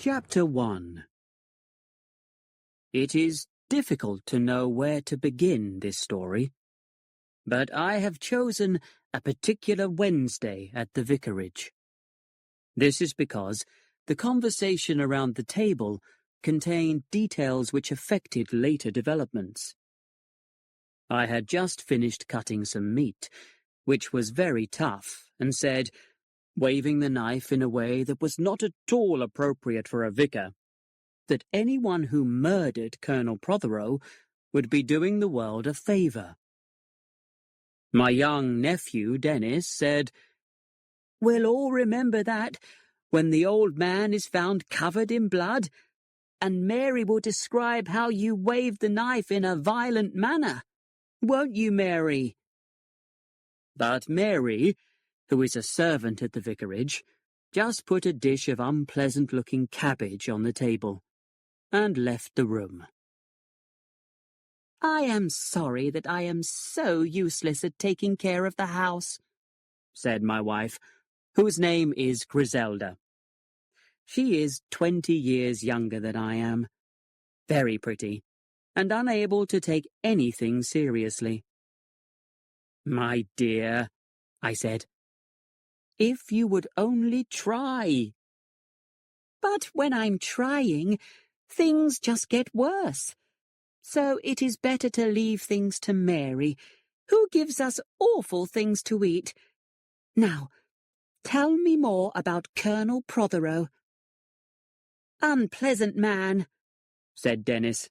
Chapter 1. It is difficult to know where to begin this story, but I have chosen a particular Wednesday at the vicarage. This is because the conversation around the table contained details which affected later developments. I had just finished cutting some meat, which was very tough, and said, waving the knife in a way that was not at all appropriate for a vicar, that anyone who murdered Colonel Prothero would be doing the world a favour. My young nephew, Dennis, said, "We'll all remember that when the old man is found covered in blood, and Mary will describe how you waved the knife in a violent manner. Won't you, Mary?" But Mary, who is a servant at the vicarage, just put a dish of unpleasant-looking cabbage on the table and left the room. "I am sorry that I am so useless at taking care of the house," said my wife, whose name is Griselda. She is 20 years younger than I am, very pretty, and unable to take anything seriously. "My dear," I said, "if you would only try." "But when I'm trying, things just get worse. So it is better to leave things to Mary, who gives us awful things to eat. Now, tell me more about Colonel Prothero." "Unpleasant man," said Dennis.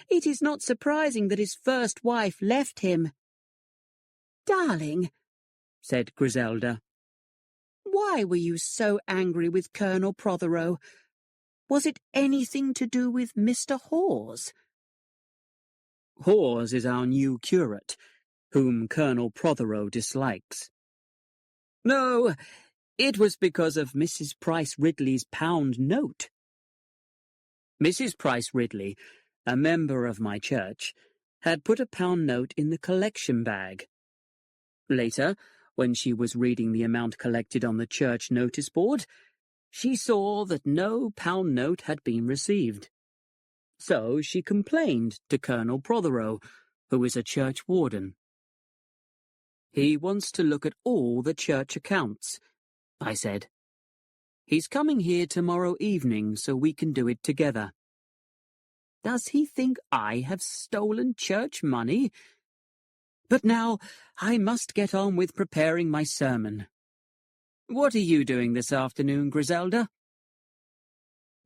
"It is not surprising that his first wife left him." "Darling," said Griselda, "why were you so angry with Colonel Prothero? Was it anything to do with Mr. Hawes?" "Hawes is our new curate, whom Colonel Prothero dislikes." "No, it was because of Mrs. Price Ridley's pound note." Mrs. Price Ridley, a member of my church, had put a pound note in the collection bag. Later, when she was reading the amount collected on the church notice board, she saw that no pound note had been received. So she complained to Colonel Prothero, who is a church warden. "He wants to look at all the church accounts," I said. "He's coming here tomorrow evening so we can do it together." Does he think I have stolen church money? But now I must get on with preparing my sermon. What are you doing this afternoon, Griselda?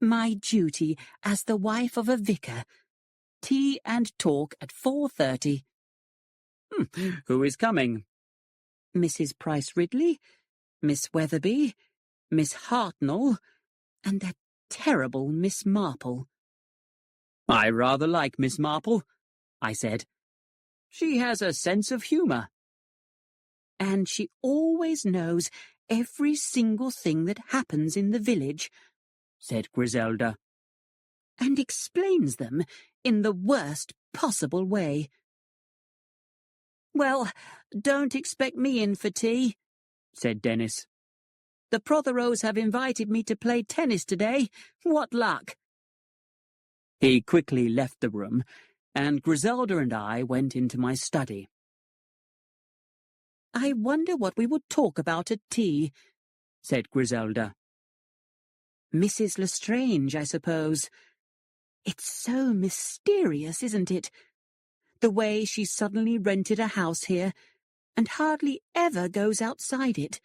"My duty as the wife of a vicar. Tea and talk at 4:30. Who is coming?" "Mrs. Price Ridley, Miss Weatherby, Miss Hartnell, and that terrible Miss Marple." "I rather like Miss Marple," I said. "She has a sense of humour." "And she always knows every single thing that happens in the village," said Griselda, "and explains them in the worst possible way." "Well, don't expect me in for tea," said Dennis. "The Protheros have invited me to play tennis today. What luck!" He quickly left the room, and Griselda and I went into my study. "I wonder what we would talk about at tea," said Griselda. "Mrs. Lestrange, I suppose. It's so mysterious, isn't it? The way she suddenly rented a house here, and hardly ever goes outside it.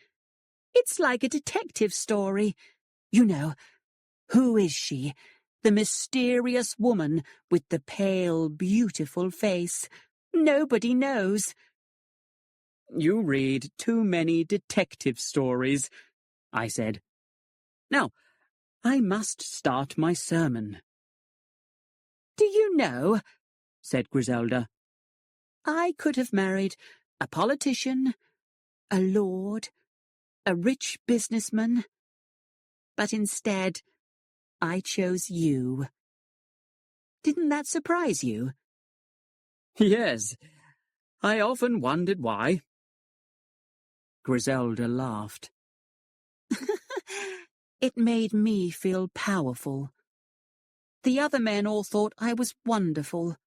It's like a detective story. You know, who is she? The mysterious woman with the pale, beautiful face. Nobody knows." "You read too many detective stories," I said. "Now, I must start my sermon." "Do you know," said Griselda, "I could have married a politician, a lord, a rich businessman, but instead I chose you. Didn't that surprise you?" "Yes, I often wondered why." Griselda laughed. It made me feel powerful. The other men all thought I was wonderful.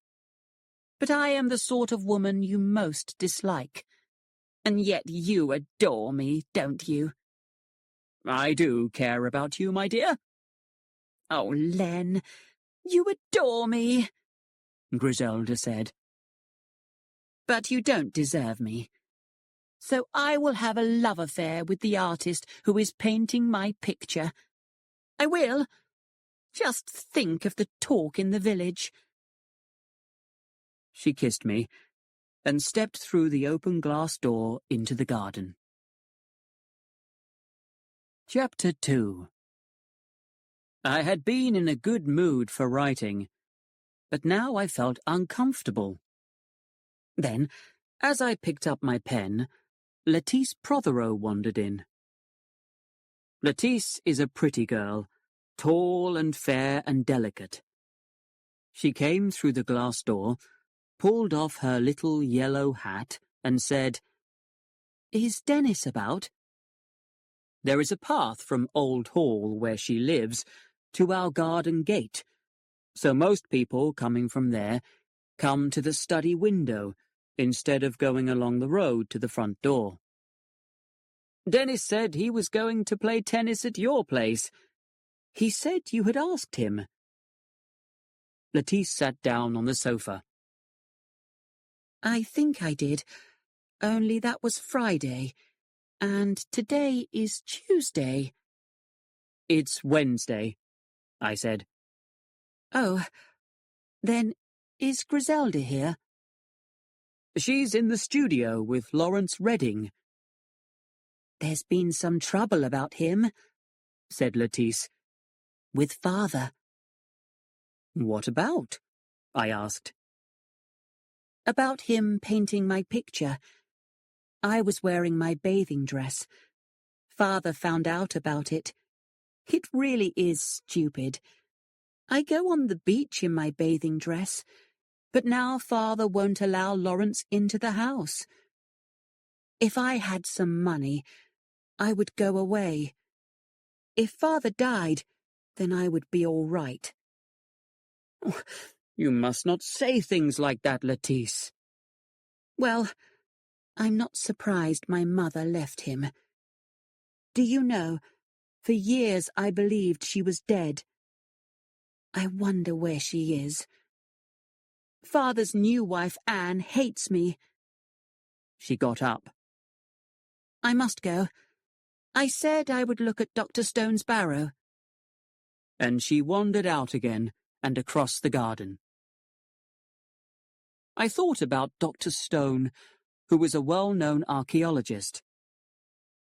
But I am the sort of woman you most dislike. And yet you adore me, don't you? I do care about you, my dear. Oh, Len, you adore me, Griselda said. But you don't deserve me. So I will have a love affair with the artist who is painting my picture. I will. Just think of the talk in the village. She kissed me and stepped through the open glass door into the garden. Chapter 2. I had been in a good mood for writing, but now I felt uncomfortable. Then, as I picked up my pen, Lettice Prothero wandered in. Lettice is a pretty girl, tall and fair and delicate. She came through the glass door, pulled off her little yellow hat, and said, "Is Dennis about?" There is a path from Old Hall, where she lives, to our garden gate, so most people coming from there come to the study window instead of going along the road to the front door. Dennis said he was going to play tennis at your place. He said you had asked him. Lettice sat down on the sofa. I think I did, only that was Friday, and today is Tuesday. It's Wednesday, I said. Oh, then is Griselda here? She's in the studio with Lawrence Redding. There's been some trouble about him, said Lettice. With Father. What about? I asked. About him painting my picture. I was wearing my bathing dress. Father found out about it. It really is stupid. I go on the beach in my bathing dress, but now Father won't allow Lawrence into the house. If I had some money, I would go away. If Father died, then I would be all right. Oh, you must not say things like that, Lettice. Well, I'm not surprised my mother left him. Do you know, for years I believed she was dead. I wonder where she is. Father's new wife, Anne, hates me. She got up. I must go. I said I would look at Dr. Stone's barrow. And she wandered out again and across the garden. I thought about Dr. Stone, who was a well-known archaeologist.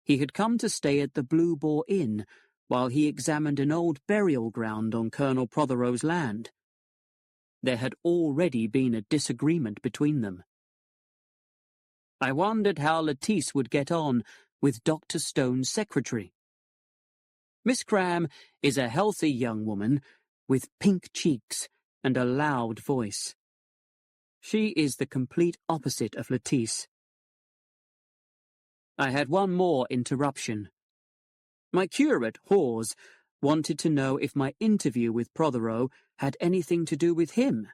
He had come to stay at the Blue Boar Inn while he examined an old burial ground on Colonel Prothero's land. There had already been a disagreement between them. I wondered how Lettice would get on with Dr. Stone's secretary. Miss Cram is a healthy young woman with pink cheeks and a loud voice. She is the complete opposite of Lettice. I had one more interruption. My curate, Hawes, wanted to know if my interview with Prothero had anything to do with him.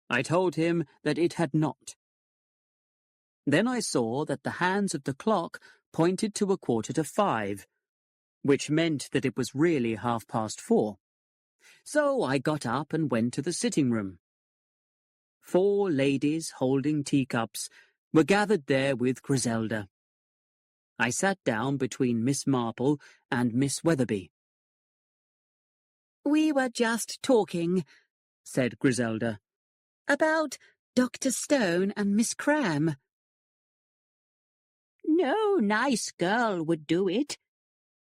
I told him that it had not. Then I saw that the hands of the clock pointed to 5:15, which meant that it was really 4:30. So I got up and went to the sitting room. 4 ladies holding teacups were gathered there with Griselda. I sat down between Miss Marple and Miss Weatherby. We were just talking, said Griselda, about Dr. Stone and Miss Cram. No nice girl would do it,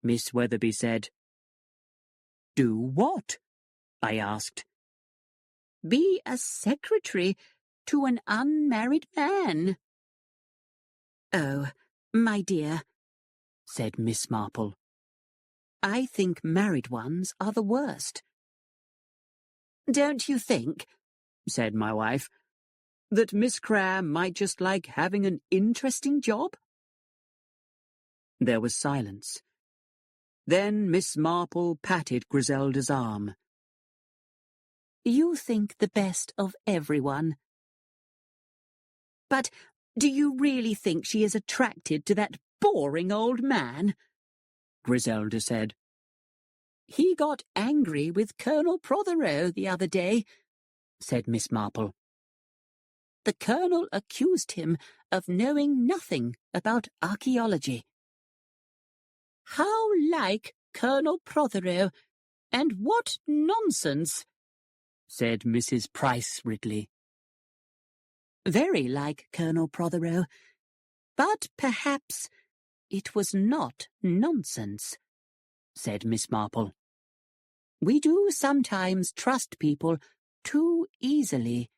Miss Weatherby said. Do what? I asked. Be a secretary to an unmarried man. Oh, my dear, said Miss Marple. I think married ones are the worst. Don't you think, said my wife, that Miss Cram might just like having an interesting job? There was silence. Then Miss Marple patted Griselda's arm. You think the best of everyone. But do you really think she is attracted to that boring old man? Griselda said. He got angry with Colonel Prothero the other day, said Miss Marple. The Colonel accused him of knowing nothing about archaeology. How like Colonel Prothero, and what nonsense, said Mrs. Price Ridley. Very like Colonel Prothero, but perhaps it was not nonsense, said Miss Marple. We do sometimes trust people too easily.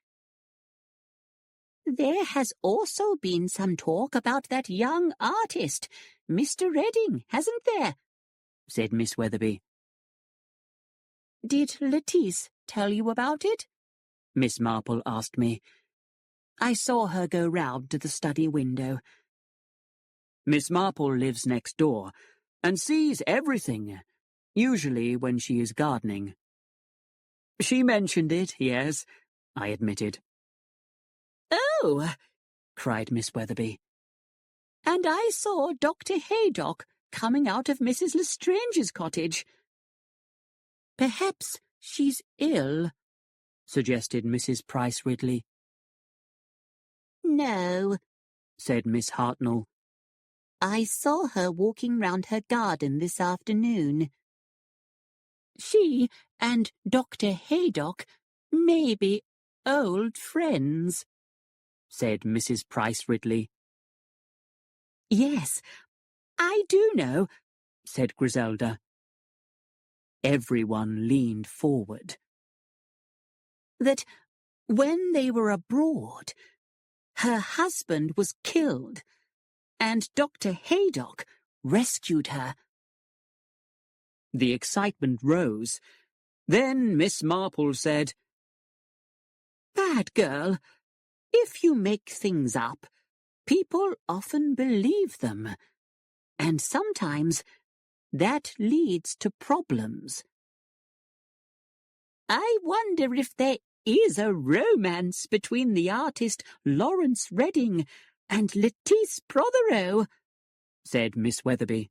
There has also been some talk about that young artist, Mr. Redding, hasn't there? Said Miss Weatherby. Did Lettice tell you about it? Miss Marple asked me. I saw her go round to the study window. Miss Marple lives next door and sees everything, usually when she is gardening. She mentioned it, yes, I admitted. Oh, cried Miss Weatherby. And I saw Dr. Haydock coming out of Mrs. Lestrange's cottage. Perhaps she's ill, suggested Mrs. Price Ridley. No, said Miss Hartnell. I saw her walking round her garden this afternoon. She and Dr. Haydock may be old friends, said Mrs. Price Ridley. Yes, I do know, said Griselda. Everyone leaned forward. That when they were abroad, her husband was killed, and Dr. Haydock rescued her. The excitement rose. Then Miss Marple said, Bad girl, if you make things up, people often believe them, and sometimes that leads to problems. I wonder if there is a romance between the artist Lawrence Redding and Lettice Prothero, said Miss Weatherby.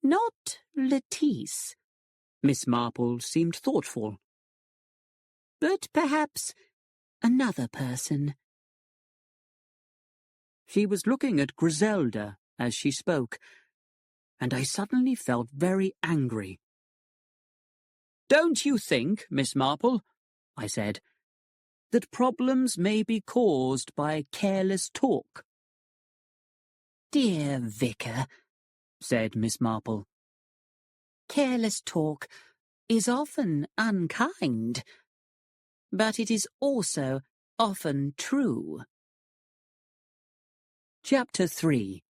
Not Lettice. Miss Marple seemed thoughtful. But perhaps another person. She was looking at Griselda as she spoke, and I suddenly felt very angry. Don't you think, Miss Marple, I said, that problems may be caused by careless talk? Dear Vicar, said Miss Marple, careless talk is often unkind, but it is also often true. Chapter 3.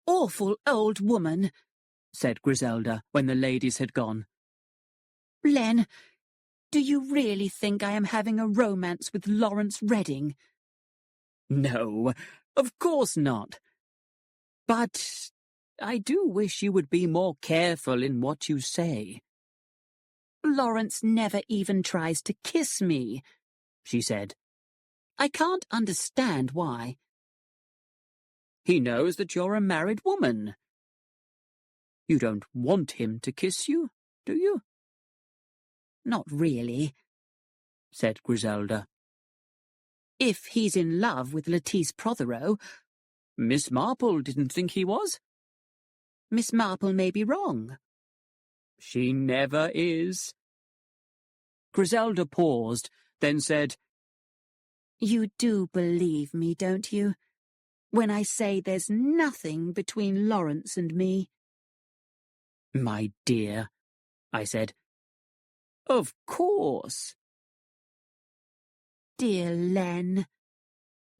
Awful old woman, said Griselda when the ladies had gone. Len, do you really think I am having a romance with Lawrence Redding? No, of course not. But I do wish you would be more careful in what you say. Lawrence never even tries to kiss me, she said. I can't understand why. He knows that you're a married woman. You don't want him to kiss you, do you? Not really, said Griselda. If he's in love with Lettice Prothero. Miss Marple didn't think he was. Miss Marple may be wrong. She never is. Griselda paused, then said, You do believe me, don't you, when I say there's nothing between Lawrence and me? My dear, I said, of course. Dear Len.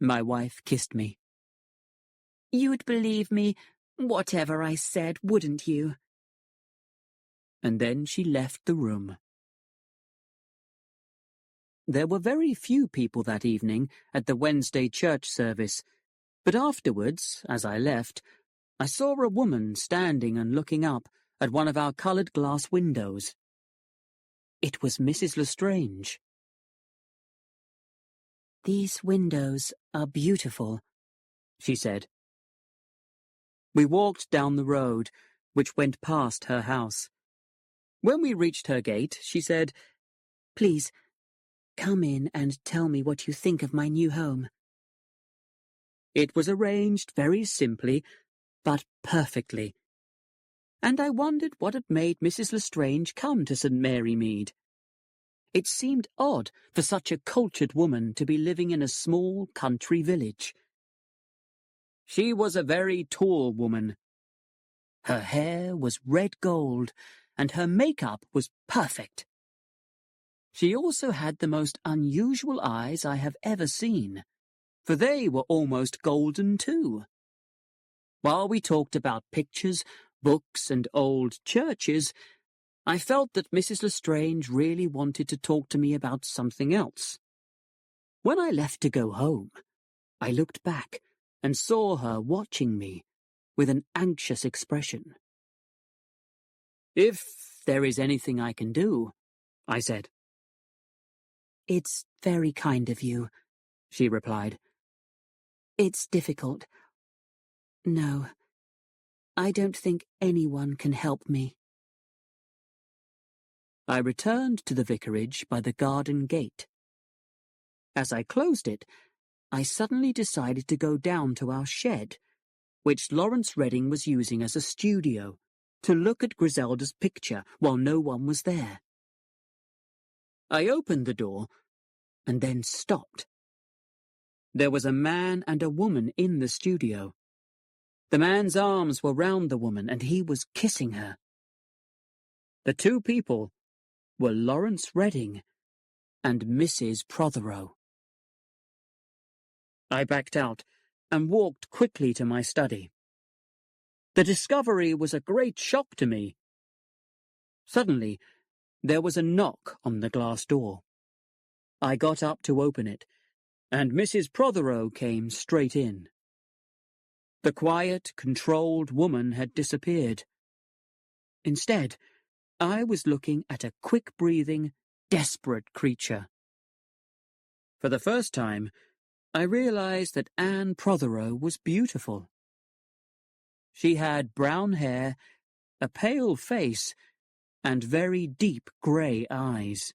My wife kissed me. You'd believe me whatever I said, wouldn't you? And then she left the room. There were very few people that evening at the Wednesday church service, but afterwards, as I left, I saw a woman standing and looking up at one of our coloured glass windows. It was Mrs. Lestrange. "These windows are beautiful," she said. We walked down the road, which went past her house. When we reached her gate, she said, "Please, come in and tell me what you think of my new home." It was arranged very simply, but perfectly. And I wondered what had made Mrs. Lestrange come to St. Mary Mead. It seemed odd for such a cultured woman to be living in a small country village. She was a very tall woman. Her hair was red gold, and her makeup was perfect. She also had the most unusual eyes I have ever seen, for they were almost golden too. While we talked about pictures, books, and old churches, I felt that Mrs. Lestrange really wanted to talk to me about something else. When I left to go home, I looked back and saw her watching me with an anxious expression. "If there is anything I can do," I said. "It's very kind of you," she replied. "It's difficult. No, I don't think anyone can help me." I returned to the vicarage by the garden gate. As I closed it, I suddenly decided to go down to our shed, which Lawrence Redding was using as a studio, to look at Griselda's picture while no one was there. I opened the door and then stopped. There was a man and a woman in the studio. The man's arms were round the woman and he was kissing her. The two people were Lawrence Redding and Mrs. Prothero. I backed out and walked quickly to my study. The discovery was a great shock to me. Suddenly, there was a knock on the glass door. I got up to open it, and Mrs. Prothero came straight in. The quiet, controlled woman had disappeared. Instead, I was looking at a quick-breathing, desperate creature. For the first time, I realized that Anne Prothero was beautiful. She had brown hair, a pale face, and very deep grey eyes.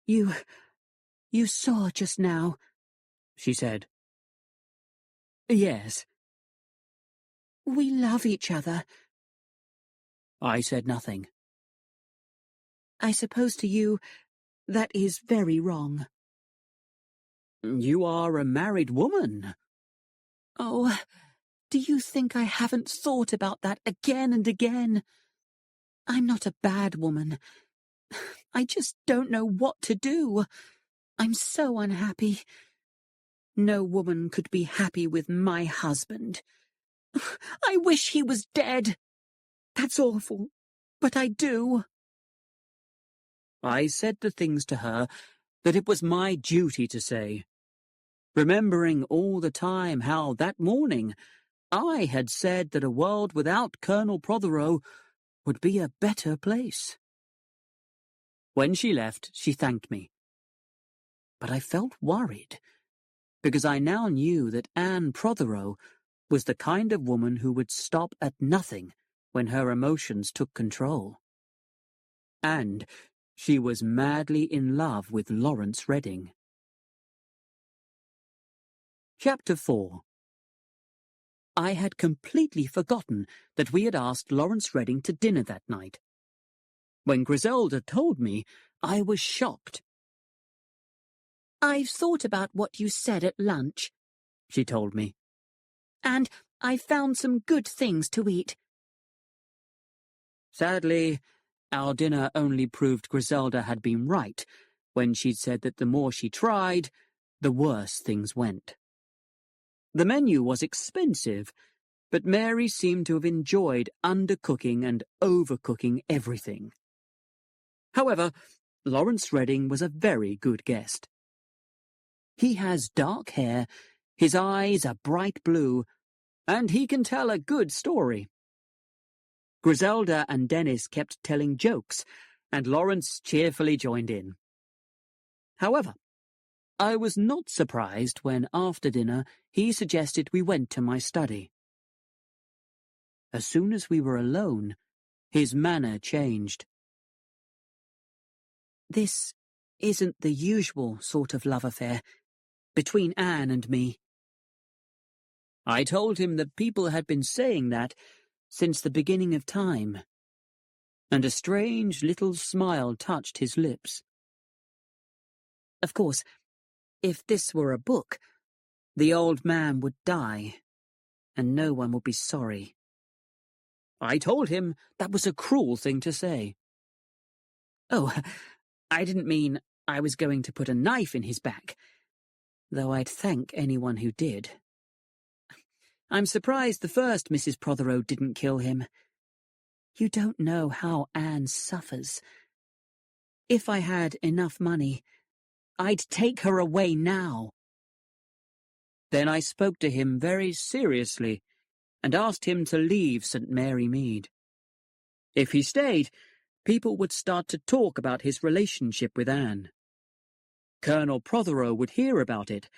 You saw just now," she said. "Yes." "We love each other." I said nothing. "I suppose to you that is very wrong." "You are a married woman." "Oh, do you think I haven't thought about that again and again? I'm not a bad woman. I just don't know what to do. I'm so unhappy. No woman could be happy with my husband. I wish he was dead. That's awful, but I do." I said the things to her that it was my duty to say, remembering all the time how that morning I had said that a world without Colonel Prothero would be a better place. When she left, she thanked me. But I felt worried, because I now knew that Anne Prothero was the kind of woman who would stop at nothing when her emotions took control. And she was madly in love with Lawrence Redding. Chapter 4. I had completely forgotten that we had asked Lawrence Redding to dinner that night. When Griselda told me, I was shocked. "I've thought about what you said at lunch," she told me. "and I've found some good things to eat." Sadly, our dinner only proved Griselda had been right when she'd said that the more she tried, the worse things went. The menu was expensive, but Mary seemed to have enjoyed undercooking and overcooking everything. However, Lawrence Redding was a very good guest. He has dark hair, his eyes are bright blue, and he can tell a good story. Griselda and Dennis kept telling jokes, and Lawrence cheerfully joined in. However, I was not surprised when, after dinner, he suggested we went to my study. As soon as we were alone, his manner changed. This isn't the usual sort of love affair between Anne and me. I told him that people had been saying that since the beginning of time, and a strange little smile touched his lips. Of course, if this were a book, the old man would die, and no one would be sorry. I told him that was a cruel thing to say. Oh, I didn't mean I was going to put a knife in his back, though I'd thank anyone who did. I'm surprised the first Mrs. Prothero didn't kill him. You don't know how Anne suffers. If I had enough money, I'd take her away now. Then I spoke to him very seriously and asked him to leave St. Mary Mead. If he stayed, people would start to talk about his relationship with Anne. Colonel Prothero would hear about it,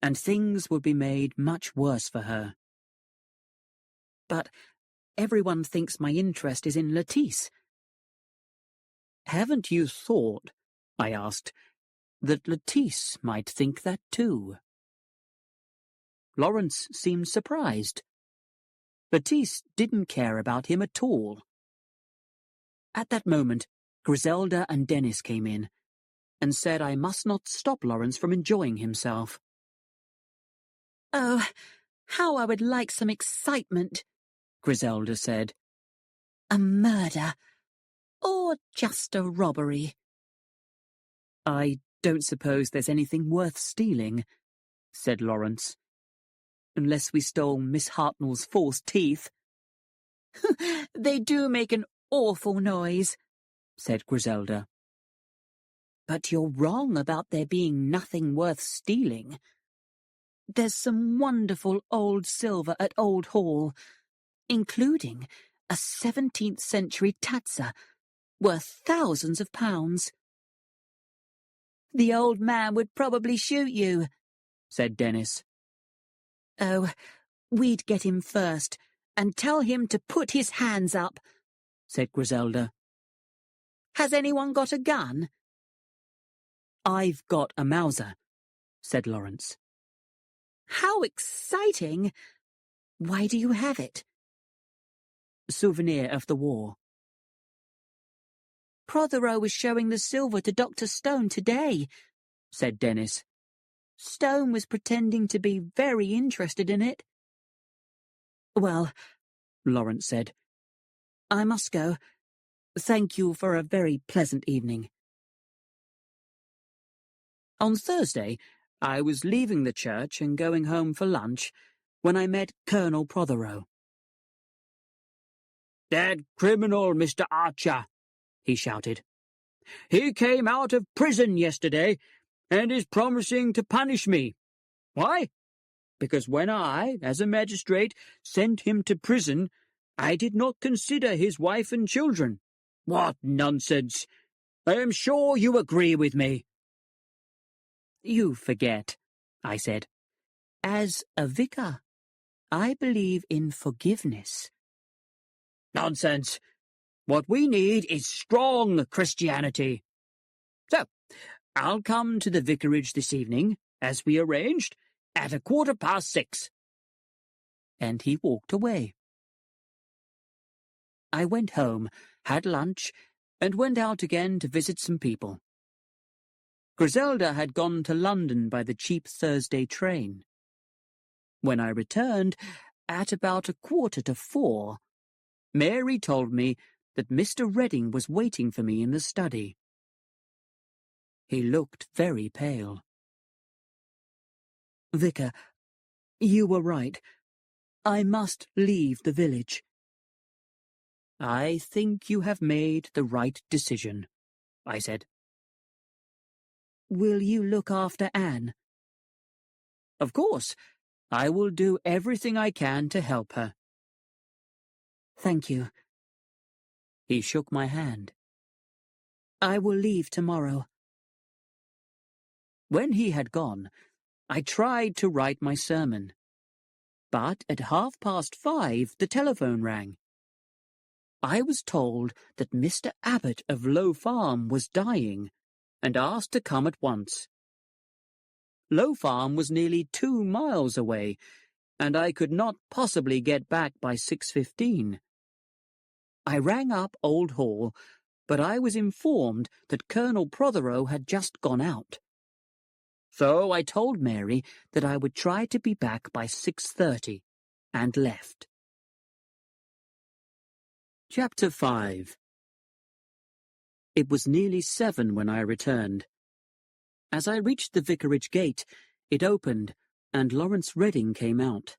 and things would be made much worse for her. But everyone thinks my interest is in Lettice. Haven't you thought, I asked, that Lettice might think that too? Lawrence seemed surprised. Lettice didn't care about him at all. At that moment, Griselda and Dennis came in and said I must not stop Lawrence from enjoying himself. Oh, how I would like some excitement, Griselda said. A murder, or just a robbery. I don't suppose there's anything worth stealing, said Lawrence. Unless we stole Miss Hartnell's false teeth. They do make an awful noise, said Griselda. But you're wrong about there being nothing worth stealing. There's some wonderful old silver at Old Hall, including a 17th century tazza worth thousands of pounds. The old man would probably shoot you, said Dennis. Oh, we'd get him first and tell him to put his hands up, said Griselda. Has anyone got a gun? I've got a Mauser, said Lawrence. How exciting! Why do you have it? Souvenir of the war. Prothero was showing the silver to Dr. Stone today, said Dennis. Stone was pretending to be very interested in it. Well, Lawrence said, I must go. Thank you for a very pleasant evening. On Thursday, I was leaving the church and going home for lunch when I met Colonel Prothero. That criminal, Mr. Archer, he shouted. He came out of prison yesterday and is promising to punish me. Why? Because when I, as a magistrate, sent him to prison, I did not consider his wife and children. What nonsense! I am sure you agree with me. You forget, I said. As a vicar, I believe in forgiveness. Nonsense! What we need is strong Christianity. So, I'll come to the vicarage this evening, as we arranged, at 6:15. And he walked away. I went home, had lunch, and went out again to visit some people. Griselda had gone to London by the cheap Thursday train. When I returned, at about 4:15, Mary told me that Mr. Redding was waiting for me in the study. He looked very pale. Vicar, you were right. I must leave the village. I think you have made the right decision, I said. Will you look after Anne? Of course. I will do everything I can to help her. Thank you. He shook my hand. I will leave tomorrow. When he had gone, I tried to write my sermon. But at 5:30 the telephone rang. I was told that Mr. Abbott of Low Farm was dying and asked to come at once. Low Farm was nearly 2 miles away, and I could not possibly get back by 6:15. I rang up Old Hall, but I was informed that Colonel Prothero had just gone out. So I told Mary that I would try to be back by 6:30, and left. Chapter 5. It was nearly 7 when I returned. As I reached the vicarage gate, it opened, and Lawrence Redding came out.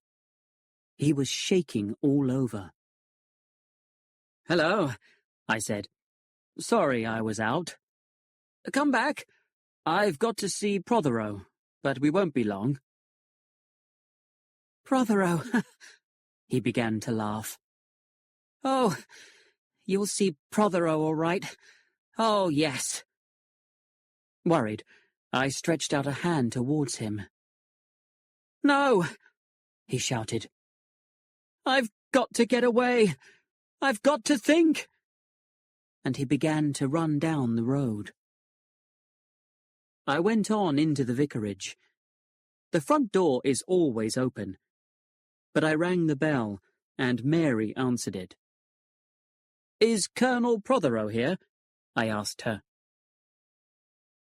He was shaking all over. "Hello," I said. "Sorry I was out. Come back. I've got to see Prothero, but we won't be long." Prothero, he began to laugh. "Oh, you'll see Prothero all right. Oh, yes." Worried, I stretched out a hand towards him. "No," he shouted. "I've got to get away. I've got to think." And he began to run down the road. I went on into the vicarage. The front door is always open. But I rang the bell, and Mary answered it. "Is Colonel Prothero here?" I asked her.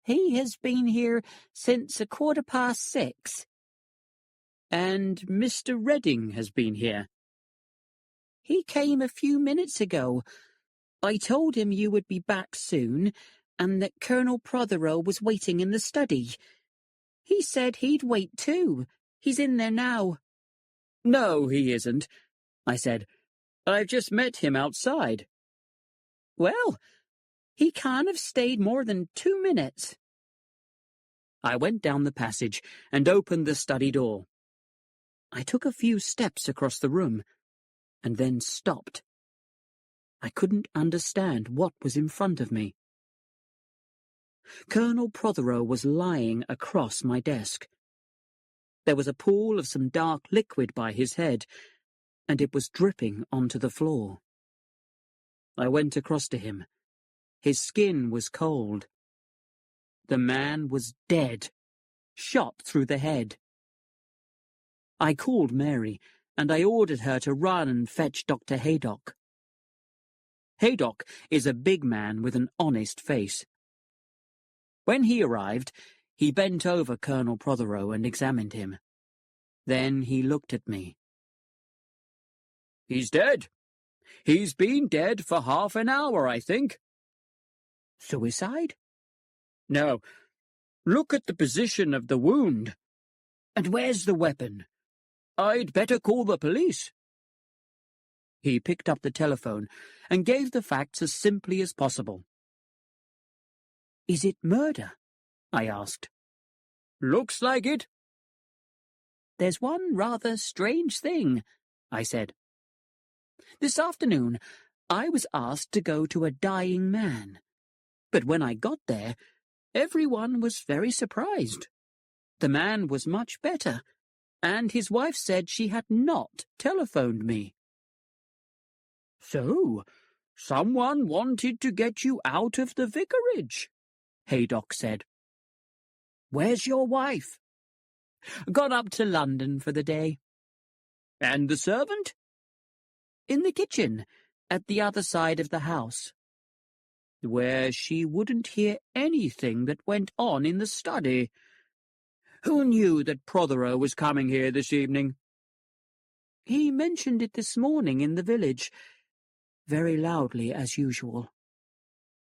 "He has been here since 6:15. "And Mr. Redding has been here?" "He came a few minutes ago. I told him you would be back soon, and that Colonel Prothero was waiting in the study. He said he'd wait too. He's in there now." "No, he isn't," I said. "I've just met him outside." "Well, he can't have stayed more than 2 minutes. I went down the passage and opened the study door. I took a few steps across the room, and then stopped. I couldn't understand what was in front of me. Colonel Prothero was lying across my desk. There was a pool of some dark liquid by his head, and it was dripping onto the floor. I went across to him. His skin was cold. The man was dead, shot through the head. I called Mary, and I ordered her to run and fetch Dr. Haydock. Haydock is a big man with an honest face. When he arrived, he bent over Colonel Prothero and examined him. Then he looked at me. "He's dead. He's been dead for half an hour, I think." "Suicide?" "No. Look at the position of the wound. And where's the weapon? I'd better call the police." He picked up the telephone and gave the facts as simply as possible. "Is it murder?" I asked. "Looks like it." "There's one rather strange thing," I said. "This afternoon I was asked to go to a dying man, but when I got there, everyone was very surprised. The man was much better, and his wife said she had not telephoned me." "So, someone wanted to get you out of the vicarage," Haydock said. "Where's your wife?" "Gone up to London for the day." "And the servant?" "In the kitchen, at the other side of the house." "Where she wouldn't hear anything that went on in the study. Who knew that Prothero was coming here this evening?" "He mentioned it this morning in the village, very loudly as usual."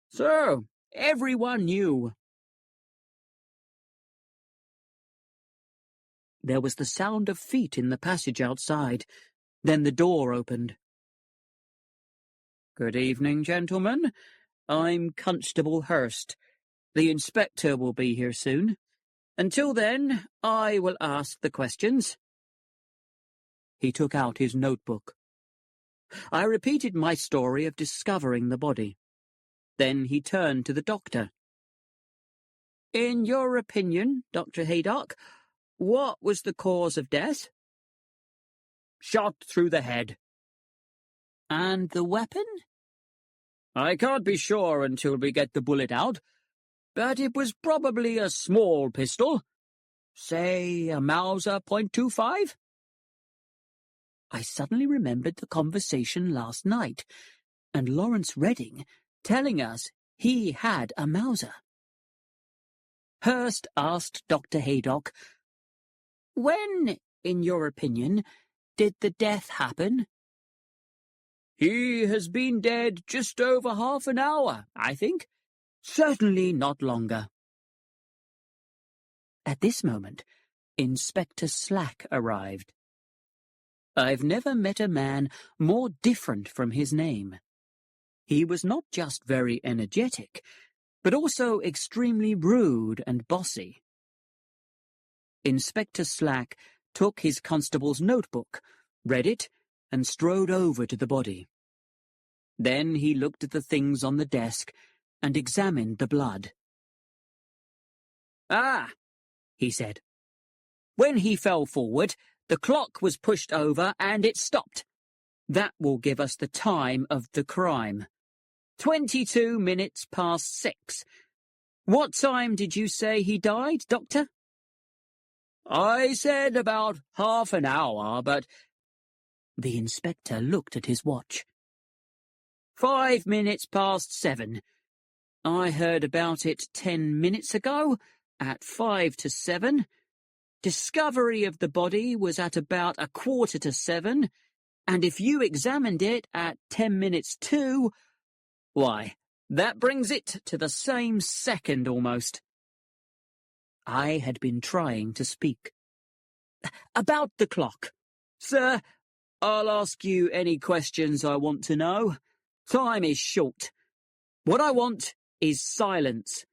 "So, everyone knew." There was the sound of feet in the passage outside. Then the door opened. "Good evening, gentlemen. I'm Constable Hurst. The inspector will be here soon. Until then, I will ask the questions." He took out his notebook. I repeated my story of discovering the body. Then he turned to the doctor. "In your opinion, Dr. Haydock, what was the cause of death?" "Shot through the head." "And the weapon?" "I can't be sure until we get the bullet out, but it was probably a small pistol. Say a Mauser .25. I suddenly remembered the conversation last night, and Lawrence Redding telling us he had a Mauser. Hurst asked Dr. Haydock, "When, in your opinion, did the death happen?" "He has been dead just over half an hour, I think. Certainly not longer." At this moment, Inspector Slack arrived. I've never met a man more different from his name. He was not just very energetic, but also extremely rude and bossy. Inspector Slack took his constable's notebook, read it, and strode over to the body. Then he looked at the things on the desk and examined the blood. "Ah," he said. "When he fell forward, the clock was pushed over and it stopped. That will give us the time of the crime. 22 minutes past 6. What time did you say he died, Doctor?" "I said about half an hour, but—" The inspector looked at his watch. 5 minutes past 7. I heard about it 10 minutes ago, at 5 to 7. Discovery of the body was at about 6:45, and if you examined it at 10 minutes to, why, that brings it to the same second almost. I had been trying to speak. "About the clock. Sir, I'll ask you any questions I want to know. Time is short. What I want is silence."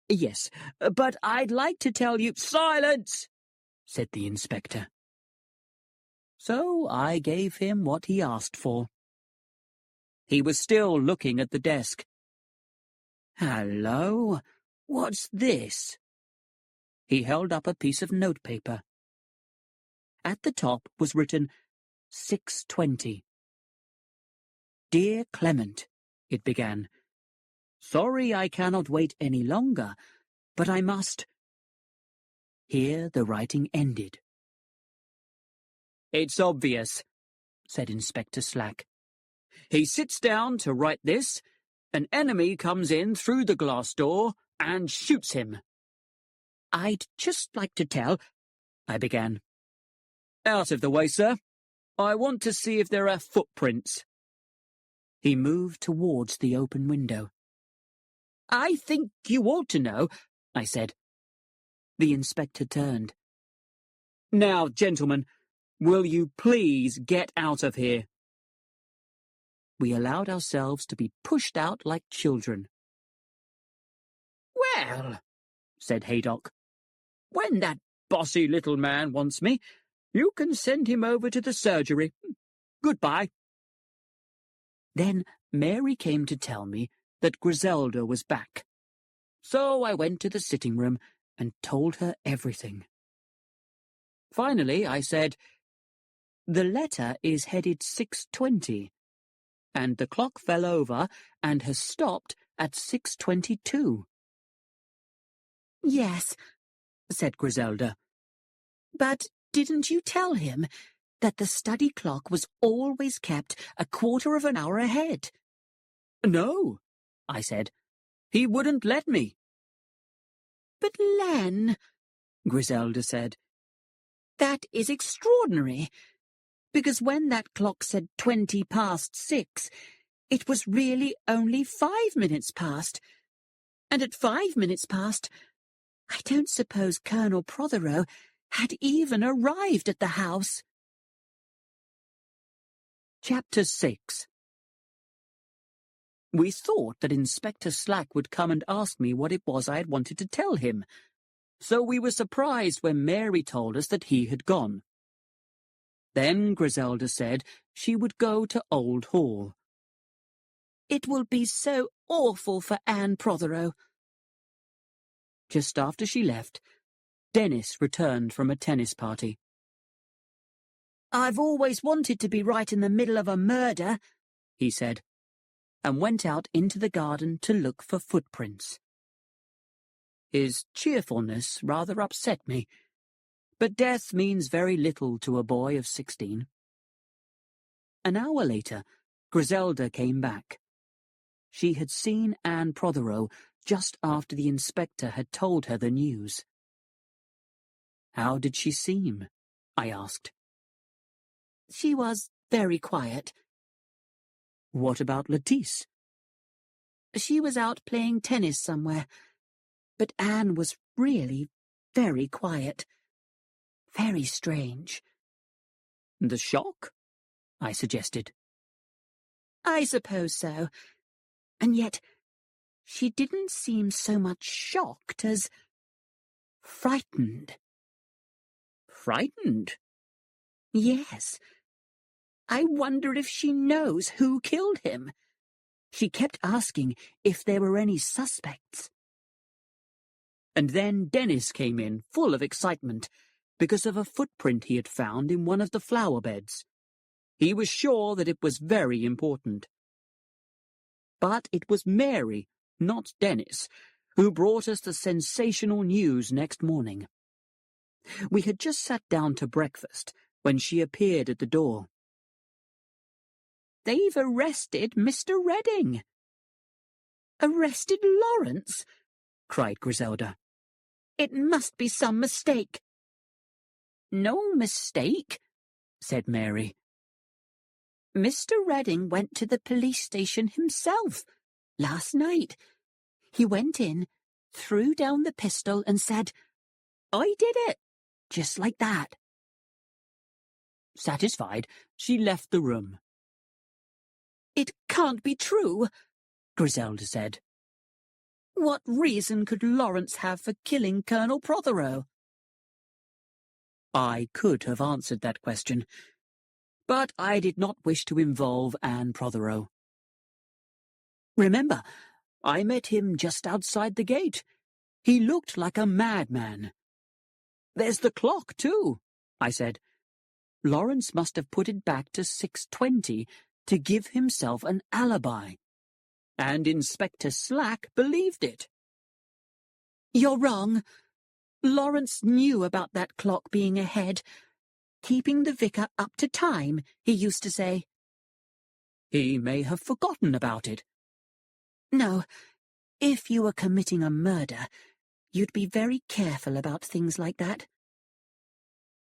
"Yes, but I'd like to tell you—" "Silence!" said the inspector. So I gave him what he asked for. He was still looking at the desk. "Hello, what's this?" He held up a piece of notepaper. At the top was written 6:20. "Dear Clement," it began. "Sorry I cannot wait any longer, but I must—" Here the writing ended. "It's obvious," said Inspector Slack. "He sits down to write this, an enemy comes in through the glass door and shoots him." "I'd just like to tell—" I began. "Out of the way, sir. I want to see if there are footprints." He moved towards the open window. "I think you ought to know," I said. The inspector turned. "Now, gentlemen, will you please get out of here?" We allowed ourselves to be pushed out like children. "Well," said Haydock, "when that bossy little man wants me, you can send him over to the surgery. Goodbye." Then Mary came to tell me that Griselda was back. So I went to the sitting room and told her everything. Finally, I said, "The letter is headed 6:20, and the clock fell over and has stopped at 6:22. "Yes," said Griselda. "But didn't you tell him that the study clock was always kept 1/4 of an hour ahead?" "No," I said. "He wouldn't let me." "But Len," Griselda said, "that is extraordinary, because when that clock said 20 past 6, it was really only 5 minutes past, and at 5 minutes past, I don't suppose Colonel Prothero had even arrived at the house." Chapter 6. We thought that Inspector Slack would come and ask me what it was I had wanted to tell him, so we were surprised when Mary told us that he had gone. Then Griselda said she would go to Old Hall. "It will be so awful for Anne Prothero." Just after she left, Dennis returned from a tennis party. "I've always wanted to be right in the middle of a murder," he said, and went out into the garden to look for footprints. His cheerfulness rather upset me, but death means very little to a boy of 16. An hour later, Griselda came back. She had seen Anne Prothero just after the inspector had told her the news. "How did she seem?" I asked. "She was very quiet." "What about Lettice?" "She was out playing tennis somewhere. But Anne was really very quiet. Very strange." "The shock?" I suggested. "I suppose so. And yet, she didn't seem so much shocked as frightened." "Frightened?" "Yes. I wonder if she knows who killed him. She kept asking if there were any suspects." And then Dennis came in, full of excitement, because of a footprint he had found in one of the flower beds. He was sure that it was very important. But it was Mary, not Dennis, who brought us the sensational news next morning. We had just sat down to breakfast when she appeared at the door. "They've arrested Mr. Redding." "Arrested Lawrence?" cried Griselda. "It must be some mistake." "No mistake," said Mary. "Mr. Redding went to the police station himself last night. He went in, threw down the pistol and said, 'I did it,' just like that." Satisfied, she left the room. "It can't be true," Griselda said. "What reason could Lawrence have for killing Colonel Prothero?" I could have answered that question, but I did not wish to involve Anne Prothero. "Remember, I met him just outside the gate. He looked like a madman." "There's the clock, too," I said. "Lawrence must have put it back to 6:20 to give himself an alibi. And Inspector Slack believed it." "You're wrong. Lawrence knew about that clock being ahead. Keeping the vicar up to time, he used to say." "He may have forgotten about it." "No. If you were committing a murder, you'd be very careful about things like that."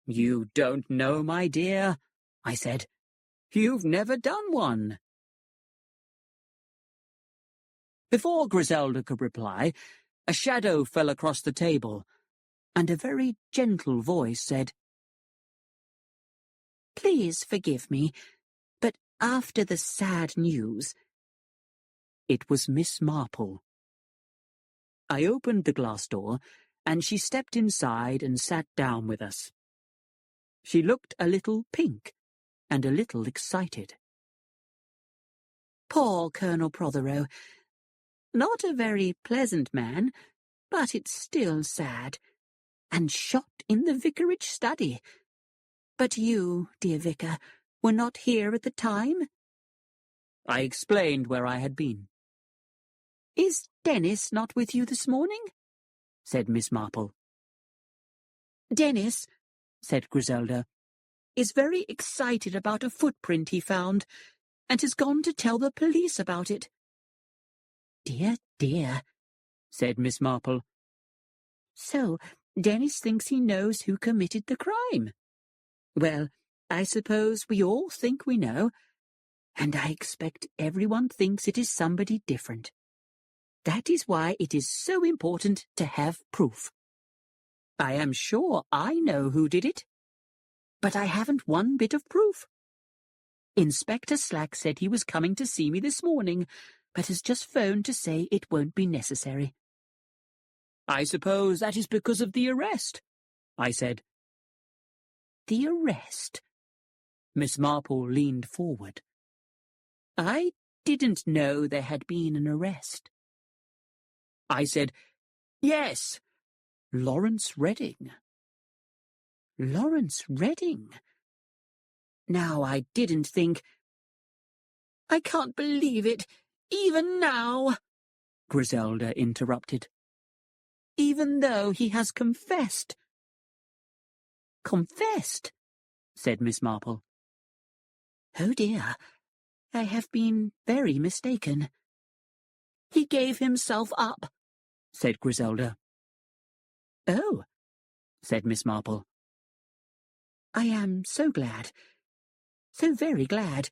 "You don't know, my dear," I said. "You've never done one." Before Griselda could reply, a shadow fell across the table, and a very gentle voice said, "Please forgive me, but after the sad news—" It was Miss Marple. I opened the glass door, and she stepped inside and sat down with us. She looked a little pink and a little excited. "Poor Colonel Prothero. Not a very pleasant man, but it's still sad. And shot in the vicarage study. But you, dear vicar, were not here at the time?" I explained where I had been. "Is Dennis not with you this morning?" said Miss Marple. "Dennis," said Griselda, "is very excited about a footprint he found, and has gone to tell the police about it." "Dear, dear," said Miss Marple. "So, Dennis thinks he knows who committed the crime. Well, I suppose we all think we know, and I expect everyone thinks it is somebody different. That is why it is so important to have proof. I am sure I know who did it, but I haven't one bit of proof. Inspector Slack said he was coming to see me this morning, but has just phoned to say it won't be necessary." "I suppose that is because of the arrest," I said. "The arrest?" Miss Marple leaned forward. I didn't know there had been an arrest. I said, Yes, Lawrence Redding. Lawrence Redding? Now, I didn't think... I can't believe it, even now, Griselda interrupted. Even though he has confessed. Confessed? Said Miss Marple. Oh dear, I have been very mistaken. He gave himself up, said Griselda. Oh, said Miss Marple. I am so glad. So very glad.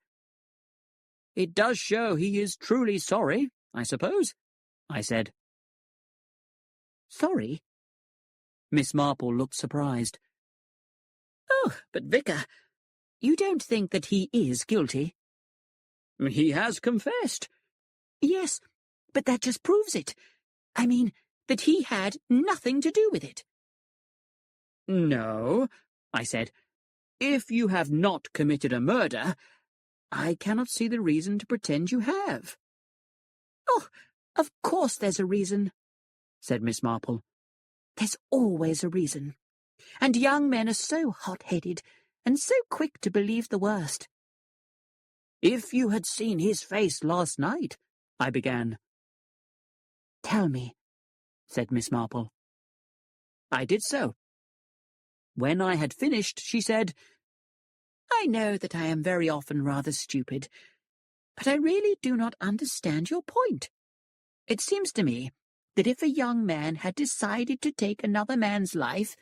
It does show he is truly sorry, I suppose, I said. Sorry? Miss Marple looked surprised. Oh, but Vicar, you don't think that he is guilty? He has confessed. Yes, but that just proves it. I mean, that he had nothing to do with it. No, I said. If you have not committed a murder, I cannot see the reason to pretend you have. Oh, of course there's a reason, said Miss Marple. There's always a reason. And young men are so hot-headed and so quick to believe the worst. If you had seen his face last night, I began. Tell me, said Miss Marple. I did so. When I had finished, she said, I know that I am very often rather stupid, but I really do not understand your point. It seems to me that if a young man had decided to take another man's life,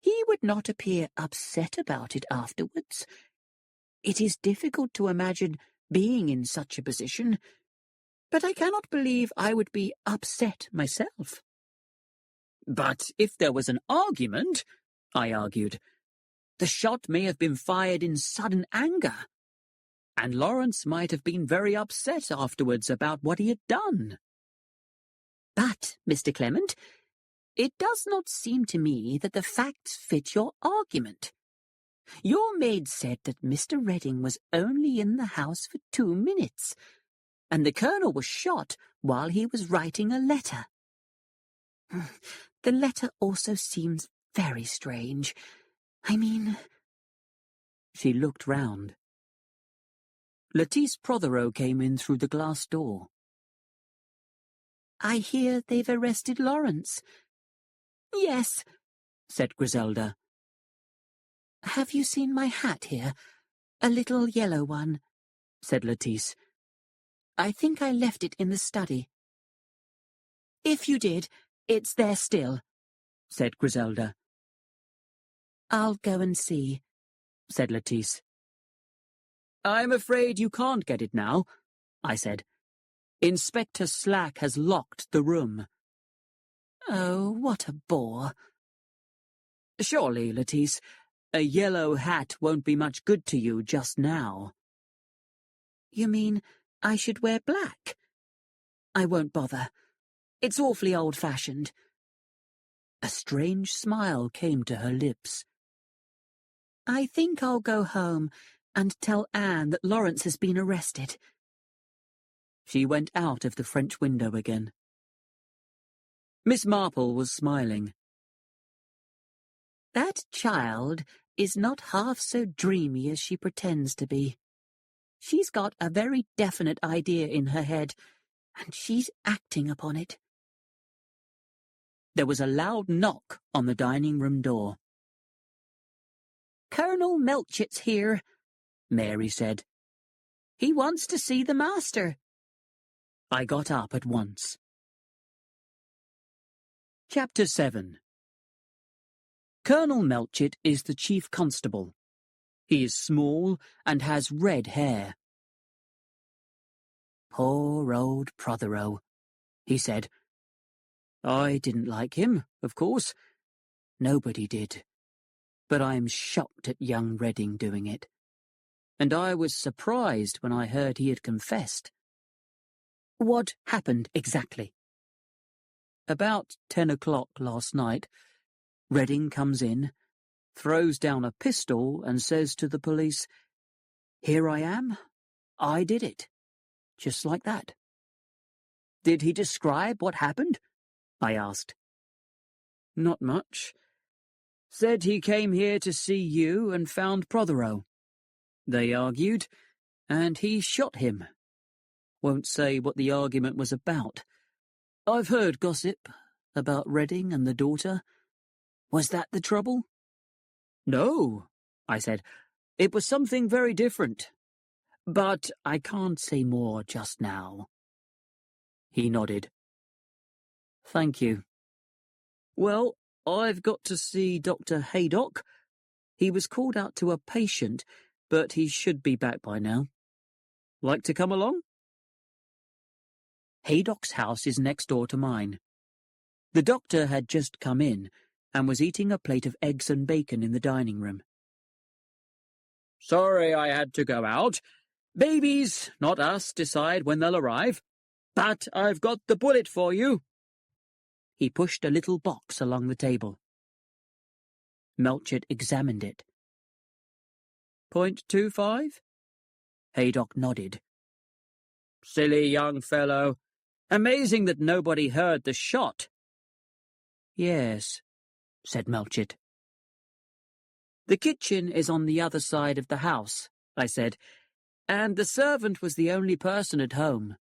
he would not appear upset about it afterwards. It is difficult to imagine being in such a position, but I cannot believe I would be upset myself. But if there was an argument, I argued, the shot may have been fired in sudden anger, and Lawrence might have been very upset afterwards about what he had done. But, Mr. Clement, it does not seem to me that the facts fit your argument. Your maid said that Mr. Redding was only in the house for 2 minutes, and the Colonel was shot while he was writing a letter. The letter also seems very strange. I mean... She looked round. Lettice Prothero came in through the glass door. I hear they've arrested Lawrence. Yes, said Griselda. Have you seen my hat here? A little yellow one, said Lettice. I think I left it in the study. If you did, it's there still, said Griselda. I'll go and see, said Lettice. I'm afraid you can't get it now, I said. Inspector Slack has locked the room. Oh, what a bore. Surely, Lettice, a yellow hat won't be much good to you just now. You mean I should wear black? I won't bother. It's awfully old-fashioned. A strange smile came to her lips. I think I'll go home and tell Anne that Lawrence has been arrested. She went out of the French window again. Miss Marple was smiling. That child is not half so dreamy as she pretends to be. She's got a very definite idea in her head, and she's acting upon it. There was a loud knock on the dining-room door. Colonel Melchett's here, Mary said. He wants to see the master. I got up at once. Chapter 7. Colonel Melchett is the chief constable. He is small and has red hair. Poor old Prothero, he said. I didn't like him, of course. Nobody did. But I'm shocked at young Redding doing it. And I was surprised when I heard he had confessed. What happened exactly? About 10 o'clock last night, Redding comes in, throws down a pistol and says to the police, Here I am. I did it. Just like that. Did he describe what happened? I asked. Not much. Said he came here to see you and found Prothero. They argued, and he shot him. Won't say what the argument was about. I've heard gossip about Redding and the daughter. Was that the trouble? No, I said. It was something very different. But I can't say more just now. He nodded. Thank you. Well, I've got to see Dr. Haydock. He was called out to a patient, but he should be back by now. Like to come along? Haydock's house is next door to mine. The doctor had just come in and was eating a plate of eggs and bacon in the dining room. Sorry I had to go out. Babies, not us, decide when they'll arrive. But I've got the bullet for you. He pushed a little box along the table. Melchett examined it. .25? Haydock nodded. Silly young fellow. Amazing that nobody heard the shot. Yes, said Melchett. The kitchen is on the other side of the house, I said, and the servant was the only person at home.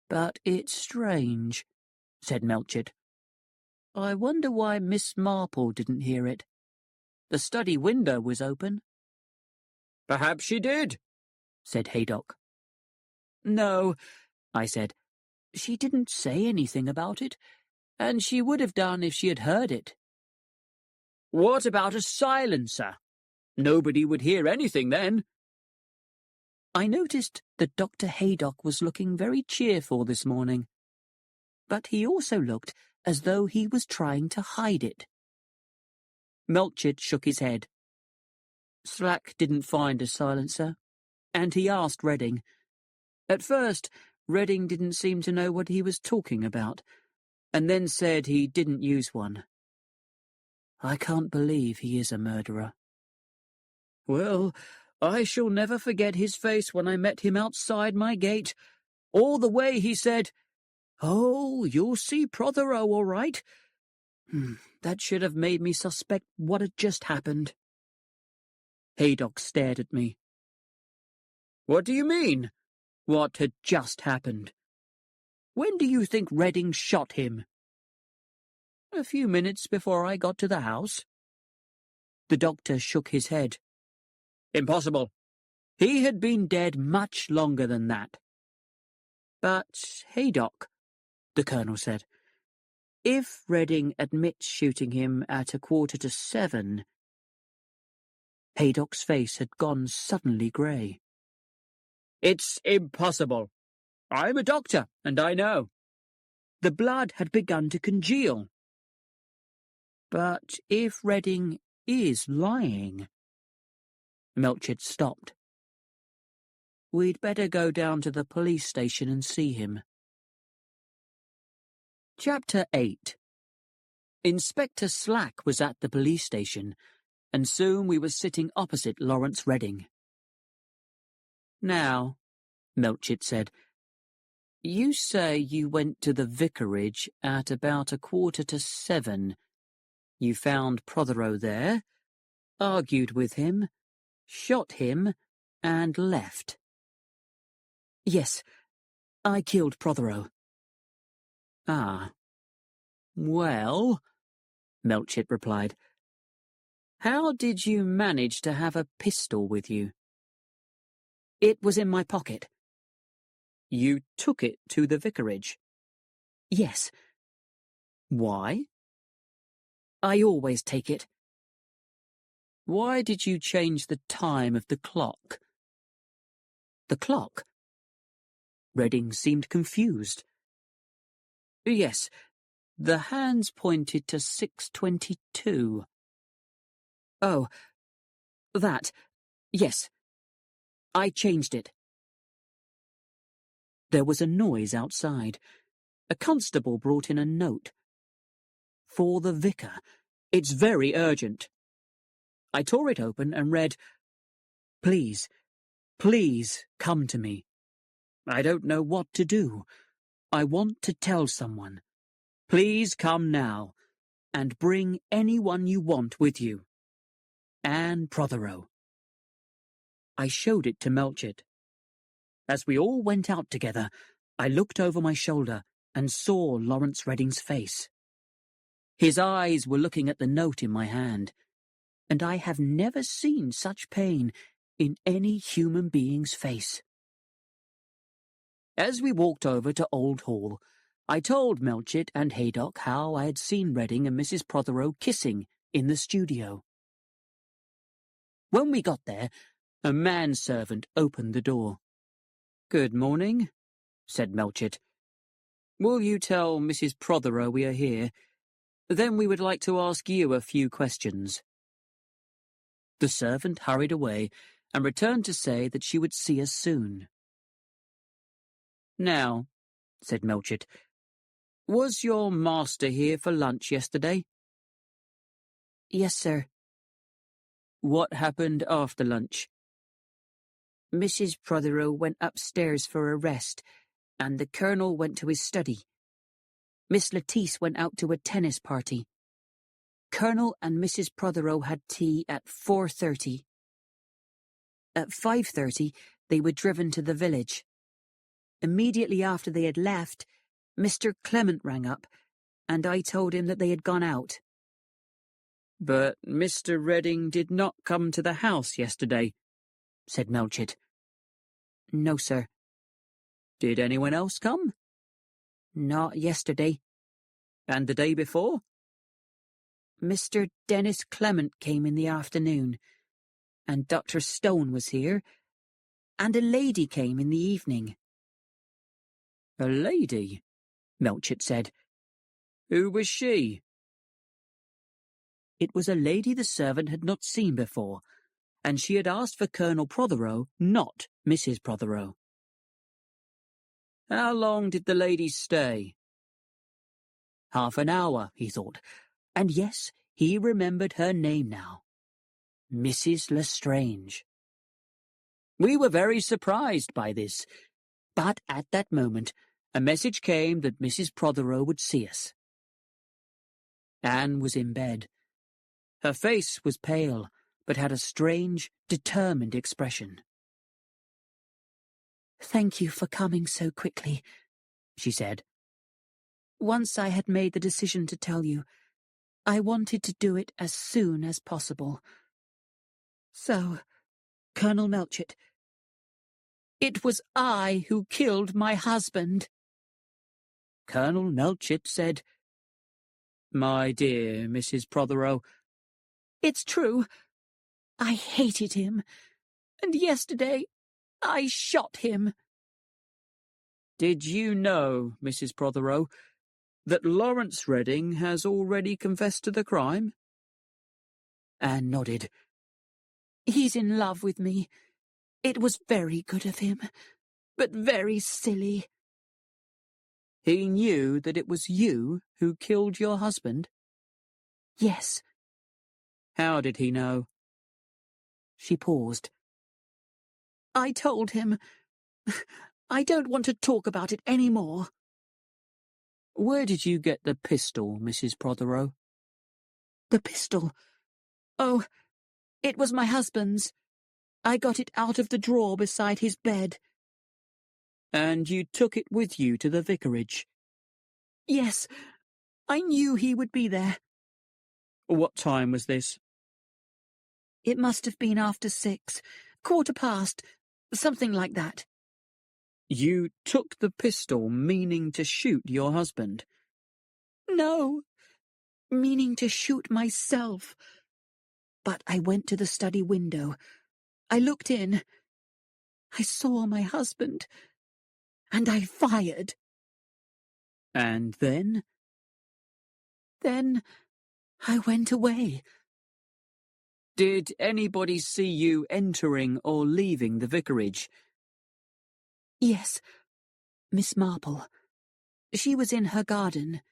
But it's strange, said Melchett. I wonder why Miss Marple didn't hear it. The study window was open. Perhaps she did, said Haydock. No, I said. She didn't say anything about it, and she would have done if she had heard it. What about a silencer? Nobody would hear anything then. I noticed that Dr. Haydock was looking very cheerful this morning, but he also looked as though he was trying to hide it. Melchett shook his head. Slack didn't find a silencer, and he asked Redding. At first, Redding didn't seem to know what he was talking about, and then said he didn't use one. I can't believe he is a murderer. Well, I shall never forget his face when I met him outside my gate. All the way he said, "Oh, you'll see Prothero all right." That should have made me suspect what had just happened. Haydock stared at me. What do you mean? What had just happened? When do you think Redding shot him? A few minutes before I got to the house. The doctor shook his head. Impossible. He had been dead much longer than that. But, Haydock, the colonel said, if Redding admits shooting him at 7:15... Haydock's face had gone suddenly grey. It's impossible. I'm a doctor, and I know. The blood had begun to congeal. But if Redding is lying... Melchett stopped. We'd better go down to the police station and see him. Chapter 8. Inspector Slack was at the police station, and soon we were sitting opposite Lawrence Redding. Now, Melchett said, you say you went to the vicarage at about 7:15. You found Prothero there, argued with him, shot him, and left. Yes, I killed Prothero. Ah. Well, Melchett replied, how did you manage to have a pistol with you? It was in my pocket. You took it to the vicarage? Yes. Why? I always take it. Why did you change the time of the clock? The clock? Redding seemed confused. Yes, the hands pointed to 6:22. Oh, that. Yes. I changed it. There was a noise outside. A constable brought in a note. For the vicar. It's very urgent. I tore it open and read, Please, Please come to me. I don't know what to do. I want to tell someone. Please come now, and bring anyone you want with you. Anne Prothero. I showed it to Melchett. As we all went out together, I looked over my shoulder and saw Lawrence Redding's face. His eyes were looking at the note in my hand, and I have never seen such pain in any human being's face. As we walked over to Old Hall, I told Melchett and Haydock how I had seen Redding and Mrs. Prothero kissing in the studio. When we got there, a manservant opened the door. "Good morning," said Melchett. "Will you tell Mrs. Prothero we are here? Then we would like to ask you a few questions." The servant hurried away and returned to say that she would see us soon. "Now," said Melchett, "was your master here for lunch yesterday?" "Yes, sir." "What happened after lunch?" Mrs. Prothero went upstairs for a rest, and the Colonel went to his study. Miss Lettice went out to a tennis party. Colonel and Mrs. Prothero had tea at 4:30. At 5:30, they were driven to the village. Immediately after they had left, Mr. Clement rang up, and I told him that they had gone out. "But Mr. Redding did not come to the house yesterday," said Melchett. "No, sir." "Did anyone else come?" "Not yesterday." "And the day before?" "Mr. Dennis Clement came in the afternoon, and Dr. Stone was here, and a lady came in the evening." "A lady?" Melchett said. "Who was she?" It was a lady the servant had not seen before, and she had asked for Colonel Prothero, not Mrs. Prothero. "How long did the lady stay?" Half an hour, he thought, and yes, he remembered her name now. Mrs. Lestrange. We were very surprised by this, but at that moment a message came that Mrs. Prothero would see us. Anne was in bed. Her face was pale, but had a strange, determined expression. "Thank you for coming so quickly," she said. "Once I had made the decision to tell you, I wanted to do it as soon as possible. So, Colonel Melchett, it was I who killed my husband." Colonel Melchett said, "My dear Mrs. Prothero." "It's true. I hated him, and yesterday I shot him." "Did you know, Mrs. Prothero, that Lawrence Redding has already confessed to the crime?" Anne nodded. "He's in love with me. It was very good of him, but very silly." "He knew that it was you who killed your husband?" "Yes." "How did he know?" She paused. "I told him. I don't want to talk about it any more." "Where did you get the pistol, Mrs. Prothero?" "The pistol? Oh, it was my husband's. I got it out of the drawer beside his bed." "And you took it with you to the vicarage?" "Yes, I knew he would be there." "What time was this?" "It must have been after 6, 1:15, something like that." "You took the pistol meaning to shoot your husband?" "No, meaning to shoot myself. But I went to the study window. I looked in. I saw my husband, and I fired." "And then?" "Then I went away." "Did anybody see you entering or leaving the vicarage?" "Yes, Miss Marple. She was in her garden."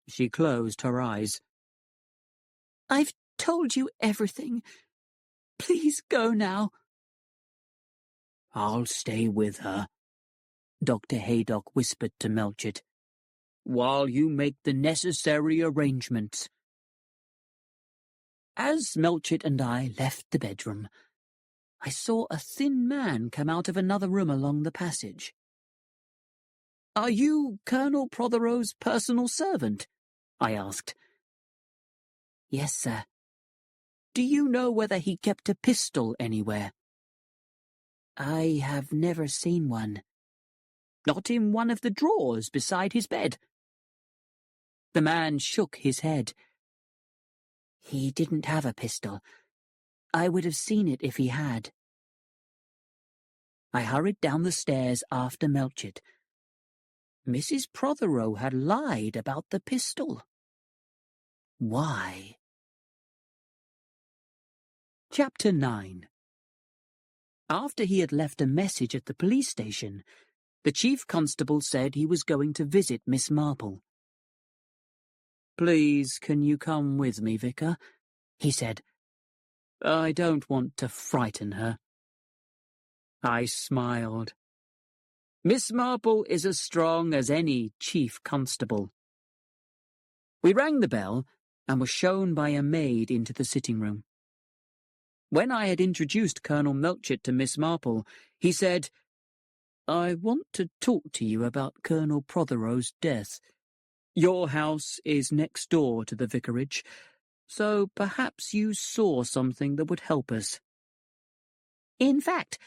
She closed her eyes. "I've told you everything. Please go now." I'll stay with her, Dr. Haydock whispered to Melchett, while you make the necessary arrangements. As Melchett and I left the bedroom, I saw a thin man come out of another room along the passage. "Are you Colonel Prothero's personal servant?" I asked. "Yes, sir." "Do you know whether he kept a pistol anywhere?" "I have never seen one." "Not in one of the drawers beside his bed?" The man shook his head. "He didn't have a pistol. I would have seen it if he had." I hurried down the stairs after Melchett. Mrs. Prothero had lied about the pistol. Why? Chapter 9. After he had left a message at the police station, the chief constable said he was going to visit Miss Marple. "Please, can you come with me, Vicar?" he said. "I don't want to frighten her." I smiled. Miss Marple is as strong as any chief constable. We rang the bell and were shown by a maid into the sitting room. When I had introduced Colonel Melchett to Miss Marple, he said, "I want to talk to you about Colonel Prothero's death. Your house is next door to the vicarage, so perhaps you saw something that would help us." In fact,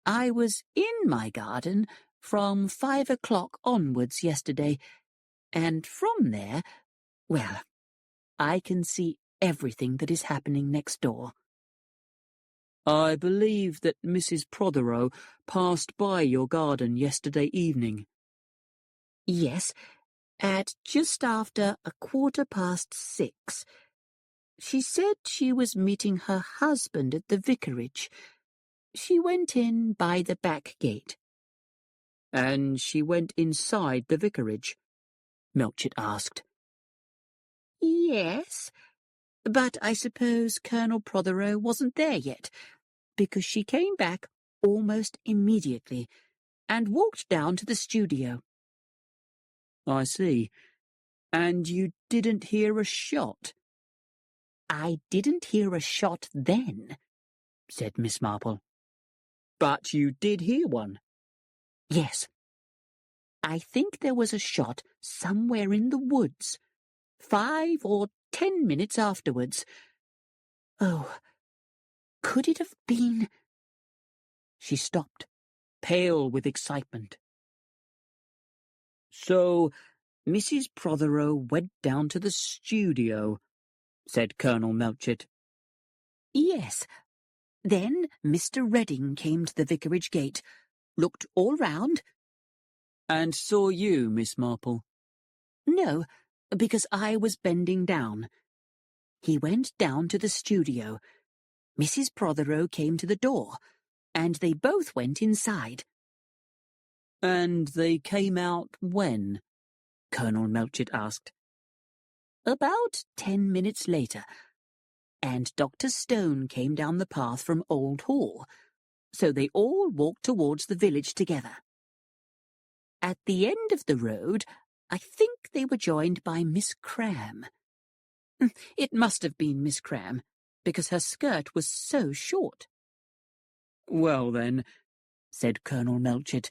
I was in my garden from 5 o'clock onwards yesterday, and from there, well, I can see everything that is happening next door. "I believe that Mrs. Prothero passed by your garden yesterday evening." "Yes, at just after 6:15. She said she was meeting her husband at the vicarage. She went in by the back gate." "And she went inside the vicarage?" Melchett asked. "Yes, but I suppose Colonel Prothero wasn't there yet, because she came back almost immediately and walked down to the studio." "I see. And you didn't hear a shot?" "I didn't hear a shot then," said Miss Marple. "But you did hear one?" "Yes. I think there was a shot somewhere in the woods, 5 or 10 minutes afterwards. Oh, could it have been—" She stopped, pale with excitement. "So Mrs. Prothero went down to the studio," said Colonel Melchett. "Yes. Then Mr. Redding came to the vicarage gate, looked all round—" "And saw you, Miss Marple?" "No, because I was bending down. He went down to the studio. Mrs. Prothero came to the door, and they both went inside." "And they came out when?" Colonel Melchett asked. "About 10 minutes later, and Dr. Stone came down the path from Old Hall, so they all walked towards the village together. At the end of the road, I think they were joined by Miss Cram. It must have been Miss Cram, because her skirt was so short." "Well then," said Colonel Melchett,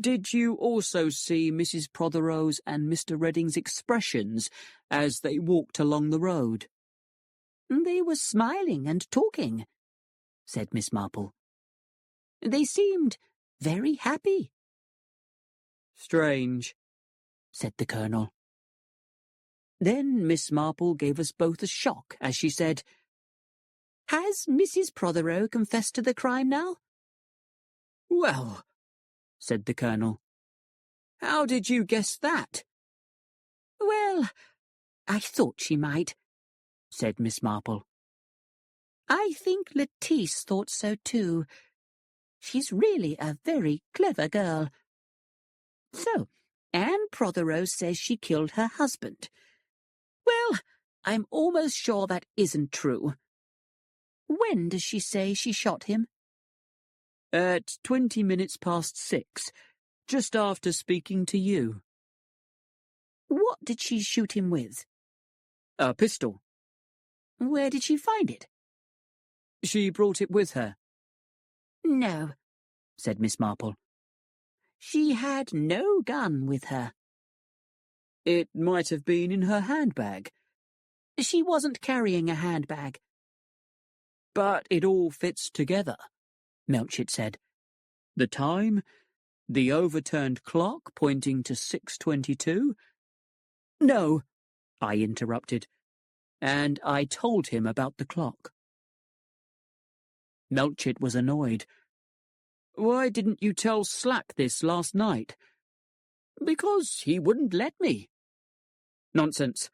"did you also see Mrs. Prothero's and Mr. Redding's expressions as they walked along the road?" "They were smiling and talking," said Miss Marple. "They seemed very happy." "Strange," said the Colonel. Then Miss Marple gave us both a shock as she said, "Has Mrs. Prothero confessed to the crime now?" "Well," said the Colonel, "how did you guess that?" "Well, I thought she might," said Miss Marple. "I think Lettice thought so too. She's really a very clever girl. So, Anne Prothero says she killed her husband. Well, I'm almost sure that isn't true. When does she say she shot him?" At 20 minutes past 6, just after speaking to you. What did she shoot him with? A pistol. Where did she find it? She brought it with her. No, said Miss Marple. She had no gun with her. It might have been in her handbag. She wasn't carrying a handbag. But it all fits together, Melchett said. The time, the overturned clock pointing to 6:22. No, I interrupted, and I told him about the clock. Melchett was annoyed. Why didn't you tell Slack this last night? Because he wouldn't let me. Nonsense.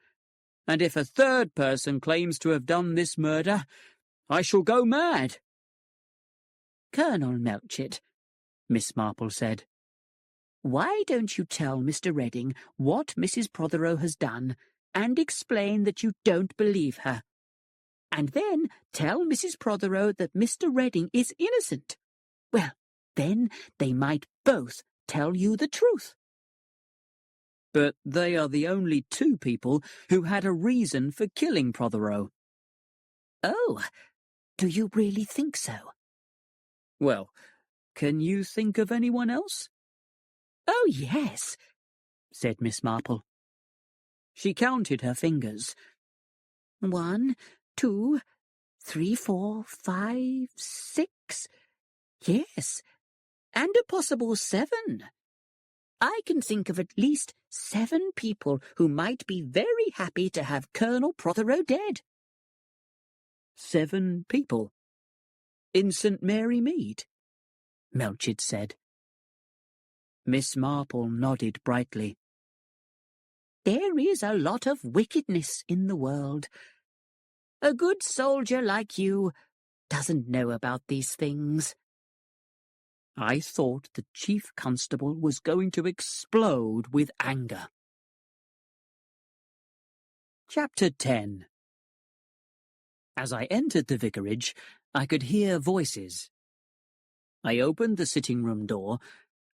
And if a third person claims to have done this murder, I shall go mad. Colonel Melchett, Miss Marple said, why don't you tell Mr. Redding what Mrs. Prothero has done and explain that you don't believe her? And then tell Mrs. Prothero that Mr. Redding is innocent. Well, then they might both tell you the truth. But they are the only two people who had a reason for killing Prothero. Oh, do you really think so? Well, can you think of anyone else? Oh, yes, said Miss Marple. She counted her fingers. 1, 2, 3, 4, 5, 6. Yes, and a possible 7. I can think of at least 7 people who might be very happy to have Colonel Prothero dead. 7 people? In St. Mary Mead? Melchett said. Miss Marple nodded brightly. There is a lot of wickedness in the world. A good soldier like you doesn't know about these things. I thought the chief constable was going to explode with anger. Chapter 10. As I entered the vicarage, I could hear voices. I opened the sitting-room door,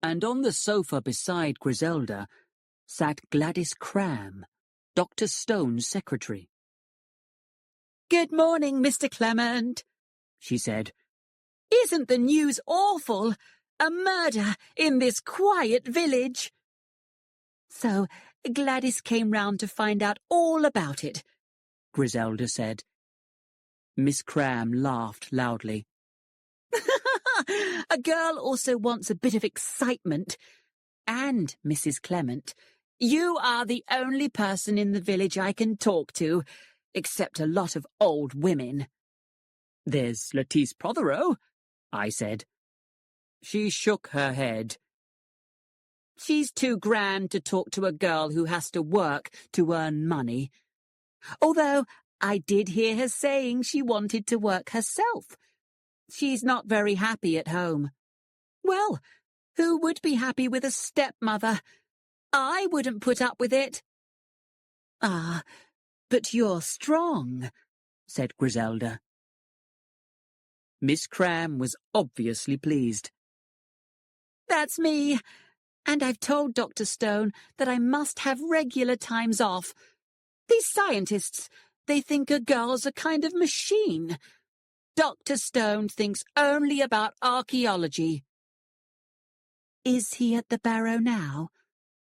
and on the sofa beside Griselda sat Gladys Cram, Dr. Stone's secretary. "Good morning, Mr. Clement," she said. "Isn't the news awful? A murder in this quiet village." "So Gladys came round to find out all about it," Griselda said. Miss Cram laughed loudly. "A girl also wants a bit of excitement. And, Mrs. Clement, you are the only person in the village I can talk to, except a lot of old women." "There's Lettice Prothero," I said. She shook her head. "She's too grand to talk to a girl who has to work to earn money. Although I did hear her saying she wanted to work herself. She's not very happy at home. Well, who would be happy with a stepmother? I wouldn't put up with it." "Ah, but you're strong," said Griselda. Miss Cram was obviously pleased. "That's me, and I've told Dr. Stone that I must have regular times off. These scientists, they think a girl's a kind of machine. Dr. Stone thinks only about archaeology." "Is he at the Barrow now?"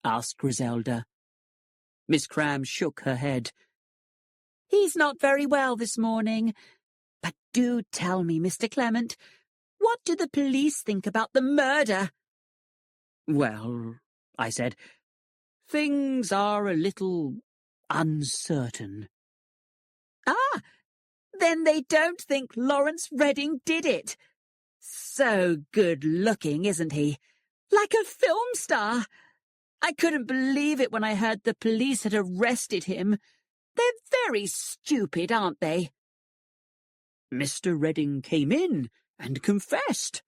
asked Griselda. Miss Cram shook her head. "He's not very well this morning. But do tell me, Mr. Clement, what do the police think about the murder?" "Well," I said, "things are a little uncertain." "Ah, then they don't think Lawrence Redding did it. So good-looking, isn't he? Like a film star. I couldn't believe it when I heard the police had arrested him. They're very stupid, aren't they?" "Mr. Redding came in and confessed,"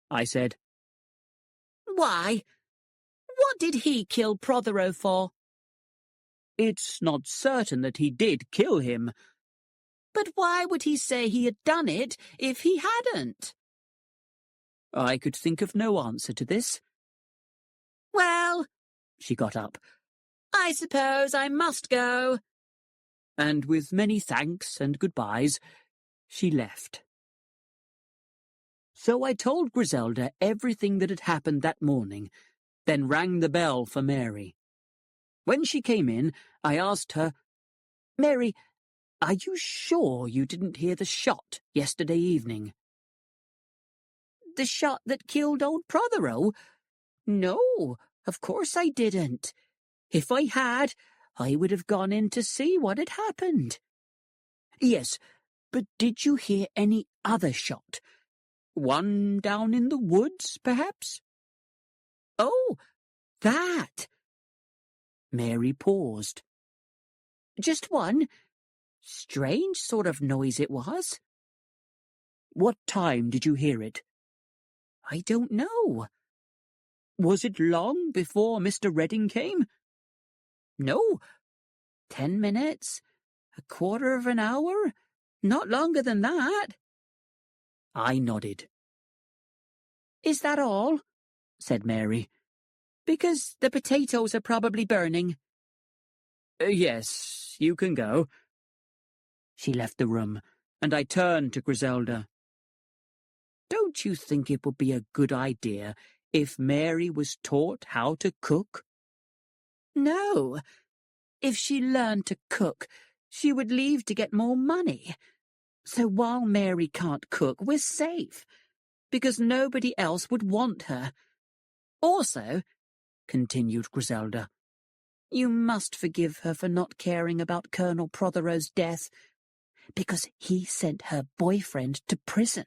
I said. "Why? What did he kill Prothero for?" "It's not certain that he did kill him." "But why would he say he had done it if he hadn't?" I could think of no answer to this. Well, She got up, I suppose I must go. and with many thanks and goodbyes, she left. So I told Griselda everything that had happened that morning, then rang the bell for Mary. When she came in, I asked her, "Mary, are you sure you didn't hear the shot yesterday evening?" The shot that killed old Prothero? No, of course I didn't. If I had, I would have gone in to see what had happened. Yes, but did you hear any other shot? One down in the woods, perhaps? Oh, that. Mary paused. Just one. Strange sort of noise it was. What time did you hear it? I don't know. Was it long before Mr. Redding came? No. 10 minutes? A quarter of an hour? Not longer than that. I nodded. Is that all? Said Mary. Because the potatoes are probably burning. Yes, you can go. She left the room, and I turned to Griselda. Don't you think it would be a good idea if Mary was taught how to cook? No. If she learned to cook, she would leave to get more money. So while Mary can't cook, we're safe, because nobody else would want her. Also, continued Griselda, you must forgive her for not caring about Colonel Prothero's death, because he sent her boyfriend to prison.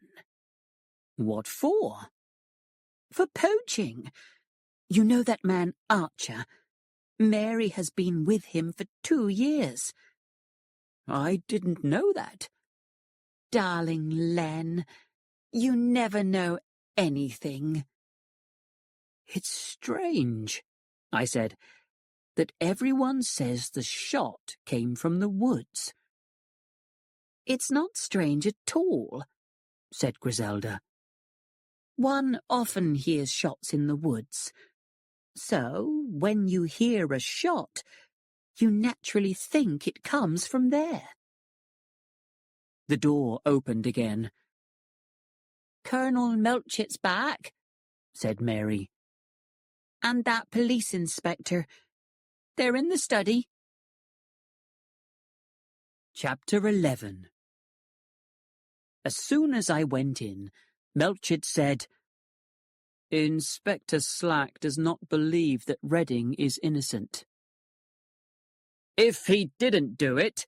What for? For poaching. You know that man Archer? Mary has been with him for 2 years. I didn't know that. Darling Len, you never know anything. It's strange, I said, that everyone says the shot came from the woods. It's not strange at all, said Griselda. One often hears shots in the woods. So, when you hear a shot, you naturally think it comes from there. The door opened again. Colonel Melchett's back, said Mary. And that police inspector. They're in the study. Chapter 11. As soon as I went in, Melchett said, "Inspector Slack does not believe that Redding is innocent." "If he didn't do it,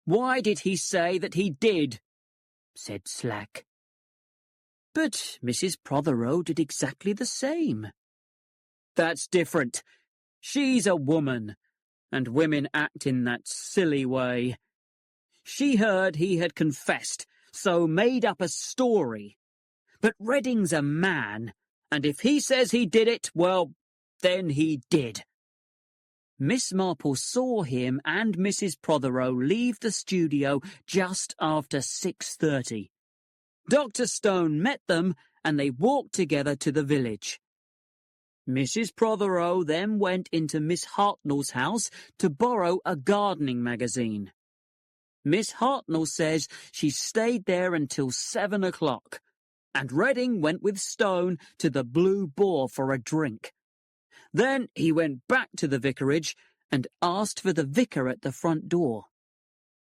why did he say that he did?" said Slack. "But Mrs. Prothero did exactly the same." "That's different. She's a woman, and women act in that silly way. She heard he had confessed, so made up a story. But Redding's a man, and if he says he did it, well, then he did. Miss Marple saw him and Mrs. Prothero leave the studio just after 6:30. Dr. Stone met them, and they walked together to the village. Mrs. Prothero then went into Miss Hartnell's house to borrow a gardening magazine. Miss Hartnell says she stayed there until 7 o'clock, and Redding went with Stone to the Blue Boar for a drink. Then he went back to the vicarage and asked for the vicar at the front door.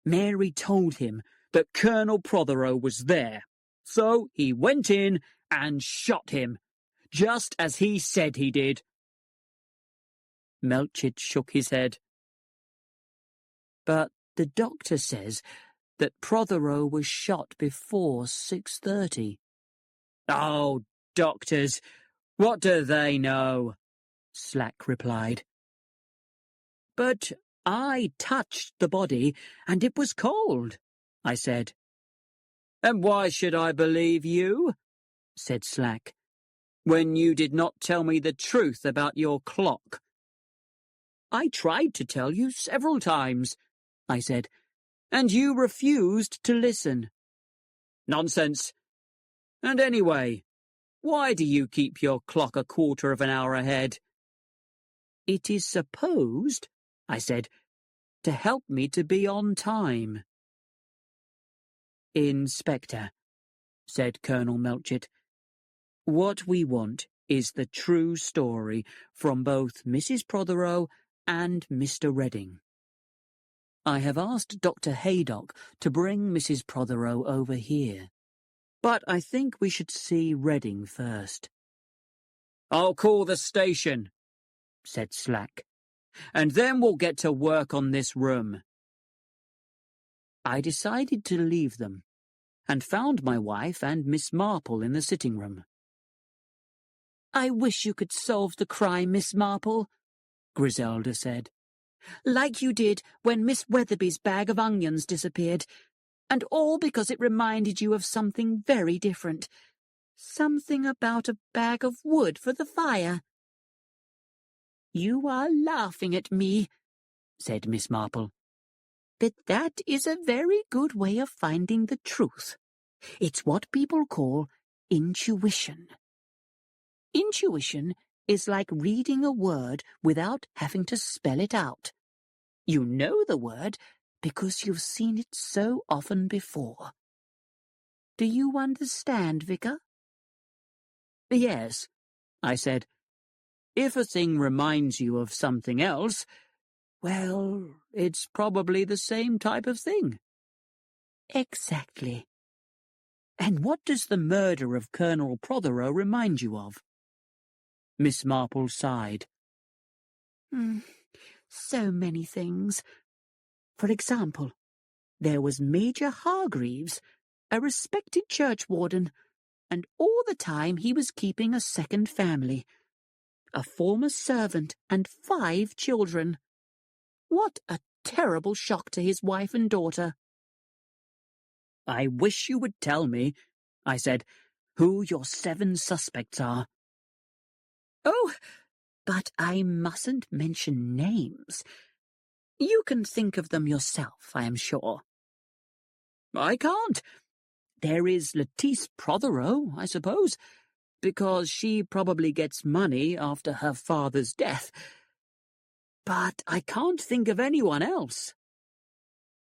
Mary told him that Colonel Prothero was there, so he went in and shot him, just as he said he did. Melchett shook his head. But the doctor says that Prothero was shot before 6:30. "Oh, doctors, what do they know?" Slack replied. "But I touched the body, and it was cold," I said. "And why should I believe you?" said Slack, "when you did not tell me the truth about your clock?" "I tried to tell you several times," I said, "and you refused to listen." "Nonsense. And anyway, Why do you keep your clock a quarter of an hour ahead? It is supposed, I said, to help me to be on time. Inspector, said Colonel Melchett, what we want is the true story from both Mrs. Prothero and Mr. Redding. I have asked Dr. Haydock to bring Mrs. Prothero over here, but I think we should see Redding first. I'll call the station, said Slack, and then we'll get to work on this room. I decided to leave them, and found my wife and Miss Marple in the sitting room. I wish you could solve the crime, Miss Marple, Griselda said, like you did when Miss Weatherby's bag of onions disappeared, and all because it reminded you of something very different. Something about a bag of wood for the fire. You are laughing at me, said Miss Marple. But that is a very good way of finding the truth. It's what people call intuition. Intuition is like reading a word without having to spell it out. You know the word because you've seen it so often before. Do you understand, Vicar? Yes, I said. If a thing reminds you of something else, well, it's probably the same type of thing. Exactly. And what does the murder of Colonel Prothero remind you of? Miss Marple sighed. So many things. For example, there was Major Hargreaves, a respected churchwarden, and all the time he was keeping a second family, a former servant and 5 children. What a terrible shock to his wife and daughter. I wish you would tell me, I said, who your 7 suspects are. Oh, but I mustn't mention names. You can think of them yourself, I am sure. I can't. There is Lettice Prothero, I suppose, because she probably gets money after her father's death. But I can't think of anyone else.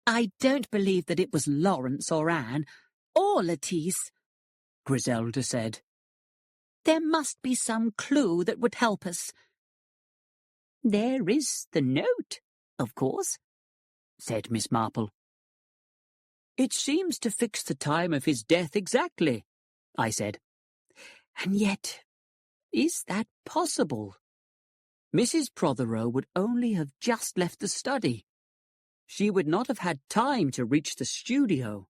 I don't believe that it was Lawrence or Anne, or Lettice, Griselda said. There must be some clue that would help us. There is the note, of course, said Miss Marple. It seems to fix the time of his death exactly, I said. And yet, is that possible? Mrs. Prothero would only have just left the study. She would not have had time to reach the studio.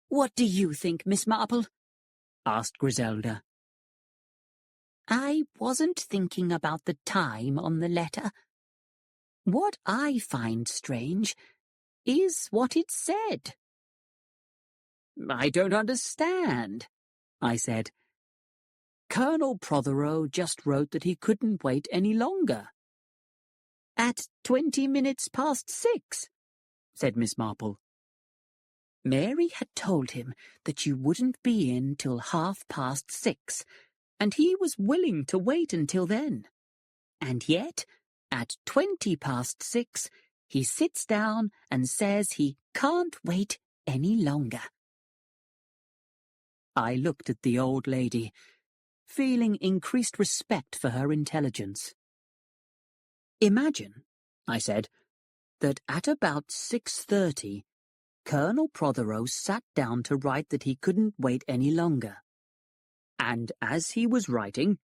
What do you think, Miss Marple? Asked Griselda. I wasn't thinking about the time on the letter. What I find strange is what it said. I don't understand, I said. Colonel Prothero just wrote that he couldn't wait any longer. At 20 minutes past 6, said Miss Marple. Mary had told him that you wouldn't be in till 6:30, and he was willing to wait until then. And yet, at 20 past 6, he sits down and says he can't wait any longer. I looked at the old lady, feeling increased respect for her intelligence. Imagine, I said, that at about 6:30, Colonel Prothero sat down to write that he couldn't wait any longer. And as he was writing,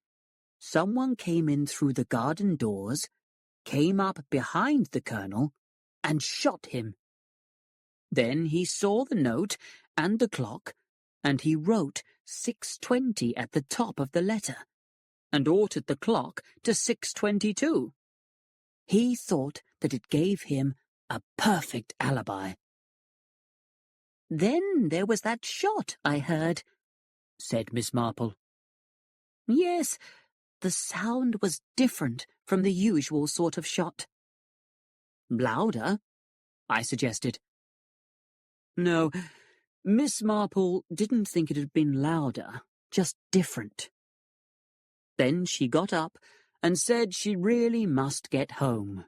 someone came in through the garden doors, came up behind the colonel, and shot him. Then he saw the note and the clock, and he wrote 6:20 at the top of the letter, and altered the clock to 6:22. He thought that it gave him a perfect alibi. Then there was that shot I heard, said Miss Marple. Yes, the sound was different from the usual sort of shot. Louder, I suggested. No, Miss Marple didn't think it had been louder, just different. Then she got up and said she really must get home.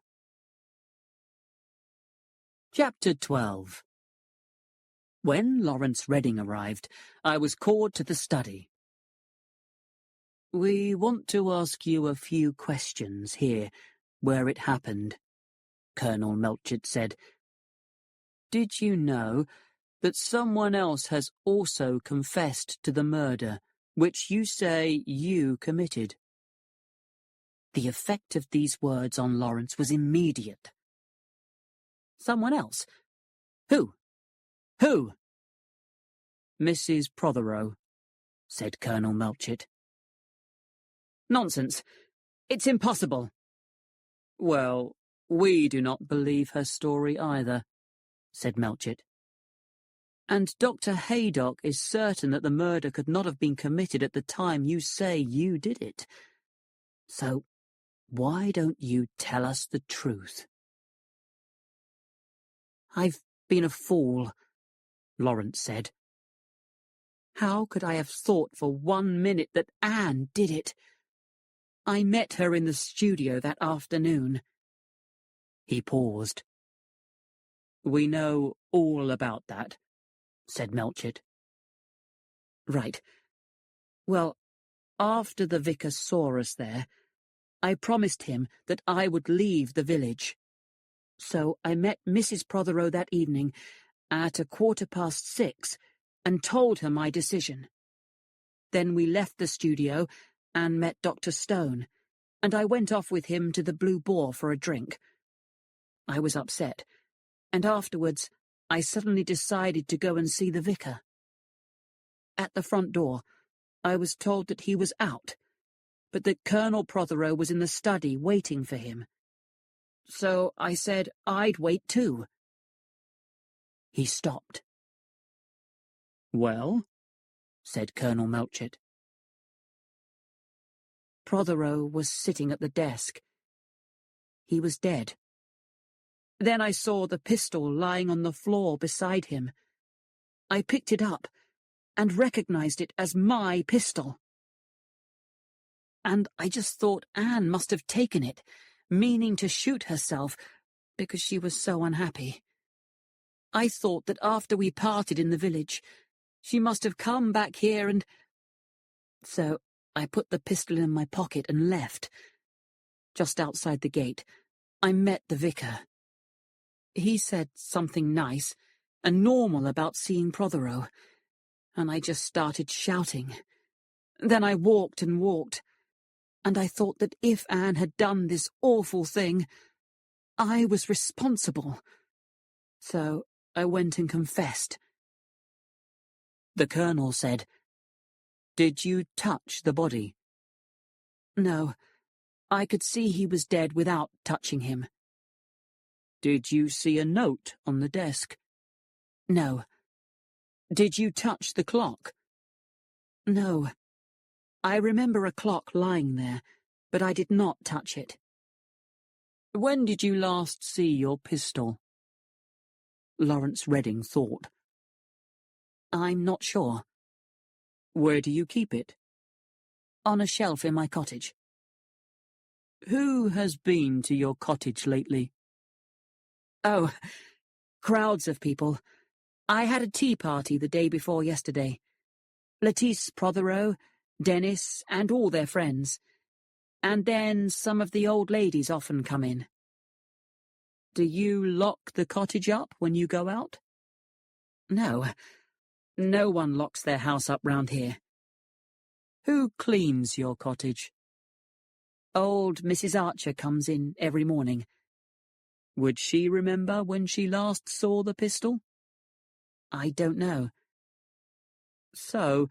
Chapter 12. When Lawrence Redding arrived, I was called to the study. "We want to ask you a few questions here, where it happened," Colonel Melchett said. "Did you know that someone else has also confessed to the murder, which you say you committed?" The effect of these words on Lawrence was immediate. "Someone else? Who? Who?" "Mrs. Prothero," said Colonel Melchett. "Nonsense. It's impossible." "Well, we do not believe her story either," said Melchett. "And Dr. Haydock is certain that the murder could not have been committed at the time you say you did it. So, why don't you tell us the truth?" "I've been a fool," Lawrence said. "How could I have thought for 1 minute that Anne did it? I met her in the studio that afternoon." He paused. "We know all about that," said Melchett. "Right. Well, after the vicar saw us there, I promised him that I would leave the village. So I met Mrs. Prothero that evening at 6:15 and told her my decision. Then we left the studio and met Dr. Stone, and I went off with him to the Blue Boar for a drink. I was upset, and afterwards I suddenly decided to go and see the vicar. At the front door, I was told that he was out, but that Colonel Prothero was in the study waiting for him. So I said I'd wait too." He stopped. "Well?" said Colonel Melchett. Prothero was sitting at the desk. He was dead. Then I saw the pistol lying on the floor beside him. I picked it up and recognized it as my pistol. And I just thought Anne must have taken it, meaning to shoot herself, because she was so unhappy. I thought that after we parted in the village, she must have come back here and... So I put the pistol in my pocket and left. Just outside the gate, I met the vicar. He said something nice and normal about seeing Prothero, and I just started shouting. Then I walked and walked, and I thought that if Anne had done this awful thing, I was responsible. So I went and confessed." The colonel said, "Did you touch the body?" "No, I could see he was dead without touching him." "Did you see a note on the desk?" "No." "Did you touch the clock?" "No. I remember a clock lying there, but I did not touch it." "When did you last see your pistol?" Lawrence Redding thought. "I'm not sure." "Where do you keep it?" "On a shelf in my cottage." "Who has been to your cottage lately?" "Oh, crowds of people. I had a tea party the day before yesterday. Lettice Prothero, Dennis, and all their friends. And then some of the old ladies often come in." "Do you lock the cottage up when you go out?" "No. No one locks their house up round here." "Who cleans your cottage?" "Old Mrs. Archer comes in every morning." "Would she remember when she last saw the pistol?" "I don't know." "So,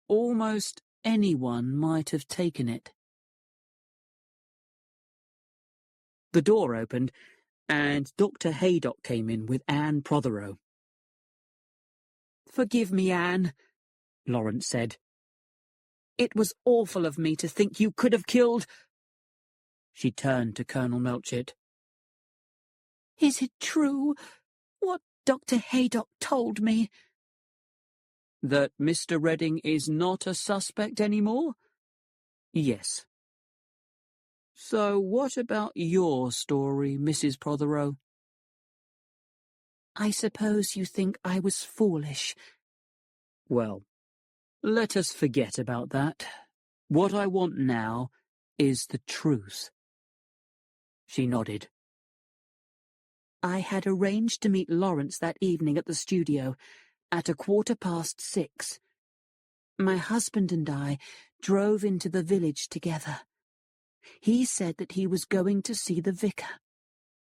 almost anyone might have taken it." The door opened, and Dr. Haydock came in with Anne Prothero. "Forgive me, Anne," Lawrence said. "It was awful of me to think you could have killed—" She turned to Colonel Melchett. "Is it true, what Dr. Haydock told me?" That Mr. Redding is not a suspect anymore? Yes. So what about your story, Mrs. Prothero? I suppose you think I was foolish. Well, let us forget about that. What I want now is the truth. She nodded. I had arranged to meet Lawrence that evening at the studio at 6:15. My husband and I drove into the village together. He said that he was going to see the vicar.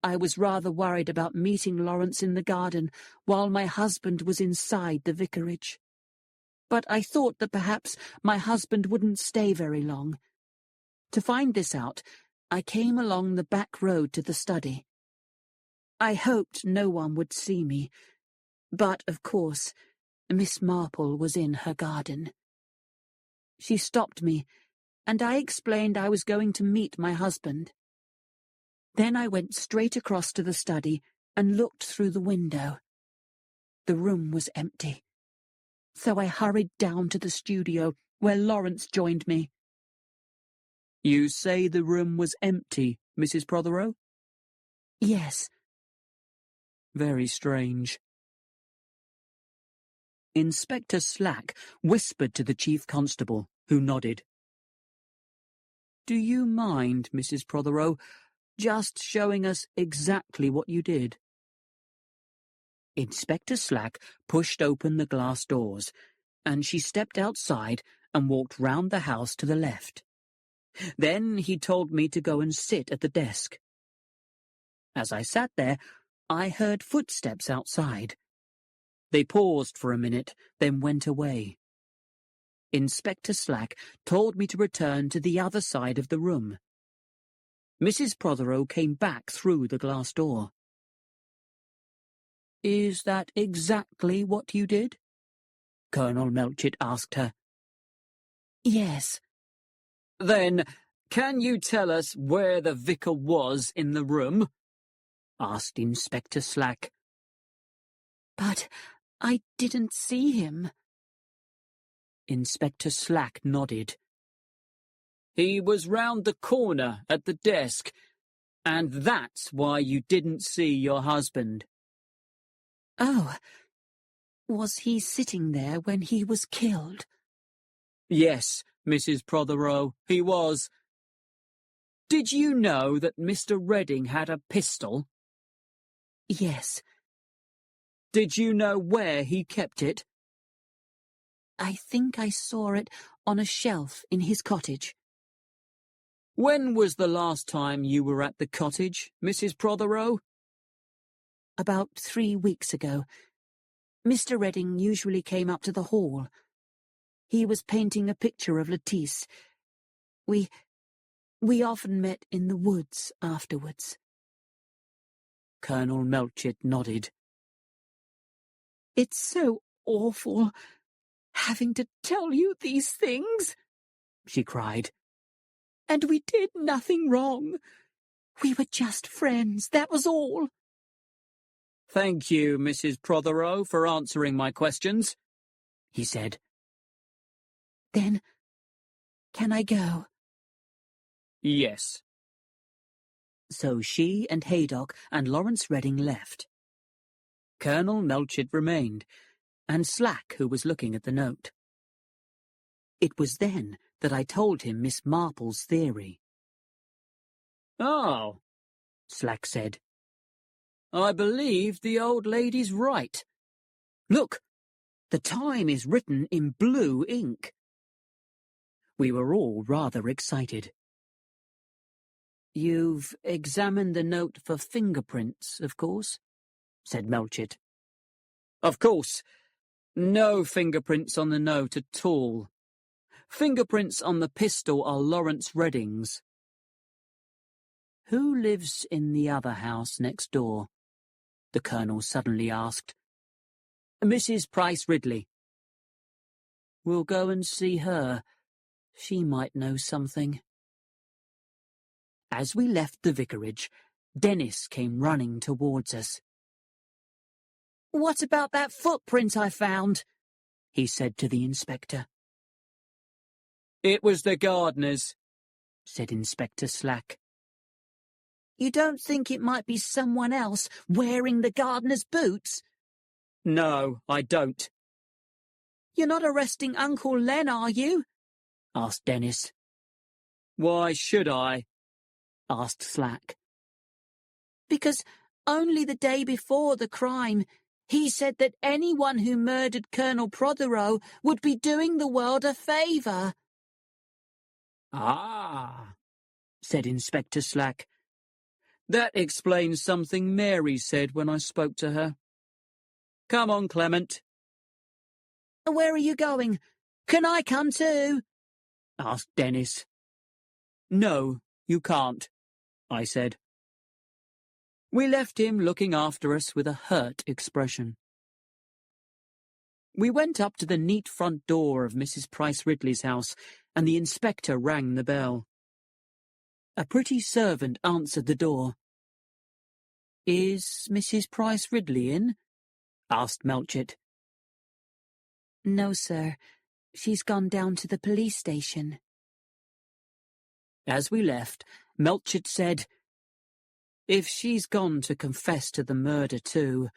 I was rather worried about meeting Lawrence in the garden while my husband was inside the vicarage. But I thought that perhaps my husband wouldn't stay very long. To find this out, I came along the back road to the study. I hoped no one would see me, but, of course, Miss Marple was in her garden. She stopped me, and I explained I was going to meet my husband. Then I went straight across to the study and looked through the window. The room was empty. So I hurried down to the studio, where Lawrence joined me. You say the room was empty, Mrs. Prothero? Yes. Very strange. Inspector Slack whispered to the chief constable, who nodded. Do you mind, Mrs. Prothero, just showing us exactly what you did? Inspector Slack pushed open the glass doors, and she stepped outside and walked round the house to the left. Then he told me to go and sit at the desk. As I sat there, I heard footsteps outside. They paused for a minute, then went away. Inspector Slack told me to return to the other side of the room. Mrs. Prothero came back through the glass door. Is that exactly what you did? Colonel Melchett asked her. Yes. Then, can you tell us where the vicar was in the room? Asked Inspector Slack. But I didn't see him. Inspector Slack nodded. He was round the corner at the desk, and that's why you didn't see your husband. Oh, was he sitting there when he was killed? Yes, Mrs. Prothero, he was. Did you know that Mr. Redding had a pistol? Yes. Did you know where he kept it? I think I saw it on a shelf in his cottage. When was the last time you were at the cottage, Mrs. Prothero? About 3 weeks ago. Mr. Redding usually came up to the hall. He was painting a picture of Lettice. We often met in the woods afterwards. Colonel Melchett nodded. It's so awful, having to tell you these things, she cried. And we did nothing wrong. We were just friends, that was all. Thank you, Mrs. Prothero, for answering my questions, he said. Then, can I go? Yes. So she and Haydock and Lawrence Redding left. Colonel Melchett remained, and Slack, who was looking at the note. It was then that I told him Miss Marple's theory. Oh, Slack said. I believe the old lady's right. Look, the time is written in blue ink. We were all rather excited. You've examined the note for fingerprints, of course, said Melchett. Of course. No fingerprints on the note at all. Fingerprints on the pistol are Lawrence Redding's. Who lives in the other house next door? The Colonel suddenly asked. Mrs. Price Ridley. We'll go and see her. She might know something. As we left the vicarage, Dennis came running towards us. What about that footprint I found? he said to the inspector. It was the gardener's, said Inspector Slack. You don't think it might be someone else wearing the gardener's boots? No, I don't. You're not arresting Uncle Len, are you? Asked Dennis. Why should I? Asked Slack. Because only the day before the crime, he said that anyone who murdered Colonel Prothero would be doing the world a favour. Ah, said Inspector Slack. That explains something Mary said when I spoke to her. Come on, Clement. Where are you going? Can I come too? Asked Dennis. No, you can't, I said. We left him looking after us with a hurt expression. We went up to the neat front door of Mrs. Price Ridley's house, and the inspector rang the bell. A pretty servant answered the door. Is Mrs. Price Ridley in? Asked Melchett. No, sir. She's gone down to the police station. As we left, Melchett said, If she's gone to confess to the murder too,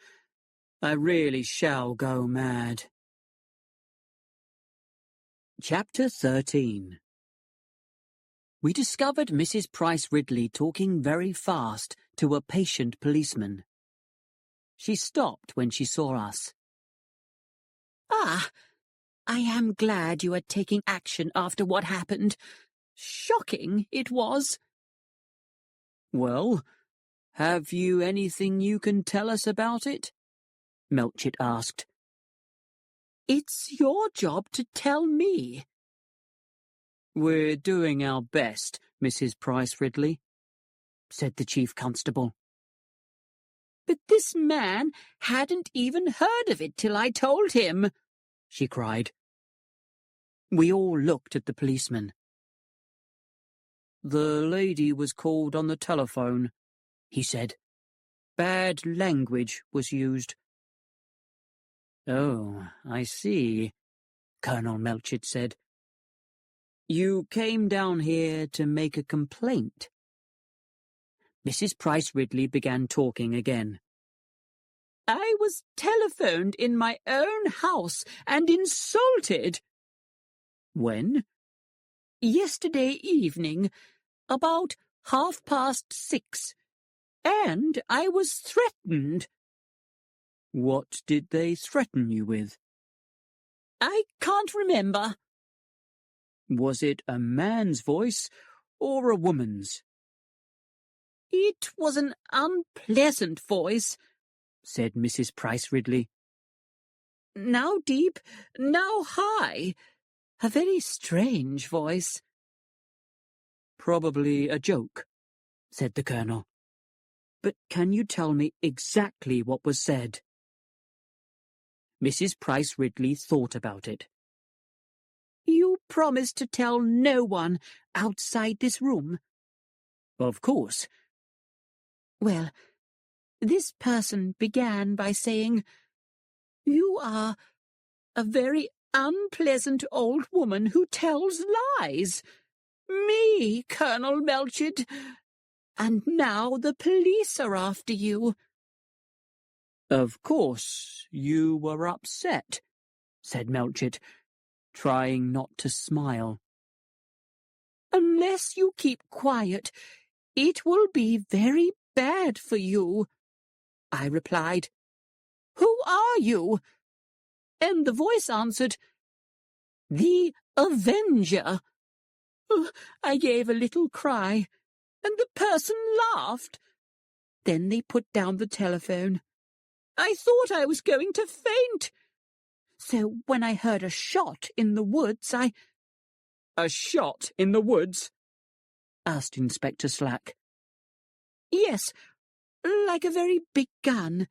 I really shall go mad. Chapter 13. We discovered Mrs. Price Ridley talking very fast to a patient policeman. She stopped when she saw us. Ah, I am glad you are taking action after what happened. Shocking it was. Well, have you anything you can tell us about it? Melchett asked. It's your job to tell me. We're doing our best, Mrs. Price Ridley, said the chief constable. But this man hadn't even heard of it till I told him, she cried. We all looked at the policeman. The lady was called on the telephone, he said. Bad language was used. Oh, I see, Colonel Melchett said. You came down here to make a complaint. Mrs. Price Ridley began talking again. I was telephoned in my own house and insulted. When? Yesterday evening, about 6:30, and I was threatened. What did they threaten you with? I can't remember. Was it a man's voice or a woman's? It was an unpleasant voice, said Mrs. Price Ridley. Now deep, now high. A very strange voice. Probably a joke, said the Colonel. But can you tell me exactly what was said? Mrs. Price Ridley thought about it. You promised to tell no one outside this room. Of course. Well, this person began by saying, You are a very unpleasant old woman who tells lies. Me, Colonel Melchett. And now the police are after you. Of course, you were upset, said Melchett, trying not to smile. Unless you keep quiet, it will be very bad for you, I replied. Who are you? And the voice answered, The Avenger. I gave a little cry, and the person laughed. Then they put down the telephone. I thought I was going to faint. So when I heard a shot in the woods, A shot in the woods? Asked Inspector Slack. Yes, like a very big gun.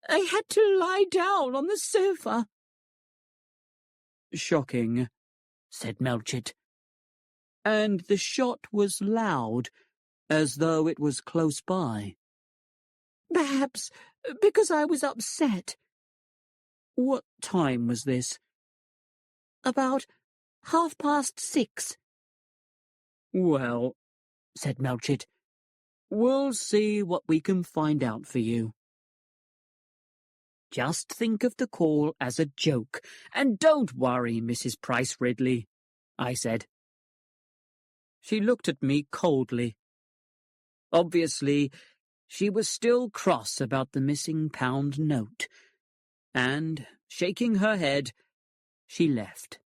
I had to lie down on the sofa. Shocking, said Melchett. And the shot was loud, as though it was close by. Perhaps because I was upset. What time was this? About 6:30. Well, said Melchett, we'll see what we can find out for you. Just think of the call as a joke, and don't worry, Mrs. Price Ridley, I said. She looked at me coldly. Obviously, she was still cross about the missing pound note, and, shaking her head, she left.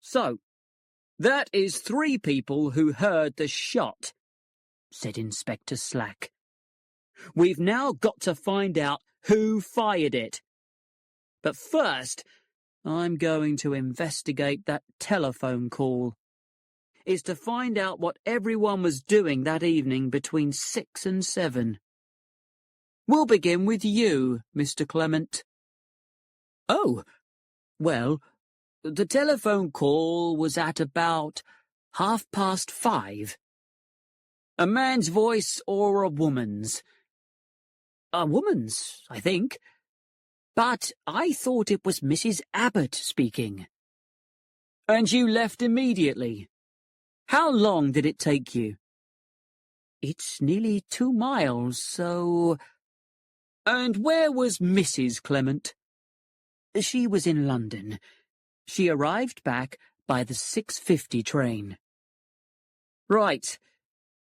So, that is 3 people who heard the shot, said Inspector Slack. We've now got to find out who fired it. But first, I'm going to investigate that telephone call. It's to find out what everyone was doing that evening between 6 and 7. We'll begin with you, Mr. Clement. Oh, well, the telephone call was at about 5:30. A man's voice or a woman's? A woman's, I think. But I thought it was Mrs. Abbott speaking. And you left immediately? How long did it take you? It's nearly 2 miles, so... And where was Mrs. Clement? She was in London. She arrived back by the 6:50 train. Right.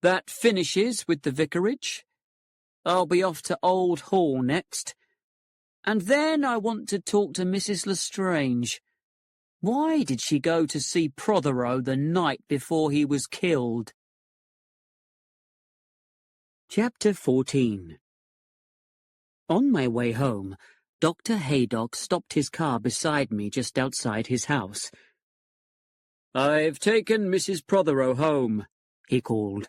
That finishes with the vicarage. I'll be off to Old Hall next. And then I want to talk to Mrs. Lestrange. Why did she go to see Prothero the night before he was killed? Chapter 14. On my way home, Dr. Haydock stopped his car beside me just outside his house. "I've taken Mrs. Prothero home," he called.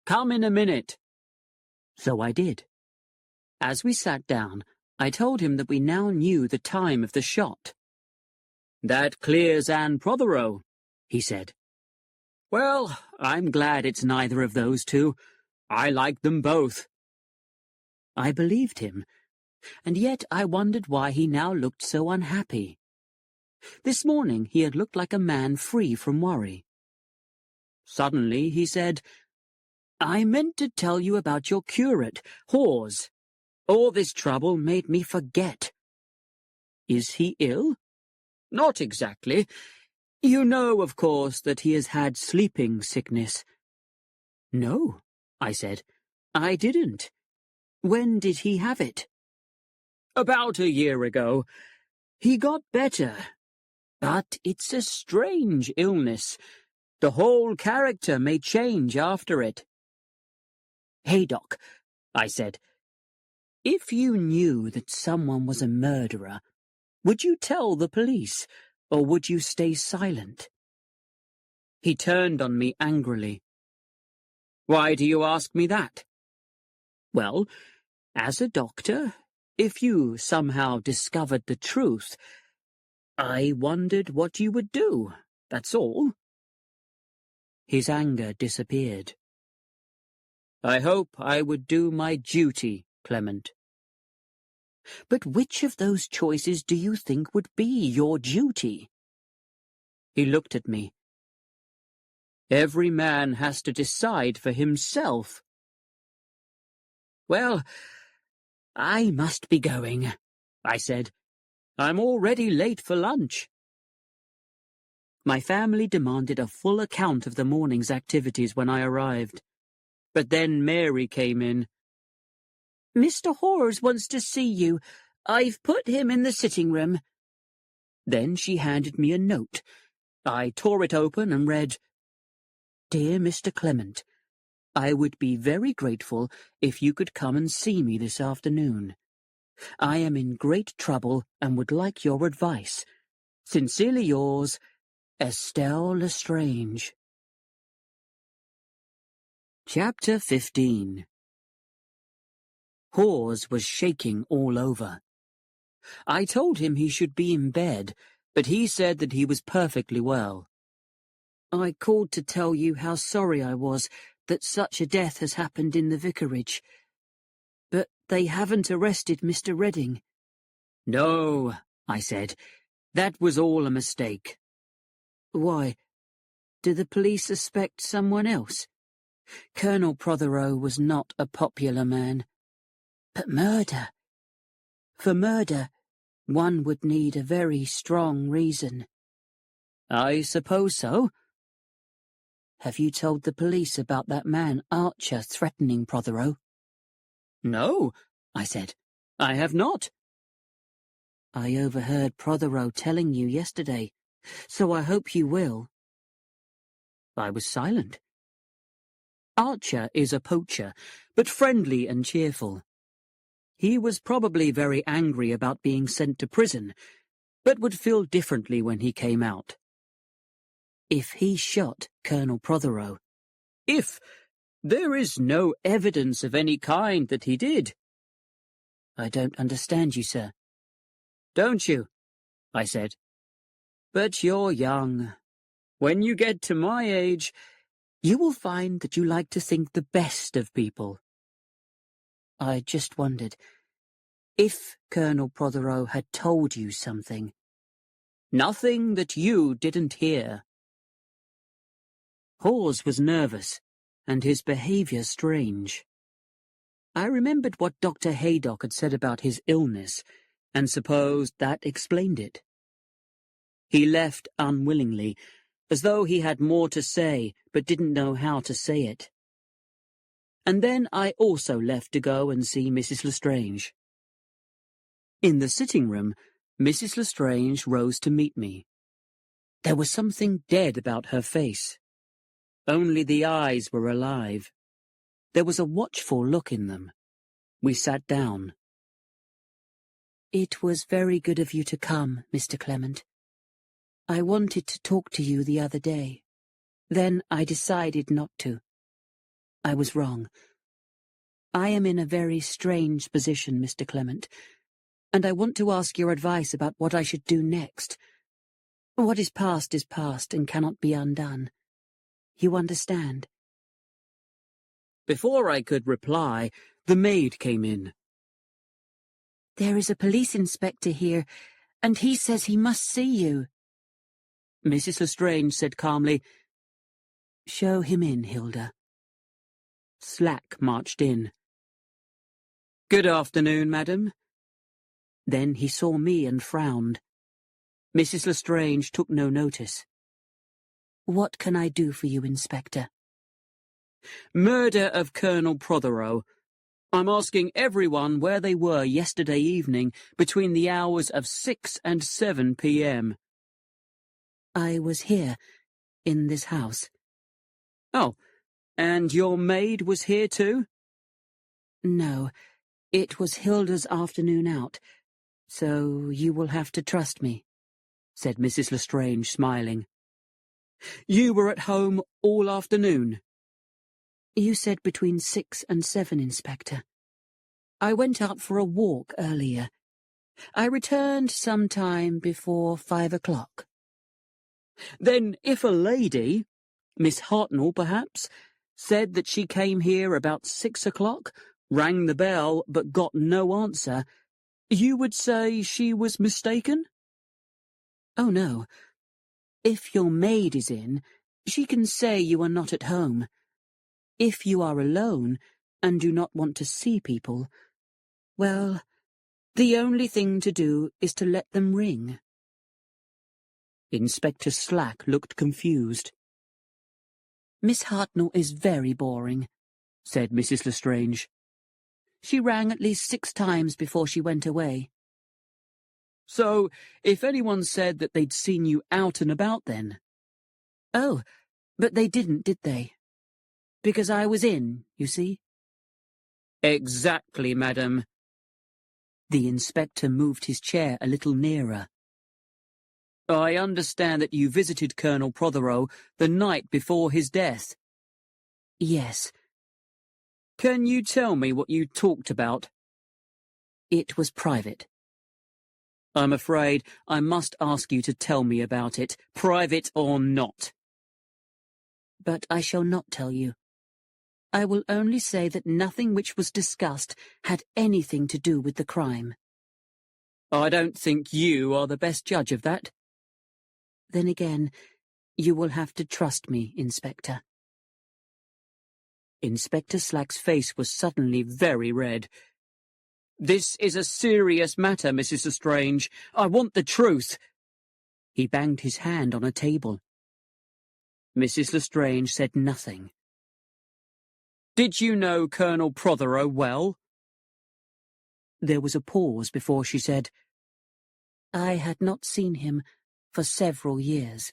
"Come in a minute." So I did. As we sat down, I told him that we now knew the time of the shot. "That clears Anne Prothero," he said. "Well, I'm glad it's neither of those 2. I like them both." I believed him, and yet I wondered why he now looked so unhappy. This morning he had looked like a man free from worry. Suddenly he said, "I meant to tell you about your curate, Hawes. All this trouble made me forget." "Is he ill?" "Not exactly. You know, of course, that he has had sleeping sickness." "No," I said. "I didn't. When did he have it?" "About a year ago. He got better. But it's a strange illness. The whole character may change after it." "Haydock," I said, "if you knew that someone was a murderer, would you tell the police, or would you stay silent?" He turned on me angrily. "Why do you ask me that?" "Well, as a doctor, if you somehow discovered the truth, I wondered what you would do, that's all." His anger disappeared. "I hope I would do my duty, Clement." "But which of those choices do you think would be your duty?" He looked at me. "Every man has to decide for himself." "Well, I must be going," I said. "I'm already late for lunch." My family demanded a full account of the morning's activities when I arrived. But then Mary came in. "Mr. Hawes wants to see you. I've put him in the sitting room." Then she handed me a note. I tore it open and read, "Dear Mr. Clement, I would be very grateful if you could come and see me this afternoon. I am in great trouble and would like your advice. Sincerely yours, Estelle Lestrange." Chapter 15. Hawes was shaking all over. I told him he should be in bed, but he said that he was perfectly well. "I called to tell you how sorry I was that such a death has happened in the vicarage. But they haven't arrested Mr. Redding." "No," I said. That was all a mistake. Why? Do the police suspect someone else? Colonel Prothero was not a popular man. But murder? For murder, one would need a very strong reason. I suppose so. Have you told the police about that man, Archer, threatening Prothero? No, I said. I have not. I overheard Prothero telling you yesterday, so I hope you will. I was silent. Archer is a poacher, but friendly and cheerful. He was probably very angry about being sent to prison, but would feel differently when he came out. If he shot Colonel Prothero. If there is no evidence of any kind that he did. I don't understand you, sir. Don't you? I said. But you're young. When you get to my age, you will find that you like to think the best of people. I just wondered, if Colonel Prothero had told you something. Nothing that you didn't hear. Hawes was nervous, and his behaviour strange. I remembered what Dr. Haydock had said about his illness, and supposed that explained it. He left unwillingly, as though he had more to say, but didn't know how to say it. And then I also left to go and see Mrs. Lestrange. In the sitting room, Mrs. Lestrange rose to meet me. There was something dead about her face. Only the eyes were alive. There was a watchful look in them. We sat down. It was very good of you to come, Mr. Clement. I wanted to talk to you the other day. Then I decided not to. I was wrong. I am in a very strange position, Mr. Clement, and I want to ask your advice about what I should do next. What is past and cannot be undone. You understand? Before I could reply, the maid came in. There is a police inspector here, and he says he must see you. Mrs. Lestrange said calmly, Show him in, Hilda. Slack marched in. Good afternoon, madam. Then he saw me and frowned. Mrs. Lestrange took no notice. What can I do for you, Inspector? Murder of Colonel Prothero. I'm asking everyone where they were yesterday evening between the hours of 6 and 7 p.m. I was here, in this house. Oh, and your maid was here too? No, it was Hilda's afternoon out, so you will have to trust me, said Mrs. Lestrange, smiling. You were at home all afternoon? You said between 6 and 7, Inspector. I went out for a walk earlier. I returned some time before 5 o'clock. Then if a lady, Miss Hartnell perhaps, said that she came here about 6 o'clock, rang the bell but got no answer, you would say she was mistaken? Oh, no. If your maid is in, she can say you are not at home. If you are alone and do not want to see people, well, the only thing to do is to let them ring. Inspector Slack looked confused. Miss Hartnell is very boring, said Mrs. Lestrange. She rang at least 6 times before she went away. So, if anyone said that they'd seen you out and about then? Oh, but they didn't, did they? Because I was in, you see? Exactly, madam. The inspector moved his chair a little nearer. I understand that you visited Colonel Prothero the night before his death. Yes. Can you tell me what you talked about? It was private. I'm afraid I must ask you to tell me about it, private or not. But I shall not tell you. I will only say that nothing which was discussed had anything to do with the crime. I don't think you are the best judge of that. Then again, you will have to trust me, Inspector. Inspector Slack's face was suddenly very red. This is a serious matter, Mrs. Lestrange. I want the truth. He banged his hand on a table. Mrs. Lestrange said nothing. Did you know Colonel Prothero well? There was a pause before she said, I had not seen him for several years.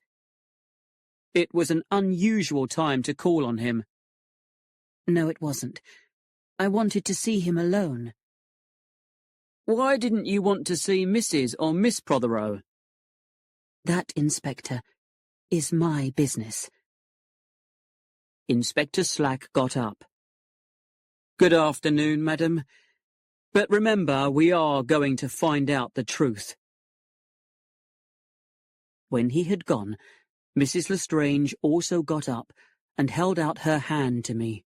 It was an unusual time to call on him. No, it wasn't. I wanted to see him alone. Why didn't you want to see Mrs. or Miss Prothero? That, Inspector, is my business. Inspector Slack got up. Good afternoon, madam. But remember, we are going to find out the truth. When he had gone, Mrs. Lestrange also got up and held out her hand to me.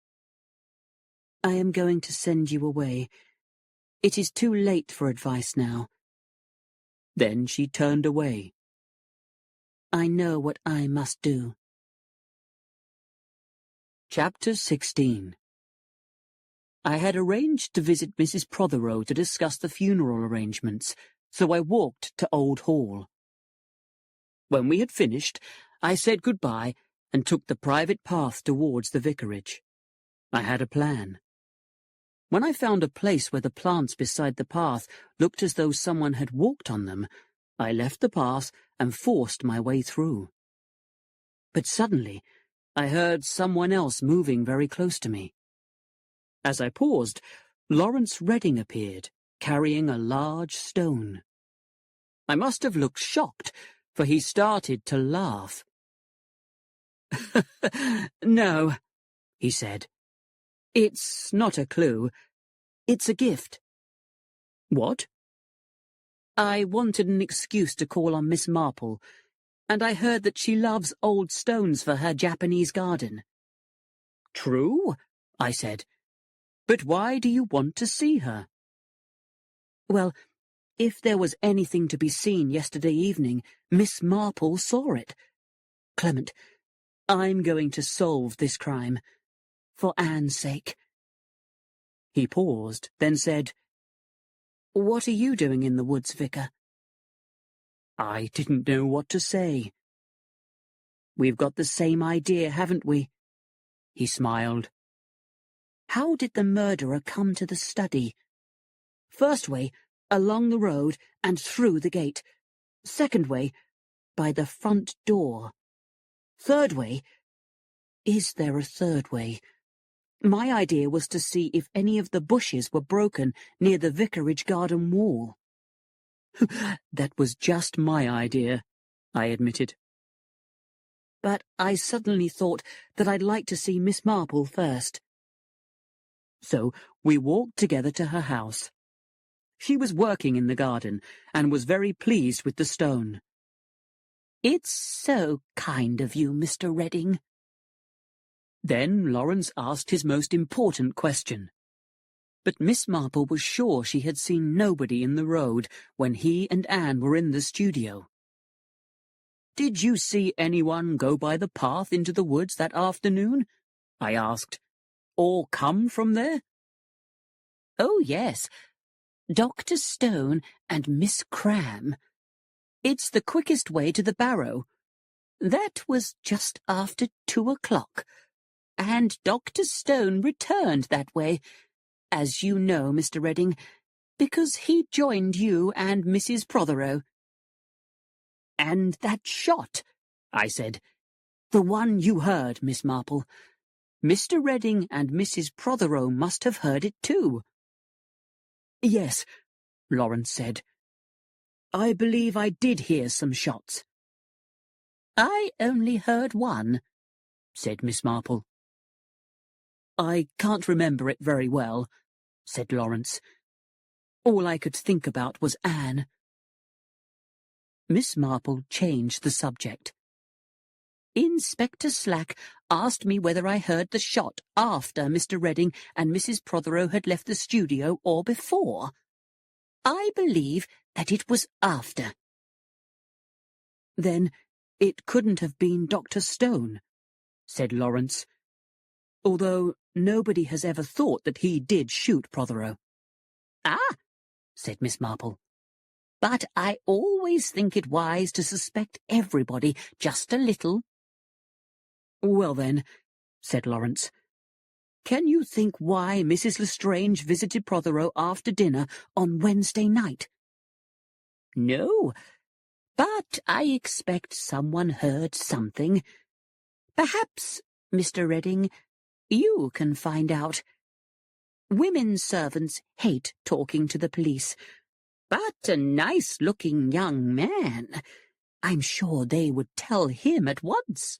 I am going to send you away. It is too late for advice now. Then she turned away. I know what I must do. Chapter 16. I had arranged to visit Mrs. Prothero to discuss the funeral arrangements, so I walked to Old Hall. When we had finished, I said goodbye and took the private path towards the vicarage. I had a plan. When I found a place where the plants beside the path looked as though someone had walked on them, I left the path and forced my way through. But suddenly, I heard someone else moving very close to me. As I paused, Lawrence Redding appeared, carrying a large stone. I must have looked shocked, for he started to laugh. No, he said. It's not a clue. It's a gift. What? I wanted an excuse to call on Miss Marple, and I heard that she loves old stones for her Japanese garden. True, I said. But why do you want to see her? Well, if there was anything to be seen yesterday evening, Miss Marple saw it. Clement, I'm going to solve this crime. For Anne's sake. He paused, then said, What are you doing in the woods, Vicar? I didn't know what to say. We've got the same idea, haven't we? He smiled. How did the murderer come to the study? First way, along the road and through the gate. Second way, by the front door. Third way, is there a third way? My idea was to see if any of the bushes were broken near the vicarage garden wall. That was just my idea, I admitted. But I suddenly thought that I'd like to see Miss Marple first. So we walked together to her house. She was working in the garden and was very pleased with the stone. It's so kind of you, Mr. Redding. Then Lawrence asked his most important question. But Miss Marple was sure she had seen nobody in the road when he and Anne were in the studio. Did you see anyone go by the path into the woods that afternoon? I asked. Or come from there? Oh, yes. Dr. Stone and Miss Cram. It's the quickest way to the barrow. That was just after 2 o'clock. And Dr. Stone returned that way, as you know, Mr. Redding, because he joined you and Mrs. Prothero. And that shot, I said. The one you heard, Miss Marple. Mr. Redding and Mrs. Prothero must have heard it too. Yes, Lawrence said. I believe I did hear some shots. I only heard one, said Miss Marple. I can't remember it very well, said Lawrence. All I could think about was Anne. Miss Marple changed the subject. Inspector Slack asked me whether I heard the shot after Mr. Redding and Mrs. Prothero had left the studio or before. I believe that it was after. Then it couldn't have been Dr. Stone, said Lawrence, although nobody has ever thought that he did shoot Prothero. Ah, said Miss Marple. But I always think it wise to suspect everybody just a little. Well then, said Lawrence, can you think why Mrs. Lestrange visited Prothero after dinner on Wednesday night? No, but I expect someone heard something. Perhaps, Mr. Redding, you can find out. Women servants hate talking to the police, but a nice-looking young man, I'm sure they would tell him at once.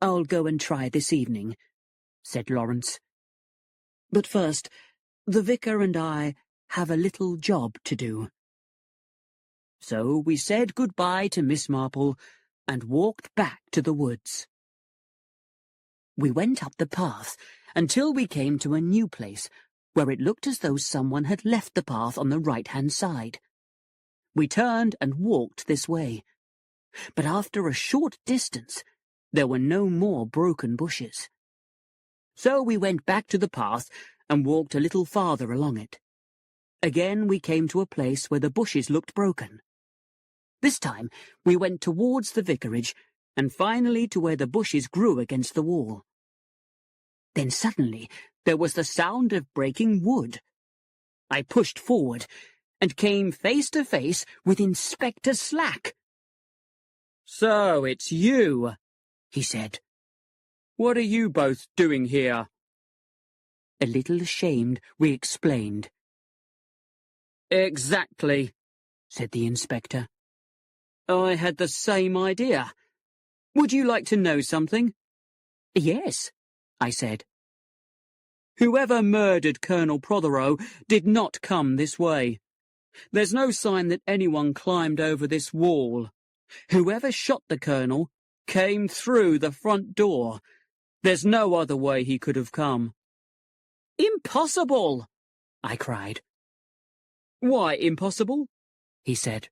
I'll go and try this evening, said Lawrence. But first, the vicar and I have a little job to do. So we said goodbye to Miss Marple and walked back to the woods. We went up the path until we came to a new place where it looked as though someone had left the path on the right-hand side. We turned and walked this way, but after a short distance there were no more broken bushes. So we went back to the path and walked a little farther along it. Again we came to a place where the bushes looked broken. This time we went towards the vicarage and finally to where the bushes grew against the wall. Then suddenly there was the sound of breaking wood. I pushed forward and came face to face with Inspector Slack. So it's you, he said. What are you both doing here? A little ashamed, we explained. Exactly, said the inspector. I had the same idea. Would you like to know something? Yes, I said. Whoever murdered Colonel Prothero did not come this way. There's no sign that anyone climbed over this wall. Whoever shot the colonel came through the front door. There's no other way he could have come. Impossible! I cried. Why impossible? He said.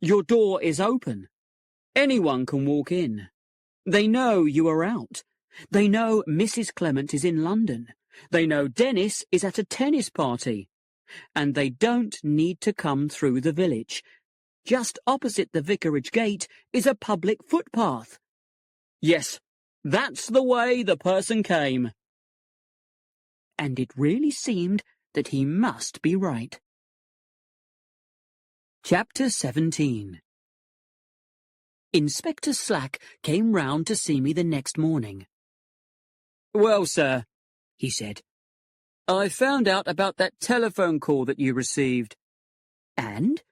Your door is open. Anyone can walk in. They know you are out. They know Mrs. Clement is in London. They know Dennis is at a tennis party. And they don't need to come through the village. Just opposite the vicarage gate is a public footpath. Yes, that's the way the person came. And it really seemed that he must be right. Chapter 17. Inspector Slack came round to see me the next morning. Well, sir, he said, I found out about that telephone call that you received. And?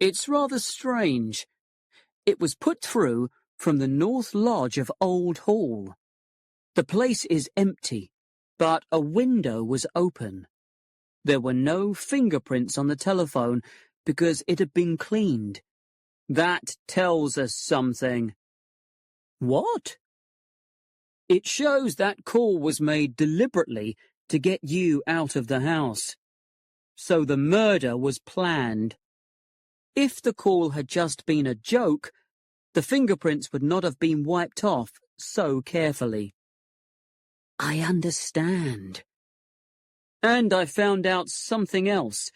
It's rather strange. It was put through from the North Lodge of Old Hall. The place is empty, but a window was open. There were no fingerprints on the telephone because it had been cleaned. That tells us something. What? It shows that call was made deliberately to get you out of the house. So the murder was planned. If the call had just been a joke, the fingerprints would not have been wiped off so carefully. I understand. And I found out something else.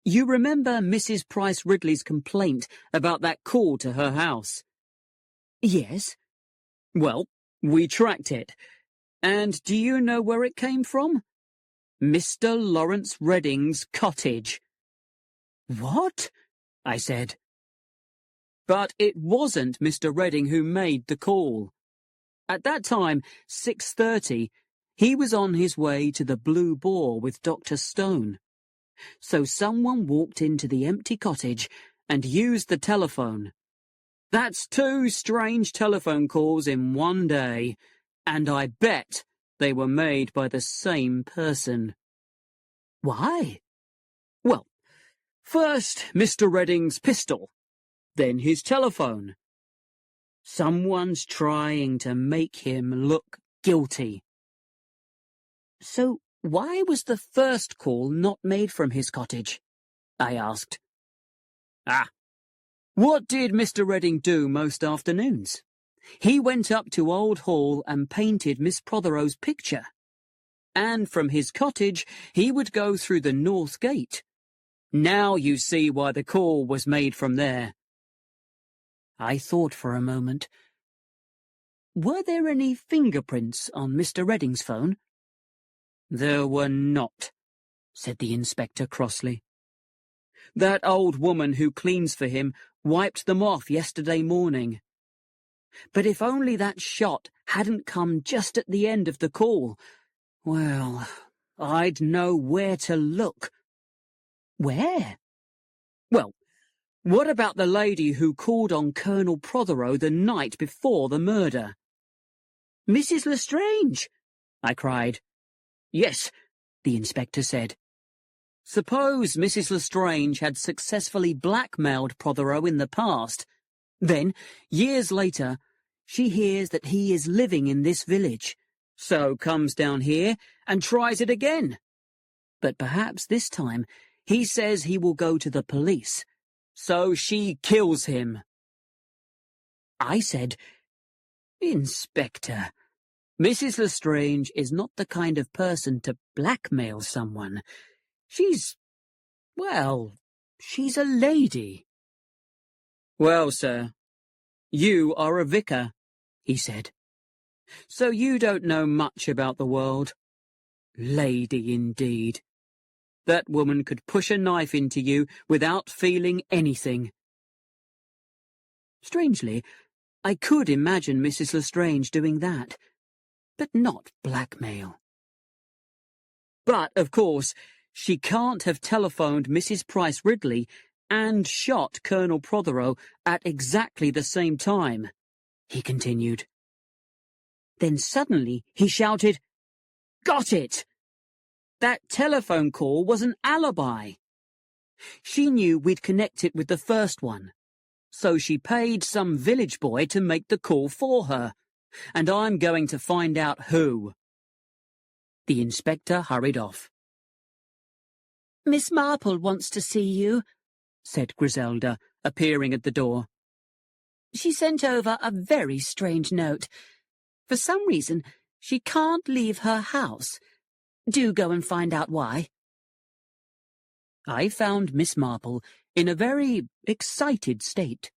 You remember Mrs. Price Ridley's complaint about that call to her house? Yes. Well, we tracked it. And do you know where it came from? Mr. Lawrence Redding's cottage. What? I said. But it wasn't Mr. Redding who made the call. At that time, 6:30, he was on his way to the Blue Boar with Dr. Stone. So someone walked into the empty cottage and used the telephone. That's 2 strange telephone calls in one day, and I bet they were made by the same person. Why? Well, first Mr. Redding's pistol, then his telephone. Someone's trying to make him look guilty. So Why was the first call not made from his cottage? I asked. Ah, what did Mr. Redding do most afternoons? He went up to Old Hall and painted Miss Prothero's picture. And from his cottage he would go through the north gate. Now you see why the call was made from there. I thought for a moment. Were there any fingerprints on Mr. Redding's phone? There were not, said the inspector crossly. That old woman who cleans for him wiped them off yesterday morning. But if only that shot hadn't come just at the end of the call, well, I'd know where to look. Where? Well, what about the lady who called on Colonel Prothero the night before the murder? Mrs. Lestrange, I cried. Yes, the inspector said. Suppose Mrs. Lestrange had successfully blackmailed Prothero in the past. Then, years later, she hears that he is living in this village, so comes down here and tries it again. But perhaps this time he says he will go to the police, so she kills him. I said, Inspector, Mrs. Lestrange is not the kind of person to blackmail someone. She's a lady. Well, sir, you are a vicar, he said. So you don't know much about the world. Lady, indeed. That woman could push a knife into you without feeling anything. Strangely, I could imagine Mrs. Lestrange doing that, but not blackmail. But, of course, she can't have telephoned Mrs. Price Ridley and shot Colonel Prothero at exactly the same time, he continued. Then suddenly he shouted, "Got it! That telephone call was an alibi. She knew we'd connect it with the first one, so she paid some village boy to make the call for her, and I'm going to find out who." The inspector hurried off. Miss Marple wants to see you, said Griselda, appearing at the door. She sent over a very strange note. For some reason, she can't leave her house. Do go and find out why. I found Miss Marple in a very excited state.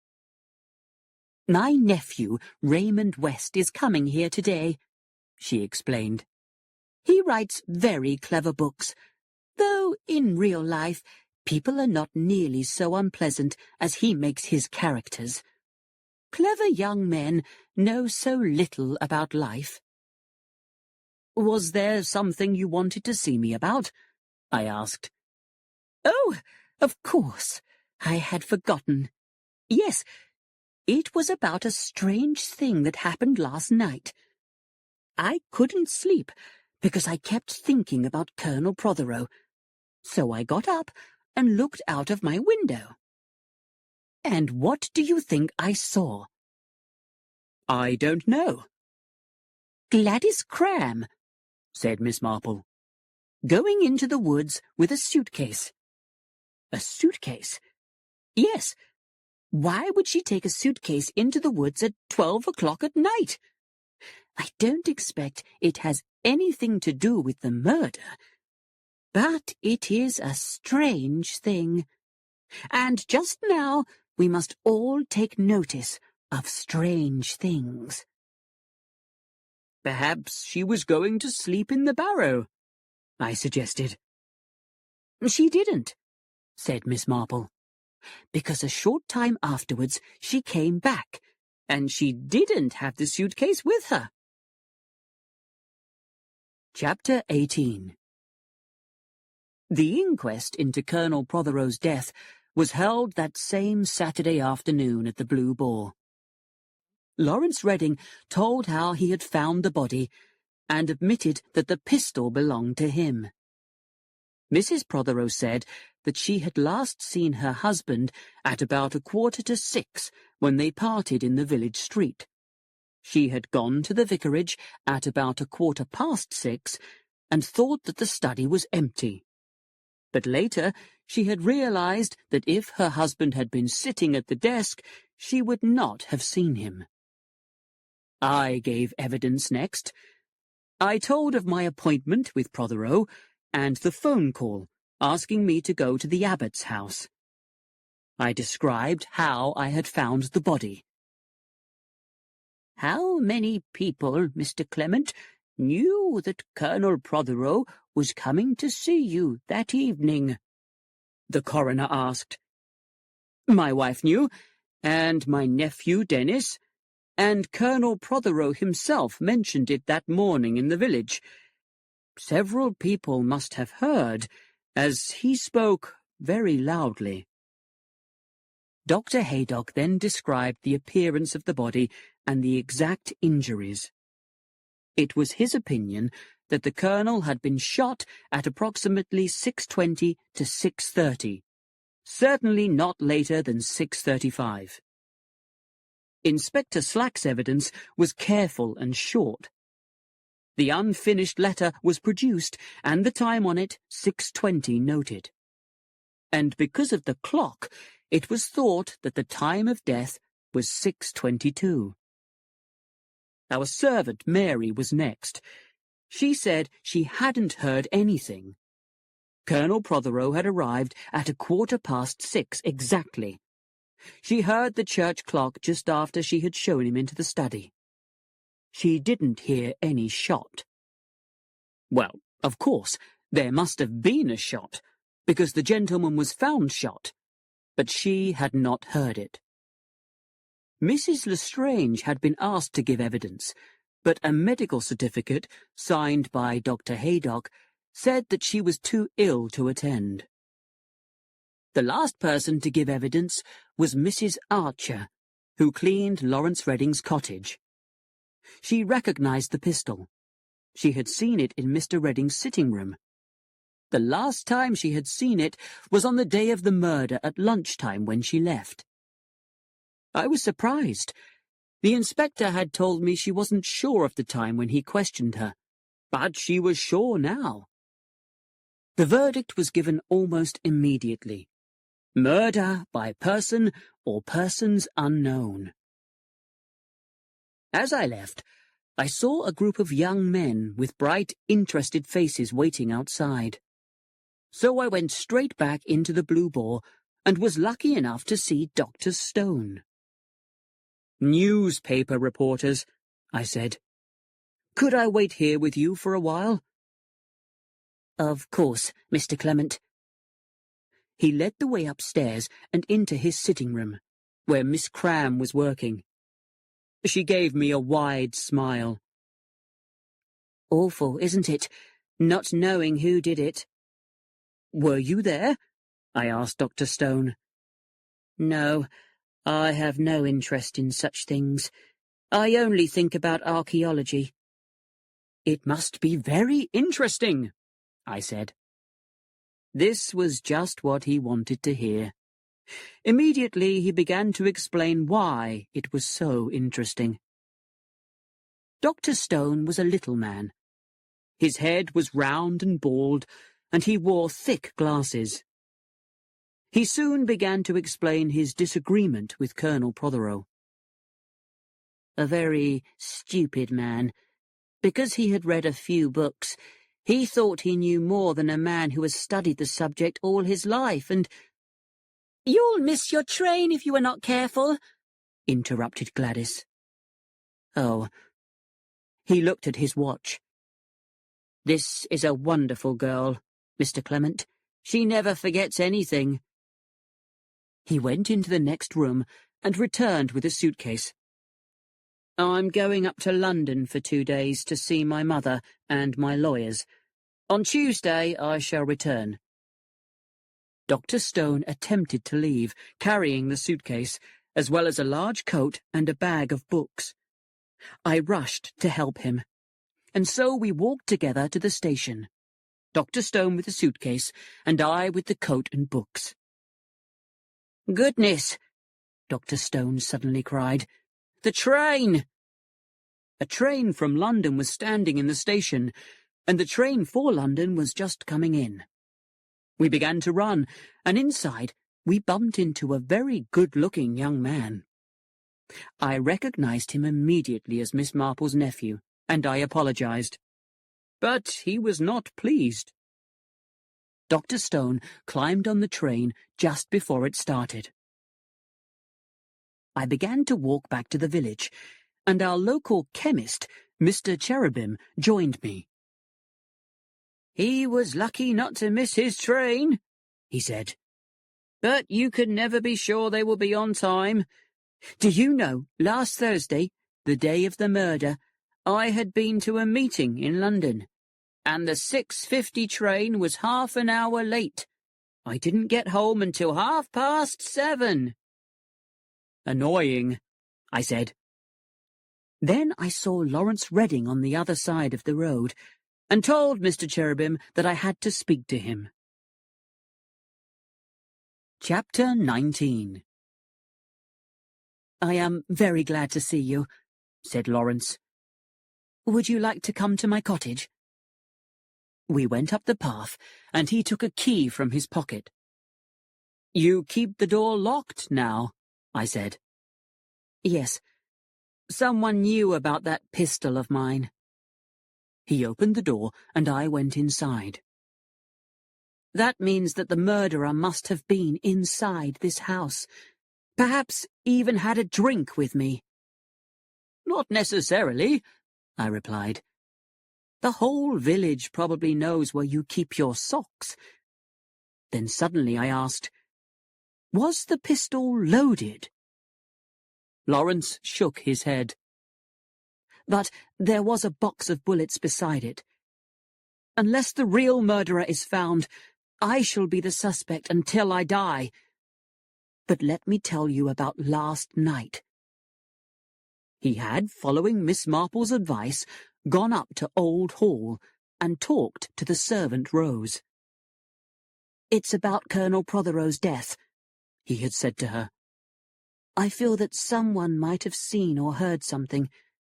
My nephew, Raymond West, is coming here today, she explained. He writes very clever books, though in real life people are not nearly so unpleasant as he makes his characters. Clever young men know so little about life. Was there something you wanted to see me about? I asked. Oh, of course. I had forgotten. Yes, it was about a strange thing that happened last night. I couldn't sleep because I kept thinking about Colonel Prothero, so I got up and looked out of my window. And what do you think I saw? I don't know. Gladys Cram, said Miss Marple, going into the woods with a suitcase. A suitcase? Yes. Why would she take a suitcase into the woods at 12 o'clock at night? I don't expect it has anything to do with the murder, but it is a strange thing. And just now we must all take notice of strange things. Perhaps she was going to sleep in the barrow, I suggested. She didn't, said Miss Marple, because a short time afterwards she came back, and she didn't have the suitcase with her. Chapter 18. The inquest into Colonel Prothero's death was held that same Saturday afternoon at the Blue Boar. Lawrence Redding told how he had found the body and admitted that the pistol belonged to him. Mrs. Prothero said that she had last seen her husband at about 6:15 when they parted in the village street. She had gone to the vicarage at about 6:15 and thought that the study was empty. But later she had realized that if her husband had been sitting at the desk, she would not have seen him. I gave evidence next. I told of my appointment with Prothero and the phone call asking me to go to the abbot's house. I described how I had found the body. "How many people, Mr. Clement, knew that Colonel Prothero was coming to see you that evening?" the coroner asked. "My wife knew, and my nephew Dennis, and Colonel Prothero himself mentioned it that morning in the village. Several people must have heard, as he spoke very loudly." Dr. Haydock then described the appearance of the body and the exact injuries. It was his opinion that the colonel had been shot at approximately 6:20 to 6:30, certainly not later than 6:35. Inspector Slack's evidence was careful and short. The unfinished letter was produced, and the time on it, 6:20, noted. And because of the clock, it was thought that the time of death was 6:22. Our servant, Mary, was next. She said she hadn't heard anything. Colonel Prothero had arrived at 6:15 exactly. She heard the church clock just after she had shown him into the study. She didn't hear any shot. Well, of course, there must have been a shot, because the gentleman was found shot, but she had not heard it. Mrs. Lestrange had been asked to give evidence, but a medical certificate, signed by Dr. Haydock, said that she was too ill to attend. The last person to give evidence was Mrs. Archer, who cleaned Lawrence Redding's cottage. She recognized the pistol. She had seen it in Mr. Redding's sitting room. The last time she had seen it was on the day of the murder at lunchtime when she left. I was surprised. The inspector had told me she wasn't sure of the time when he questioned her, but she was sure now. The verdict was given almost immediately. Murder by person or persons unknown. As I left, I saw a group of young men with bright, interested faces waiting outside. So I went straight back into the Blue Boar and was lucky enough to see Dr. Stone. "Newspaper reporters," I said. "Could I wait here with you for a while?" "Of course, Mr. Clement." He led the way upstairs and into his sitting room, where Miss Cram was working. She gave me a wide smile. "Awful, isn't it, not knowing who did it?" "Were you there?" I asked Dr. Stone. "No, I have no interest in such things. I only think about archaeology." "It must be very interesting," I said. This was just what he wanted to hear. Immediately he began to explain why it was so interesting. Dr. Stone was a little man. His head was round and bald, and he wore thick glasses. He soon began to explain his disagreement with Colonel Prothero. A very stupid man. Because he had read a few books, he thought he knew more than a man who has studied the subject all his life, and— "You'll miss your train if you are not careful," interrupted Gladys. Oh. He looked at his watch. "This is a wonderful girl, Mr. Clement. She never forgets anything." He went into the next room and returned with a suitcase. "I'm going up to London for 2 days to see my mother and my lawyers. On Tuesday I shall return." Dr. Stone attempted to leave, carrying the suitcase, as well as a large coat and a bag of books. I rushed to help him, and so we walked together to the station, Dr. Stone with the suitcase, and I with the coat and books. "Goodness!" Dr. Stone suddenly cried. "The train!" A train from London was standing in the station, and the train for London was just coming in. We began to run, and inside we bumped into a very good-looking young man. I recognized him immediately as Miss Marple's nephew, and I apologized. But he was not pleased. Dr. Stone climbed on the train just before it started. I began to walk back to the village, and our local chemist, Mr. Cherubim, joined me. "He was lucky not to miss his train," he said. "But you can never be sure they will be on time. Do you know, last Thursday, the day of the murder, I had been to a meeting in London, and the 6:50 train was half an hour late. I didn't get home until 7:30. "Annoying," I said. Then I saw Lawrence Redding on the other side of the road, and told Mr. Cherubim that I had to speak to him. Chapter 19. "I am very glad to see you," said Lawrence. "Would you like to come to my cottage?" We went up the path, and he took a key from his pocket. "You keep the door locked now," I said. "Yes. Someone knew about that pistol of mine." He opened the door, and I went inside. "That means that the murderer must have been inside this house. Perhaps even had a drink with me." "Not necessarily," I replied. "The whole village probably knows where you keep your socks." Then suddenly I asked, "Was the pistol loaded?" Lawrence shook his head. "But there was a box of bullets beside it. Unless the real murderer is found, I shall be the suspect until I die. But let me tell you about last night." He had, following Miss Marple's advice, gone up to Old Hall and talked to the servant Rose. "It's about Colonel Prothero's death," he had said to her. "I feel that someone might have seen or heard something,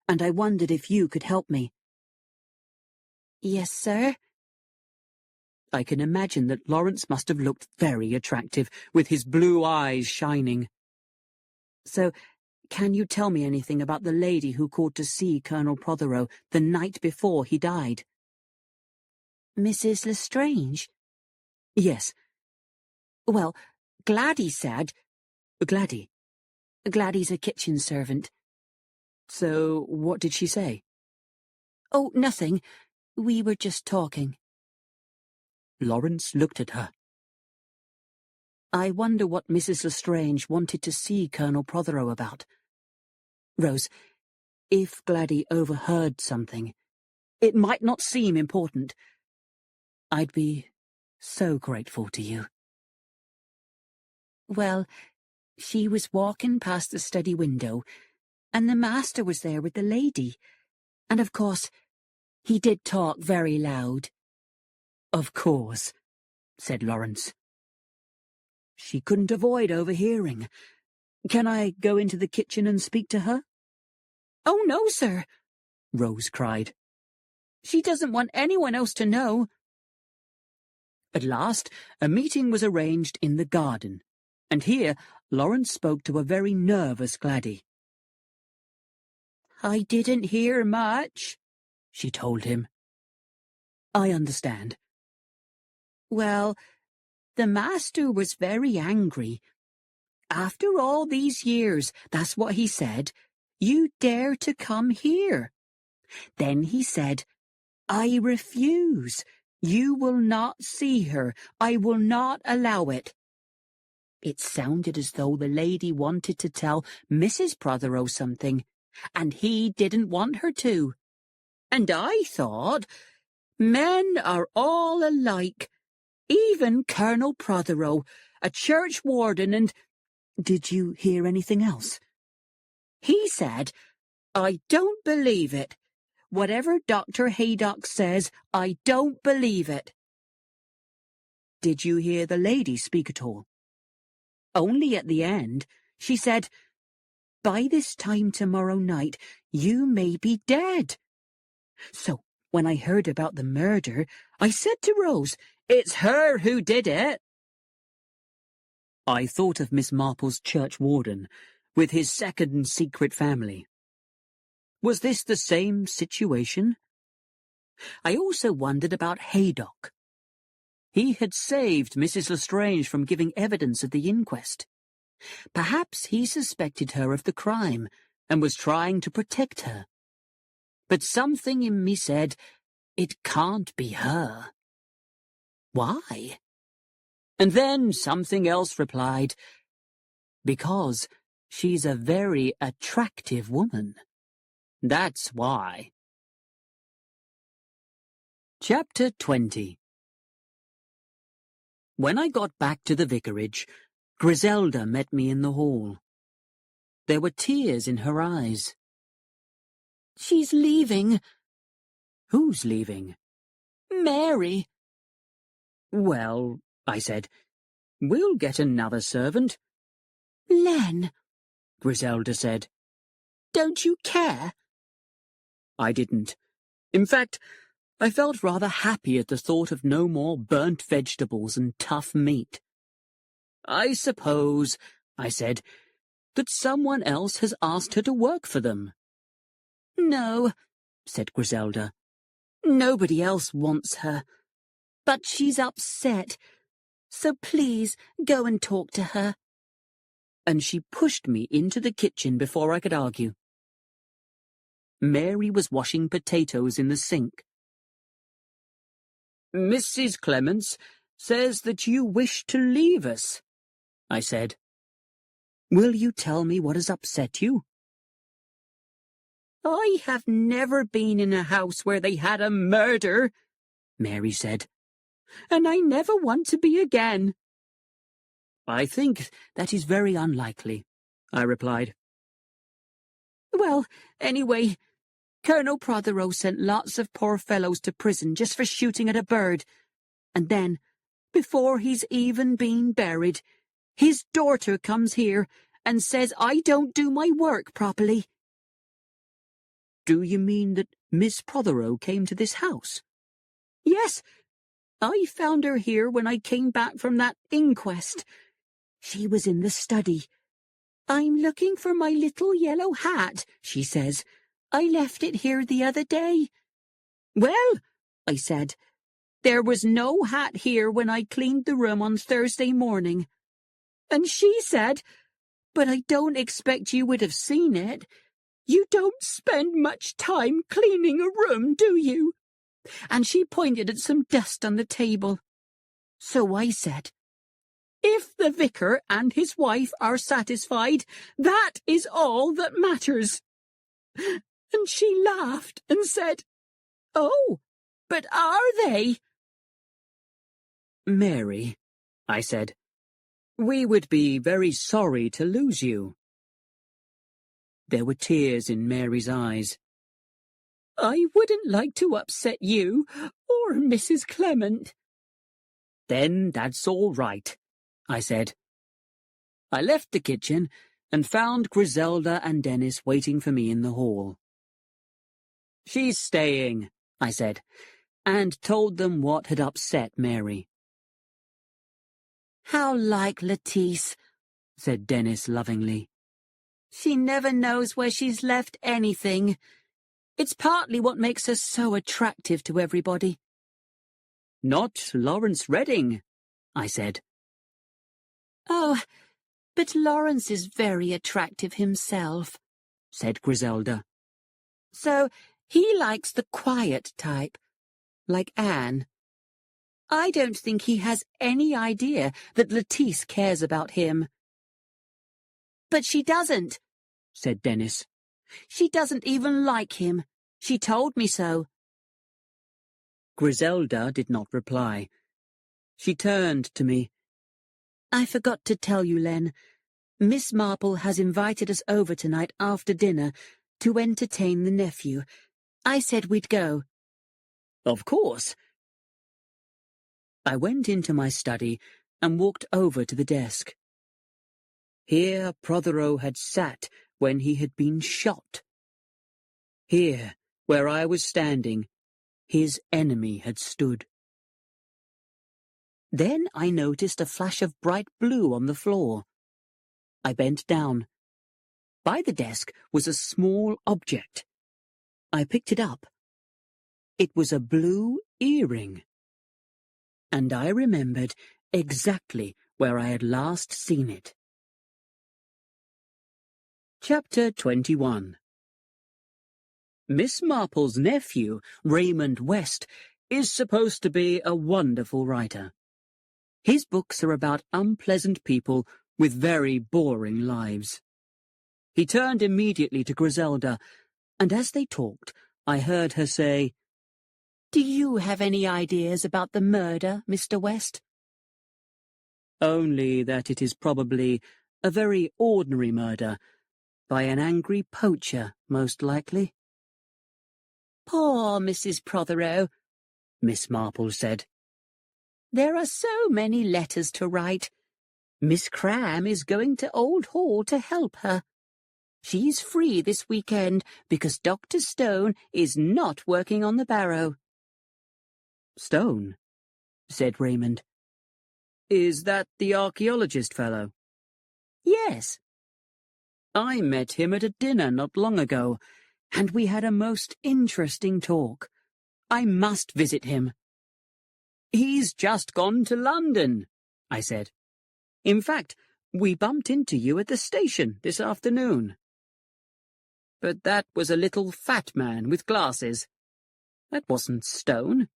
and I wondered if you could help me." "Yes, sir." I can imagine that Lawrence must have looked very attractive, with his blue eyes shining. "So, can you tell me anything about the lady who called to see Colonel Prothero the night before he died?" "Mrs. Lestrange?" "Yes." "Well, Gladdy said—" "Gladdy?" "Gladdy's a kitchen servant." "So, what did she say?" "Oh, nothing. We were just talking." Lawrence looked at her. "I wonder what Mrs. Lestrange wanted to see Colonel Prothero about. Rose, if Gladdy overheard something, it might not seem important. I'd be so grateful to you." "Well, she was walking past the study window, and the master was there with the lady, and of course, he did talk very loud." "Of course," said Lawrence. "She couldn't avoid overhearing. Can I go into the kitchen and speak to her?" "Oh, no, sir," Rose cried. "She doesn't want anyone else to know." At last, a meeting was arranged in the garden, and here Lawrence spoke to a very nervous Gladdy. "I didn't hear much," she told him. "I understand." "Well, the master was very angry. After all these years, that's what he said, you dare to come here. Then he said, I refuse. You will not see her. I will not allow it. It sounded as though the lady wanted to tell Mrs. Prothero something, and he didn't want her to. And I thought, men are all alike. Even Colonel Prothero, a churchwarden, and—" "Did you hear anything else?" "He said, I don't believe it. Whatever Dr. Haydock says, I don't believe it." "Did you hear the lady speak at all?" "Only at the end. She said, by this time tomorrow night, you may be dead. So when I heard about the murder, I said to Rose, "It's her who did it." I thought of Miss Marple's church warden, with his second secret family. Was this the same situation? I also wondered about Haydock. He had saved Mrs. Lestrange from giving evidence at the inquest. Perhaps he suspected her of the crime and was trying to protect her. But something in me said, it can't be her. Why? And then something else replied, because she's a very attractive woman. That's why. Chapter 20. When I got back to the vicarage, Griselda met me in the hall. There were tears in her eyes. "She's leaving." "Who's leaving?" "Mary." "Well," I said, "we'll get another servant." "Len," Griselda said, "don't you care?" I didn't. In fact, I felt rather happy at the thought of no more burnt vegetables and tough meat. "I suppose," I said, "that someone else has asked her to work for them." "No," said Griselda. "Nobody else wants her. But she's upset. So please go and talk to her." And she pushed me into the kitchen before I could argue. Mary was washing potatoes in the sink. "Mrs. Clements says that you wish to leave us," I said. "Will you tell me what has upset you?" "I have never been in a house where they had a murder," Mary said, "and I never want to be again." "I think that is very unlikely," I replied. "Well, anyway, Colonel Prothero sent lots of poor fellows to prison just for shooting at a bird, and then, before he's even been buried, his daughter comes here and says I don't do my work properly." "Do you mean that Miss Prothero came to this house?" "Yes. I found her here when I came back from that inquest. She was in the study. 'I'm looking for my little yellow hat,' she says. 'I left it here the other day.' 'Well,' I said, 'there was no hat here when I cleaned the room on Thursday morning.' And she said, 'But I don't expect you would have seen it. You don't spend much time cleaning a room, do you?' And she pointed at some dust on the table. So I said, 'If the vicar and his wife are satisfied, that is all that matters.' And she laughed and said, 'Oh, but are they?'" "Mary," I said, "we would be very sorry to lose you." There were tears in Mary's eyes. "I wouldn't like to upset you or Mrs. Clement." "Then that's all right," I said. I left the kitchen and found Griselda and Dennis waiting for me in the hall. "She's staying," I said, and told them what had upset Mary. "How like Lettice," said Dennis lovingly. "She never knows where she's left anything. It's partly what makes her so attractive to everybody." "Not Lawrence Redding," I said. "Oh, but Lawrence is very attractive himself," said Griselda. "So he likes the quiet type, like Anne. I don't think he has any idea that Lettice cares about him." "But she doesn't," said Dennis. "She doesn't even like him. She told me so." Griselda did not reply. She turned to me. "I forgot to tell you, Len. Miss Marple has invited us over tonight after dinner to entertain the nephew. I said we'd go." "Of course." I went into my study and walked over to the desk. Here Prothero had sat when he had been shot. Here, where I was standing, His enemy had stood. Then I noticed a flash of bright blue on the floor. I bent down. By the desk was a small object. I picked it up. It was a blue earring. And I remembered exactly where I had last seen it. Chapter 21. Miss Marple's nephew, Raymond West, is supposed to be a wonderful writer. His books are about unpleasant people with very boring lives. He turned immediately to Griselda, and as they talked, I heard her say, "Do you have any ideas about the murder, Mr. West?" "Only that it is probably a very ordinary murder, by an angry poacher, most likely." "Poor Mrs. Prothero," Miss Marple said. "There are so many letters to write. Miss Cram is going to Old Hall to help her. She's free this weekend because Dr. Stone is not working on the barrow." "Stone?" said Raymond. "Is that the archaeologist fellow?" "Yes." "I met him at a dinner not long ago, and we had a most interesting talk. I must visit him." "He's just gone to London," I said. "In fact, we bumped into you at the station this afternoon." "But that was a little fat man with glasses. That wasn't Stone."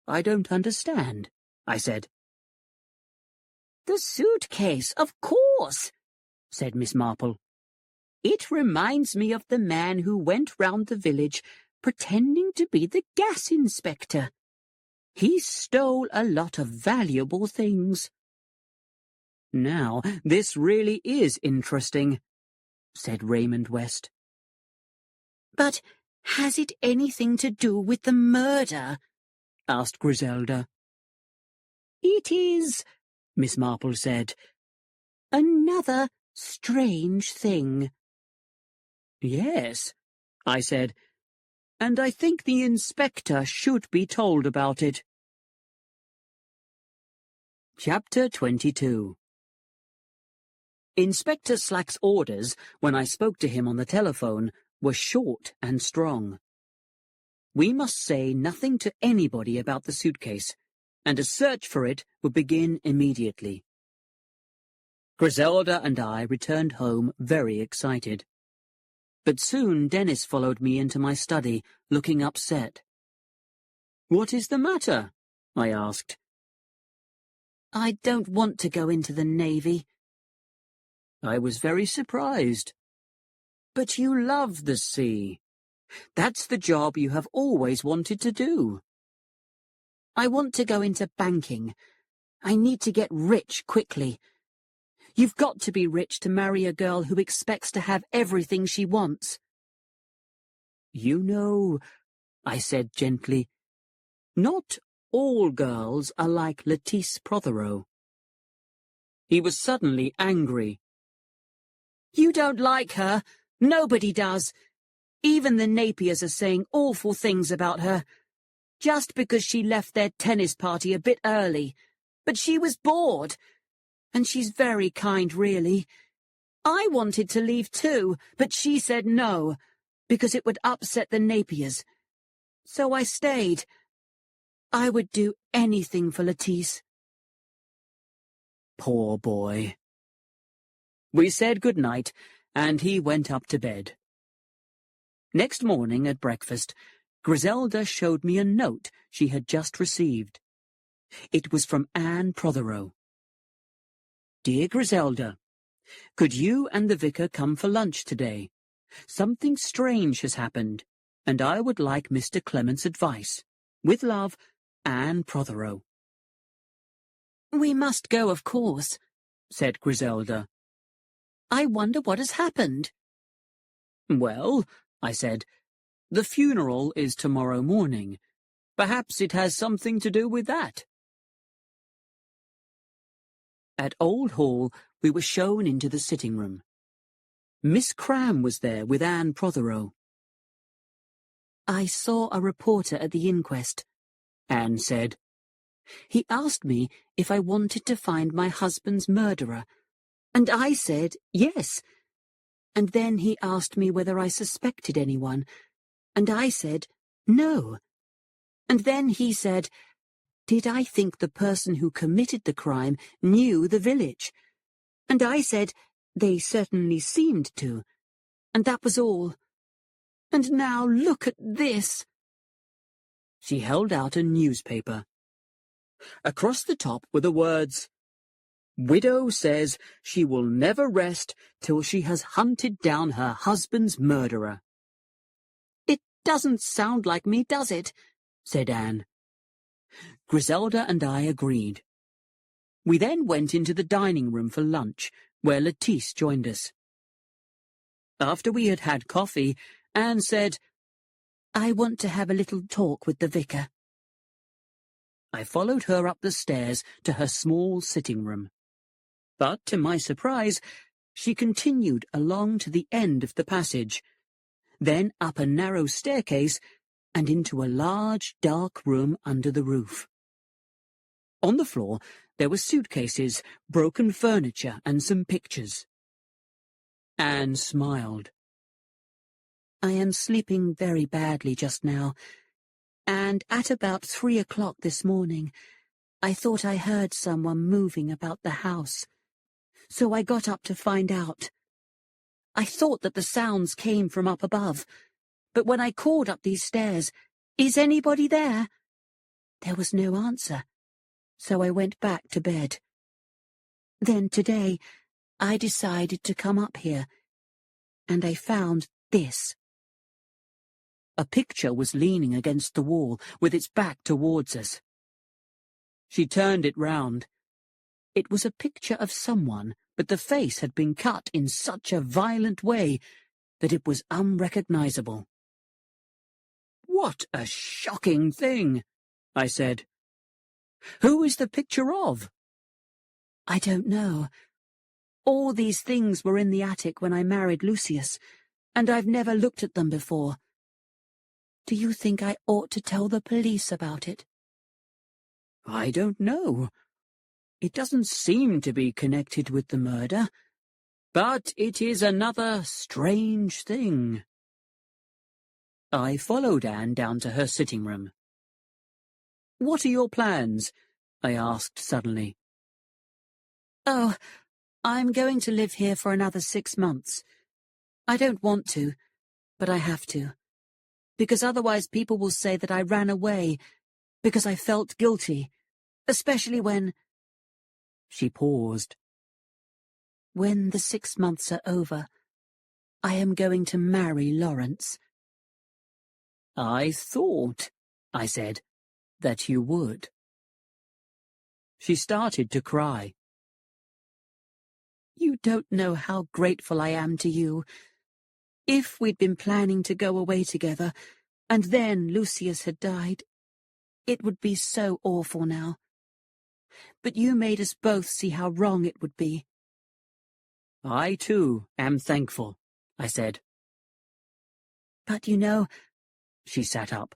"I don't understand," I said. "The suitcase, of course," said Miss Marple. "It reminds me of the man who went round the village pretending to be the gas inspector. He stole a lot of valuable things." "Now, this really is interesting," said Raymond West. "But has it anything to do with the murder?" asked Griselda. "It is," Miss Marple said, "another strange thing." "Yes," I said, "and I think the inspector should be told about it." Chapter 22. Inspector Slack's orders, when I spoke to him on the telephone, were short and strong. We must say nothing to anybody about the suitcase, and a search for it would begin immediately. Griselda and I returned home very excited. But soon Dennis followed me into my study, looking upset. "What is the matter?" I asked. "I don't want to go into the Navy." I was very surprised. "But you love the sea. That's the job you have always wanted to do." "I want to go into banking. I need to get rich quickly. You've got to be rich to marry a girl who expects to have everything she wants." "You know," I said gently, "not all girls are like Lettice Prothero." He was suddenly angry. "You don't like her. Nobody does. Even the Napiers are saying awful things about her. Just because she left their tennis party a bit early. But she was bored. And she's very kind, really. I wanted to leave too, but she said no, because it would upset the Napiers. So I stayed. I would do anything for Lettice." Poor boy. We said good night, and he went up to bed. Next morning at breakfast, Griselda showed me a note she had just received. It was from Anne Prothero. "Dear Griselda, could you and the vicar come for lunch today? Something strange has happened, and I would like Mr. Clement's advice. With love, Anne Prothero." "We must go, of course," said Griselda. "I wonder what has happened." "Well," I said, "the funeral is tomorrow morning. Perhaps it has something to do with that." At Old Hall, we were shown into the sitting room. Miss Cram was there with Anne Prothero. I saw a reporter at the inquest, Anne said. He asked me if I wanted to find my husband's murderer, and I said yes. And then he asked me whether I suspected anyone, and I said no. And then he said, did I think the person who committed the crime knew the village? And I said, they certainly seemed to. And that was all. And now look at this. She held out a newspaper. Across the top were the words, Widow says she will never rest till she has hunted down her husband's murderer. It doesn't sound like me, does it? Said Anne. Griselda and I agreed. We then went into the dining room for lunch, where Lettice joined us. After we had had coffee, Anne said, I want to have a little talk with the vicar. I followed her up the stairs to her small sitting room. But, to my surprise, she continued along to the end of the passage, then up a narrow staircase and into a large, dark room under the roof. On the floor there were suitcases, broken furniture, and some pictures. Anne smiled. I am sleeping very badly just now, and at about 3 o'clock this morning I thought I heard someone moving about the house, so I got up to find out. I thought that the sounds came from up above, but when I called up these stairs, is anybody there? There was no answer, so I went back to bed. Then today I decided to come up here, and I found this. A picture was leaning against the wall, with its back towards us. She turned it round. It was a picture of someone, but the face had been cut in such a violent way that it was unrecognizable. What a shocking thing, I said. Who is the picture of? I don't know. All these things were in the attic when I married Lucius, and I've never looked at them before. Do you think I ought to tell the police about it? I don't know. It doesn't seem to be connected with the murder, but it is another strange thing. I followed Anne down to her sitting room. What are your plans? I asked suddenly. Oh, I'm going to live here for another 6 months. I don't want to, but I have to. Because otherwise people will say that I ran away, because I felt guilty, especially when... She paused. When the 6 months are over, I am going to marry Lawrence. I thought, I said, that you would. She started to cry. You don't know how grateful I am to you. If we'd been planning to go away together, and then Lucius had died, it would be so awful now. But you made us both see how wrong it would be. I, too, am thankful, I said. But you know, she sat up,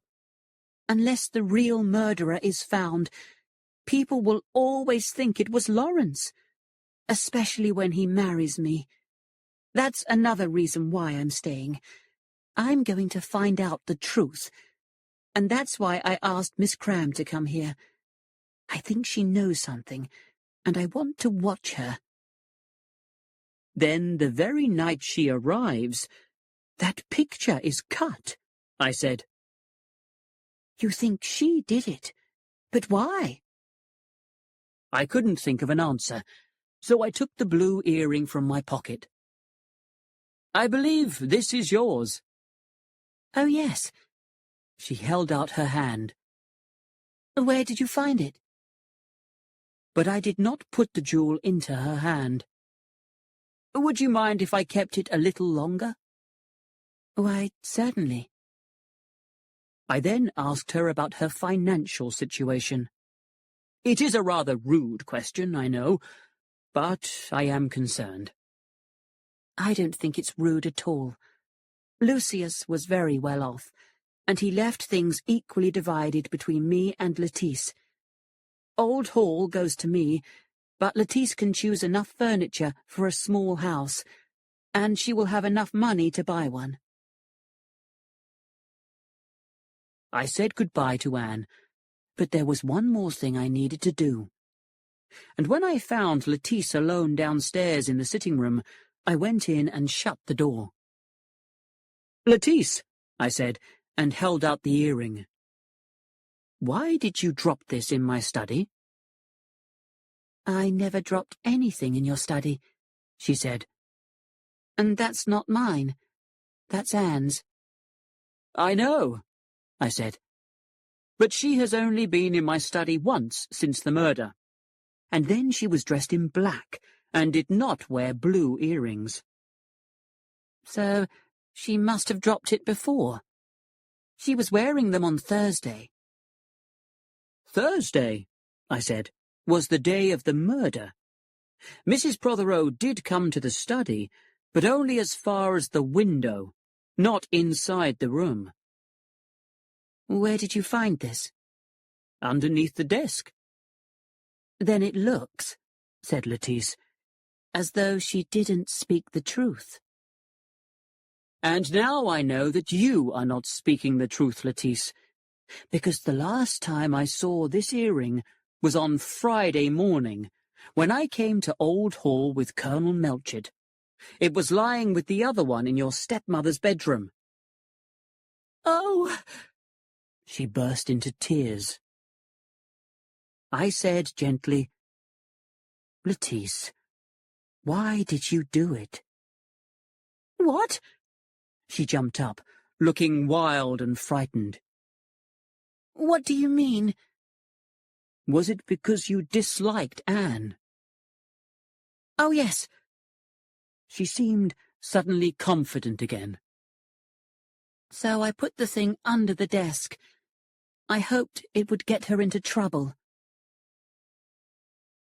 unless the real murderer is found, people will always think it was Lawrence, especially when he marries me. That's another reason why I'm staying. I'm going to find out the truth, and that's why I asked Miss Cram to come here. I think she knows something, and I want to watch her. Then the very night she arrives, that picture is cut, I said. You think she did it? But why? I couldn't think of an answer, so I took the blue earring from my pocket. I believe this is yours. Oh, yes. She held out her hand. Where did you find it? But I did not put the jewel into her hand. Would you mind if I kept it a little longer? Why, certainly. I then asked her about her financial situation. It is a rather rude question, I know, but I am concerned. I don't think it's rude at all. Lucius was very well off, and he left things equally divided between me and Lettice. Old Hall goes to me, but Lettice can choose enough furniture for a small house, and she will have enough money to buy one. I said goodbye to Anne, but there was one more thing I needed to do. And when I found Lettice alone downstairs in the sitting room, I went in and shut the door. "Lettice," I said, and held out the earring. "Why did you drop this in my study?" "I never dropped anything in your study," she said. "And that's not mine. That's Anne's." "I know," I said. "But she has only been in my study once since the murder. And then she was dressed in black, and did not wear blue earrings." "So she must have dropped it before. She was wearing them on Thursday." "Thursday," I said, "was the day of the murder. Mrs. Prothero did come to the study, but only as far as the window, not inside the room." "Where did you find this?" "Underneath the desk." "Then it looks," said Lettice, "as though she didn't speak the truth." "And now I know that you are not speaking the truth, Lettice, because the last time I saw this earring was on Friday morning, when I came to Old Hall with Colonel Melchett. It was lying with the other one in your stepmother's bedroom." "Oh!" She burst into tears. I said gently, "Lettice, why did you do it?" "What?" She jumped up, looking wild and frightened. "What do you mean?" "Was it because you disliked Anne?" "Oh, yes." She seemed suddenly confident again. "So I put the thing under the desk. I hoped it would get her into trouble."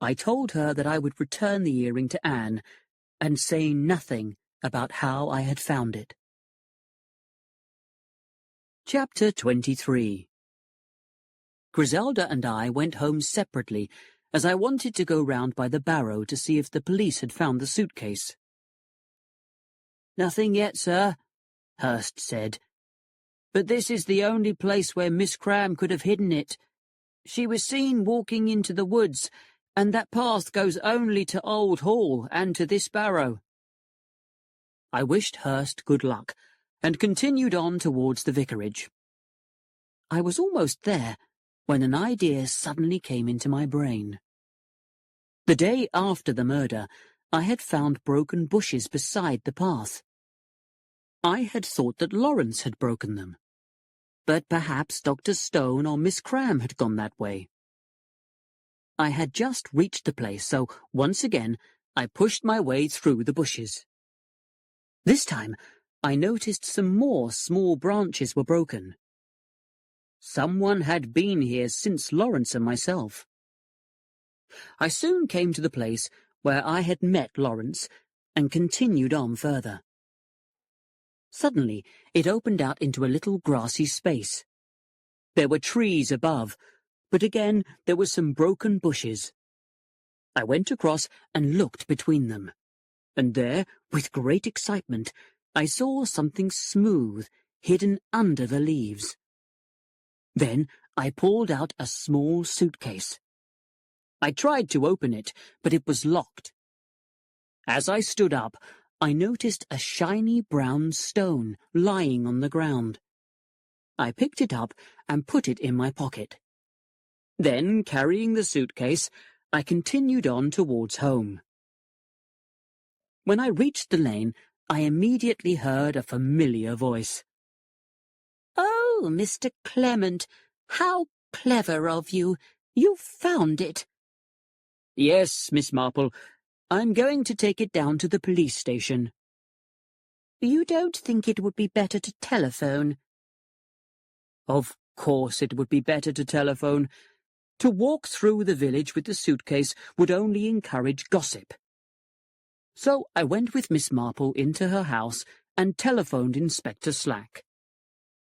I told her that I would return the earring to Anne and say nothing about how I had found it. Chapter 23. Griselda and I went home separately, as I wanted to go round by the barrow to see if the police had found the suitcase. "Nothing yet, sir," Hurst said. "But this is the only place where Miss Cram could have hidden it. She was seen walking into the woods, and that path goes only to Old Hall and to this barrow." I wished Hurst good luck, and continued on towards the vicarage. I was almost there, when an idea suddenly came into my brain. The day after the murder, I had found broken bushes beside the path. I had thought that Lawrence had broken them, but perhaps Dr. Stone or Miss Cram had gone that way. I had just reached the place, so once again I pushed my way through the bushes. This time I noticed some more small branches were broken. Someone had been here since Lawrence and myself. I soon came to the place where I had met Lawrence and continued on further. Suddenly it opened out into a little grassy space. There were trees above, but again there were some broken bushes. I went across and looked between them, and there, with great excitement, I saw something smooth hidden under the leaves. Then I pulled out a small suitcase. I tried to open it, but it was locked. As I stood up, I noticed a shiny brown stone lying on the ground. I picked it up and put it in my pocket. Then, carrying the suitcase, I continued on towards home. When I reached the lane, I immediately heard a familiar voice. "Oh, Mr. Clement, how clever of you. You found it." "Yes, Miss Marple. I'm going to take it down to the police station." "You don't think it would be better to telephone?" Of course it would be better to telephone. To walk through the village with the suitcase would only encourage gossip. So I went with Miss Marple into her house and telephoned Inspector Slack.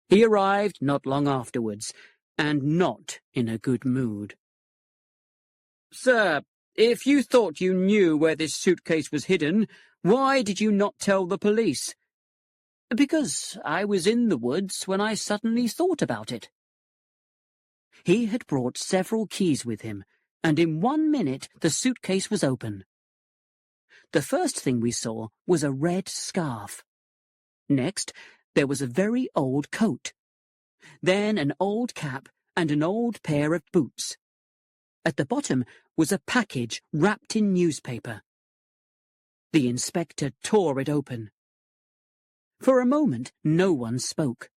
He arrived not long afterwards, and not in a good mood. "Sir, if you thought you knew where this suitcase was hidden, why did you not tell the police?" "Because I was in the woods when I suddenly thought about it." He had brought several keys with him, and in 1 minute the suitcase was open. The first thing we saw was a red scarf. Next, there was a very old coat. Then an old cap and an old pair of boots. At the bottom was a package wrapped in newspaper. The inspector tore it open. For a moment, no one spoke.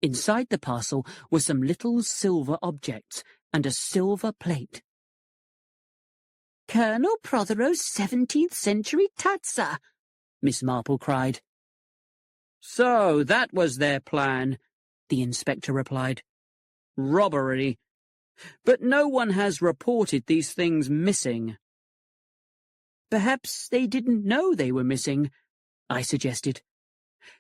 Inside the parcel were some little silver objects and a silver plate. "Colonel Prothero's 17th century Tatza," Miss Marple cried. "So that was their plan," the inspector replied. "Robbery. But no one has reported these things missing." "Perhaps they didn't know they were missing," I suggested.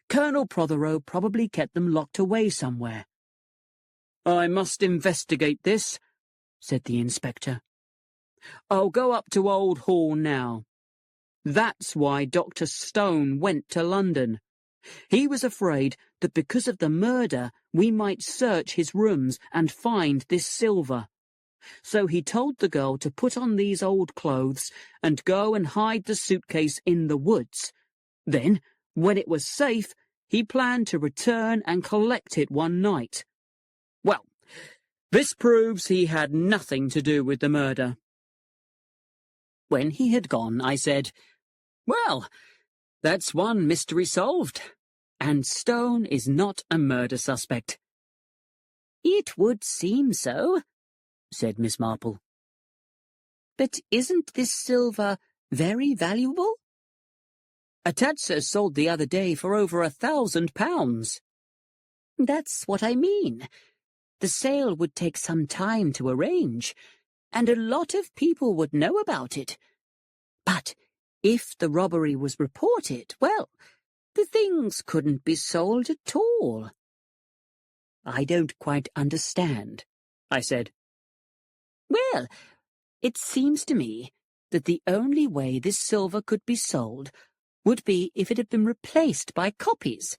"Colonel Prothero probably kept them locked away somewhere." "I must investigate this," said the inspector. "I'll go up to Old Hall now. That's why Dr. Stone went to London. He was afraid that because of the murder we might search his rooms and find this silver. So he told the girl to put on these old clothes and go and hide the suitcase in the woods. Then, when it was safe, he planned to return and collect it one night. Well, this proves he had nothing to do with the murder." When he had gone, I said, "Well, that's one mystery solved, and Stone is not a murder suspect." "It would seem so," said Miss Marple. "But isn't this silver very valuable?" "A Tatzer sold the other day for over £1,000. "That's what I mean. The sale would take some time to arrange, and a lot of people would know about it. But if the robbery was reported, well, the things couldn't be sold at all." "I don't quite understand," I said. "Well, it seems to me that the only way this silver could be sold would be if it had been replaced by copies.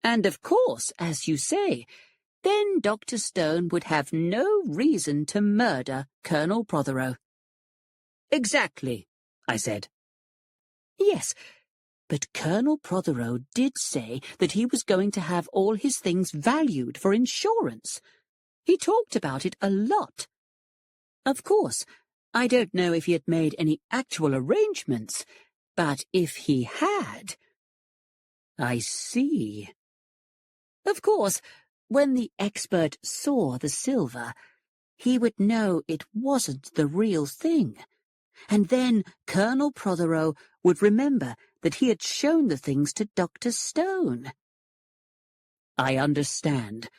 And of course, as you say, then Dr. Stone would have no reason to murder Colonel Prothero." "Exactly," I said. "Yes, but Colonel Prothero did say that he was going to have all his things valued for insurance. He talked about it a lot. Of course, I don't know if he had made any actual arrangements, but if he had—" "I see." "Of course, when the expert saw the silver, he would know it wasn't the real thing. And then Colonel Prothero would remember that he had shown the things to Dr. Stone." "I understand,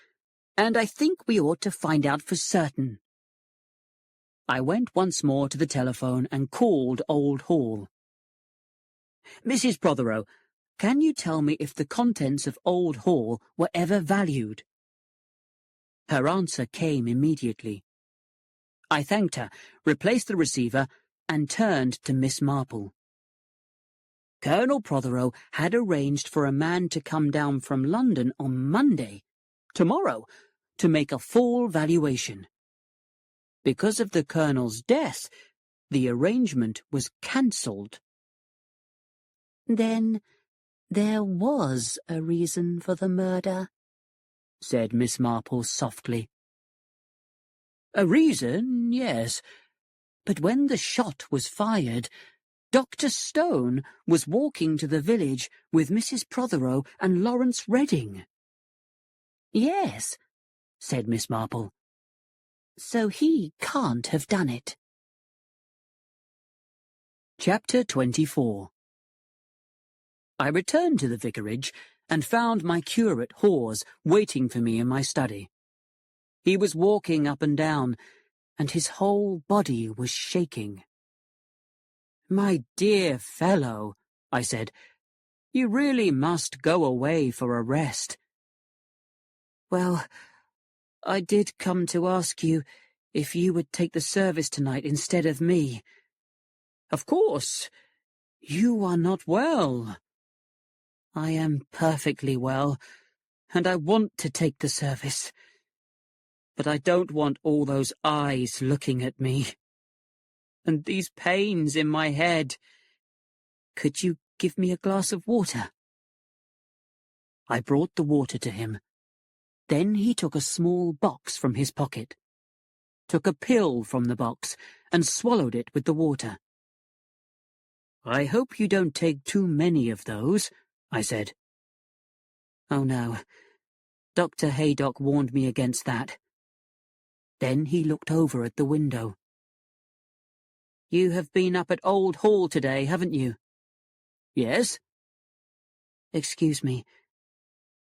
and I think we ought to find out for certain." I went once more to the telephone and called Old Hall. "Mrs. Prothero, can you tell me if the contents of Old Hall were ever valued?" Her answer came immediately. I thanked her, replaced the receiver, and turned to Miss Marple. Colonel Prothero had arranged for a man to come down from London on Monday, tomorrow, to make a full valuation. Because of the Colonel's death, the arrangement was cancelled. "Then there was a reason for the murder," said Miss Marple softly. "A reason, yes. But when the shot was fired, Dr. Stone was walking to the village with Mrs. Prothero and Lawrence Redding." "Yes," said Miss Marple. "So he can't have done it." Chapter 24. I returned to the vicarage and found my curate, Hawes, waiting for me in my study. He was walking up and down, and his whole body was shaking. "My dear fellow," I said, "you really must go away for a rest. Well, I did come to ask you if you would take the service tonight instead of me. Of course. You are not well. I am perfectly well, and I want to take the service. But I don't want all those eyes looking at me. And these pains in my head. Could you give me a glass of water? I brought the water to him. Then he took a small box from his pocket, took a pill from the box, and swallowed it with the water. I hope you don't take too many of those, I said. Oh no, Dr. Haydock warned me against that. Then he looked over at the window. You have been up at Old Hall today, haven't you? Yes. Excuse me,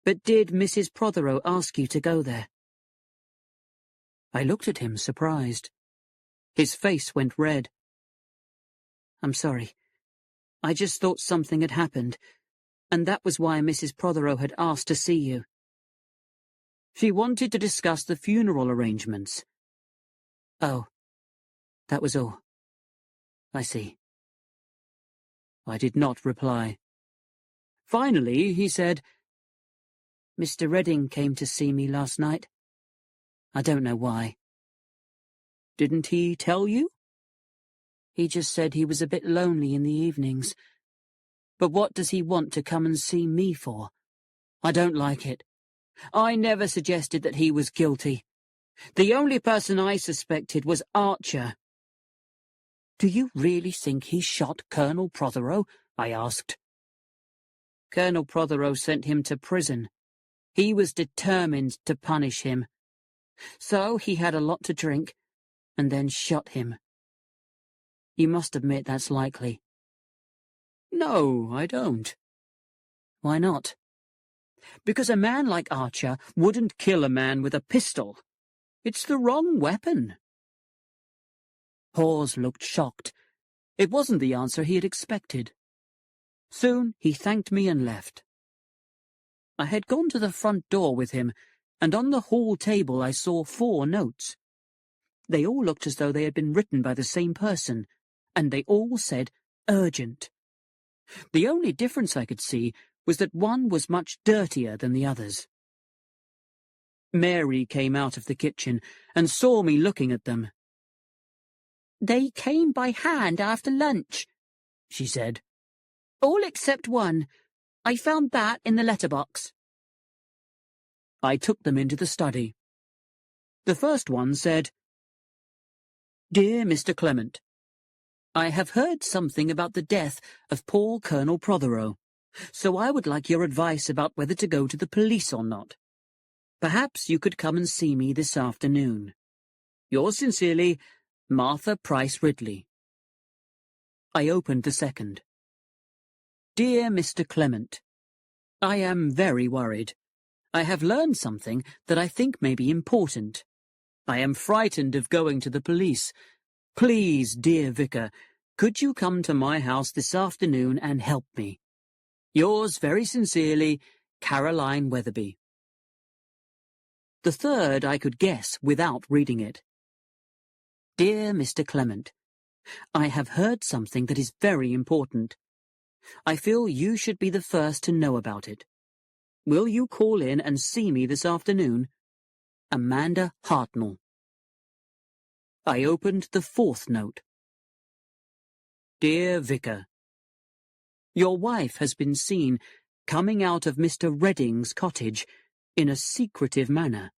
but did Mrs. Prothero ask you to go there? I looked at him, surprised. His face went red. I'm sorry. I just thought something had happened, and that was why Mrs. Prothero had asked to see you. She wanted to discuss the funeral arrangements. Oh, that was all. I see. I did not reply. Finally, he said, Mr. Redding came to see me last night. I don't know why. Didn't he tell you? He just said he was a bit lonely in the evenings. But what does he want to come and see me for? I don't like it. I never suggested that he was guilty. The only person I suspected was Archer. Do you really think he shot Colonel Prothero? I asked. Colonel Prothero sent him to prison. He was determined to punish him. So he had a lot to drink, and then shot him. You must admit that's likely. No, I don't. Why not? Because a man like Archer wouldn't kill a man with a pistol. It's the wrong weapon. Hawes looked shocked. It wasn't the answer he had expected. Soon he thanked me and left. I had gone to the front door with him, and on the hall table I saw 4 notes. They all looked as though they had been written by the same person, and they all said urgent. The only difference I could see was that one was much dirtier than the others. Mary came out of the kitchen and saw me looking at them. They came by hand after lunch, she said. All except one. I found that in the letterbox. I took them into the study. The first one said, Dear Mr. Clement, I have heard something about the death of poor Colonel Prothero, so I would like your advice about whether to go to the police or not. Perhaps you could come and see me this afternoon. Yours sincerely, Martha Price Ridley. I opened the second. Dear Mr. Clement, I am very worried. I have learned something that I think may be important. I am frightened of going to the police. Please, dear Vicar, could you come to my house this afternoon and help me? Yours very sincerely, Caroline Weatherby. The third I could guess without reading it. Dear Mr. Clement, I have heard something that is very important. I feel you should be the first to know about it. Will you call in and see me this afternoon? Amanda Hartnell. I opened the fourth note. Dear Vicar, your wife has been seen coming out of Mr. Redding's cottage in a secretive manner.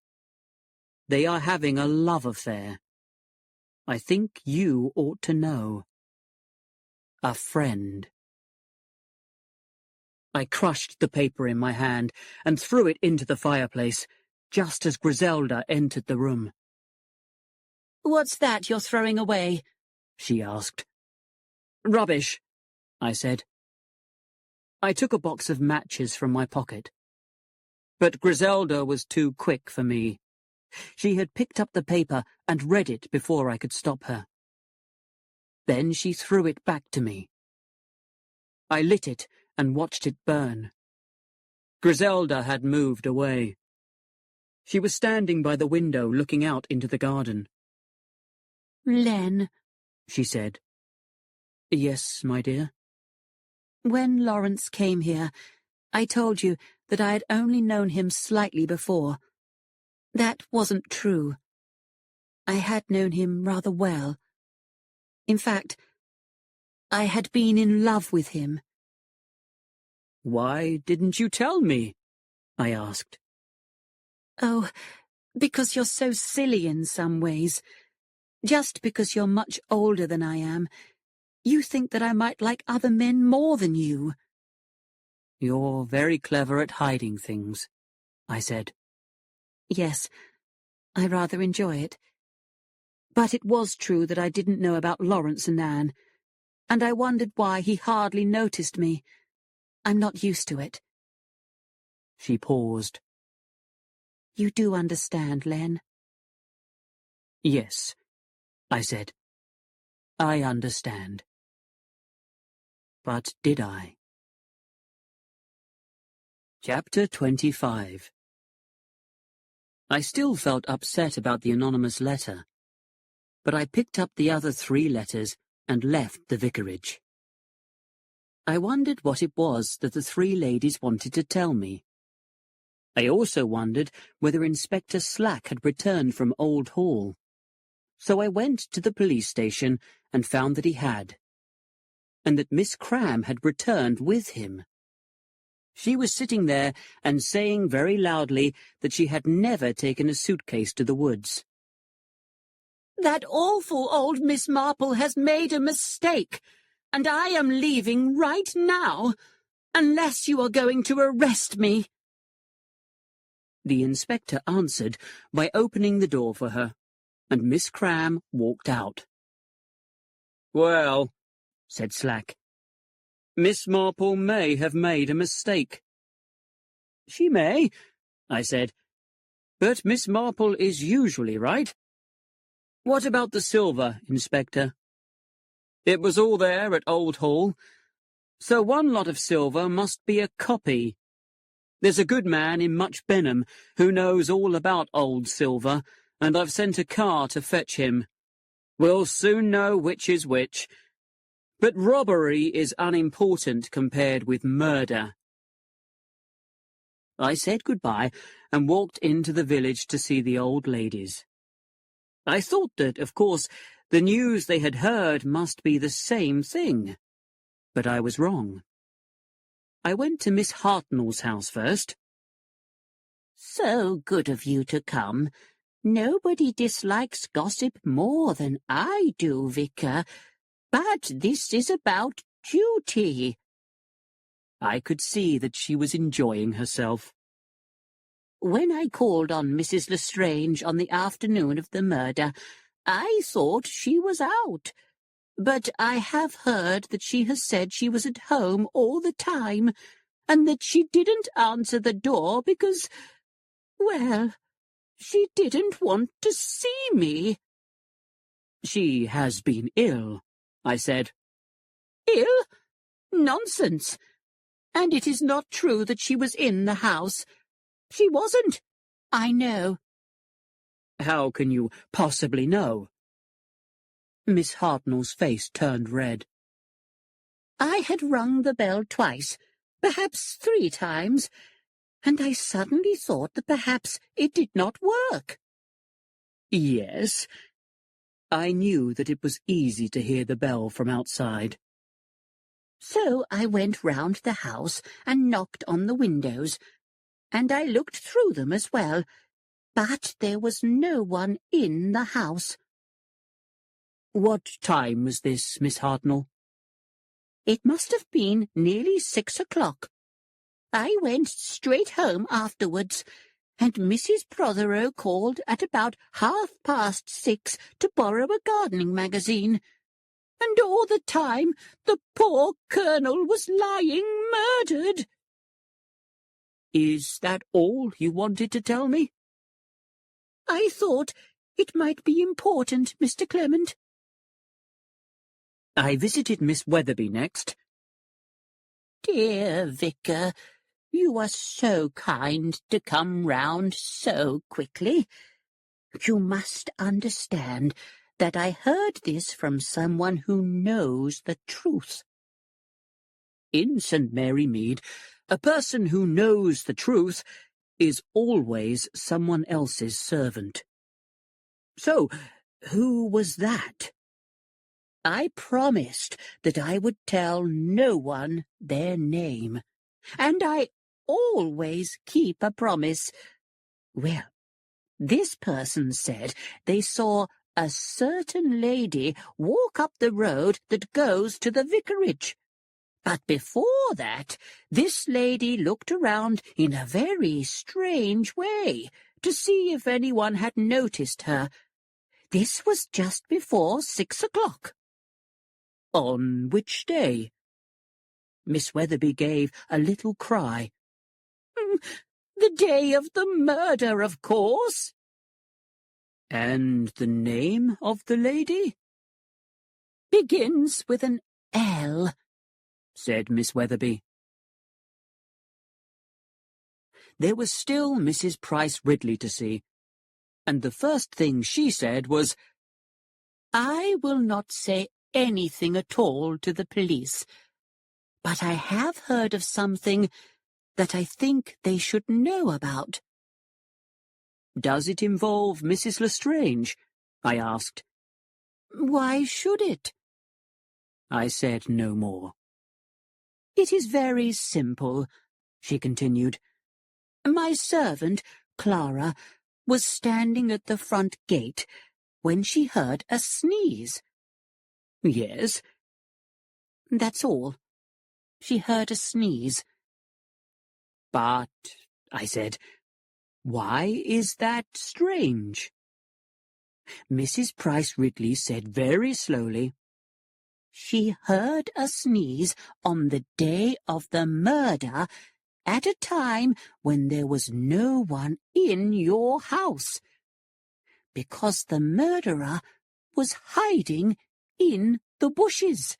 They are having a love affair. I think you ought to know. A friend. I crushed the paper in my hand and threw it into the fireplace, just as Griselda entered the room. What's that you're throwing away? She asked. Rubbish, I said. I took a box of matches from my pocket. But Griselda was too quick for me. She had picked up the paper and read it before I could stop her. Then she threw it back to me. I lit it and watched it burn. Griselda had moved away. She was standing by the window looking out into the garden. "Len," she said. "Yes, my dear?" "When Lawrence came here, I told you that I had only known him slightly before. That wasn't true. I had known him rather well. In fact, I had been in love with him." "Why didn't you tell me?" I asked. "Oh, because you're so silly in some ways. Just because you're much older than I am, you think that I might like other men more than you." "You're very clever at hiding things," I said. "Yes, I rather enjoy it. But it was true that I didn't know about Lawrence and Anne, and I wondered why he hardly noticed me. I'm not used to it." She paused. "You do understand, Len?" "Yes," I said. "I understand." But did I? Chapter 25. I still felt upset about the anonymous letter, but I picked up the other 3 letters and left the vicarage. I wondered what it was that the 3 ladies wanted to tell me. I also wondered whether Inspector Slack had returned from Old Hall. So I went to the police station and found that he had, and that Miss Cram had returned with him. She was sitting there and saying very loudly that she had never taken a suitcase to the woods. "That awful old Miss Marple has made a mistake, and I am leaving right now, unless you are going to arrest me." The inspector answered by opening the door for her, and Miss Cram walked out. "Well," said Slack, "Miss Marple may have made a mistake." "She may," I said, "but Miss Marple is usually right. What about the silver, Inspector?" "It was all there at Old Hall, so one lot of silver must be a copy. There's a good man in Much Benham who knows all about old silver, and I've sent a car to fetch him. We'll soon know which is which. But robbery is unimportant compared with murder." I said goodbye and walked into the village to see the old ladies. I thought that, of course, the news they had heard must be the same thing, but I was wrong. I went to Miss Hartnell's house first. "So good of you to come. Nobody dislikes gossip more than I do, Vicar, but this is about duty." I could see that she was enjoying herself. "When I called on Mrs. Lestrange on the afternoon of the murder, I thought she was out, but I have heard that she has said she was at home all the time, and that she didn't answer the door because, well, she didn't want to see me." "She has been ill," I said. "Ill? Nonsense! And it is not true that she was in the house. She wasn't. I know." "How can you possibly know?" Miss Hartnell's face turned red. "I had rung the bell twice, perhaps 3 times, and I suddenly thought that perhaps it did not work." "Yes." I knew that it was easy to hear the bell from outside. "So I went round the house and knocked on the windows, and I looked through them as well, but there was no one in the house." "What time was this, Miss Hartnell?" "It must have been nearly 6 o'clock. I went straight home afterwards, and Mrs. Prothero called at about 6:30 to borrow a gardening magazine. And all the time the poor Colonel was lying murdered." "Is that all you wanted to tell me?" "I thought it might be important, Mr. Clement." I visited Miss Weatherby next. "Dear Vicar, You are so kind to come round so quickly. You must understand that I heard this from someone who knows the truth. In St. Mary Mead, a person who knows the truth is always someone else's servant. So, who was that? I promised that I would tell no one their name, and I always keep a promise. Well, this person said they saw a certain lady walk up the road that goes to the vicarage. But before that, this lady looked around in a very strange way to see if anyone had noticed her. This was just before 6 o'clock. On which day? Miss Weatherby gave a little cry. The day of the murder, of course. And the name of the lady? Begins with an L, said Miss Weatherby. There was still Mrs. Price Ridley to see, and the first thing she said was, I will not say anything at all to the police, but I have heard of something that I think they should know about. Does it involve Mrs. Lestrange? I asked. Why should it? I said no more. It is very simple, she continued. My servant, Clara, was standing at the front gate when she heard a sneeze. Yes? That's all. She heard a sneeze. But, I said, why is that strange? Mrs. Price Ridley said very slowly, She heard a sneeze on the day of the murder at a time when there was no one in your house, because the murderer was hiding in the bushes.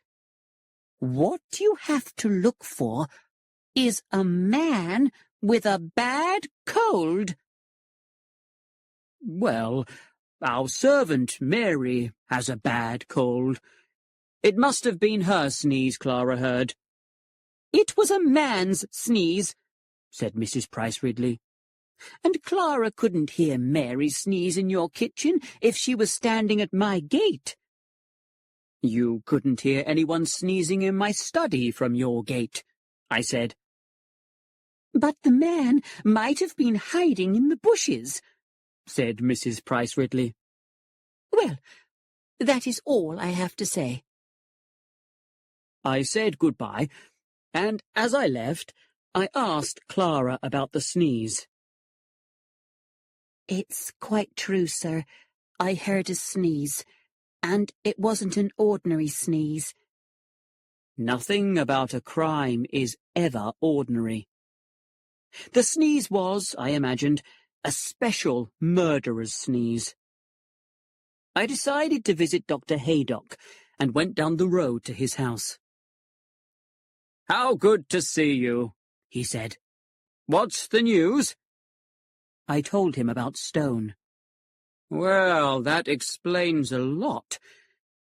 What you have to look for is a man with a bad cold. Well, our servant, Mary, has a bad cold. It must have been her sneeze Clara heard. It was a man's sneeze, said Mrs. Price Ridley. And Clara couldn't hear Mary sneeze in your kitchen if she was standing at my gate. You couldn't hear anyone sneezing in my study from your gate, I said. But the man might have been hiding in the bushes, said Mrs. Price Ridley. Well, that is all I have to say. I said goodbye, and as I left, I asked Clara about the sneeze. It's quite true, sir. I heard a sneeze, and it wasn't an ordinary sneeze. Nothing about a crime is ever ordinary. The sneeze was, I imagined, a special murderer's sneeze. I decided to visit Dr. Haydock and went down the road to his house. "How good to see you," he said. "What's the news?" I told him about Stone. Well, that explains a lot.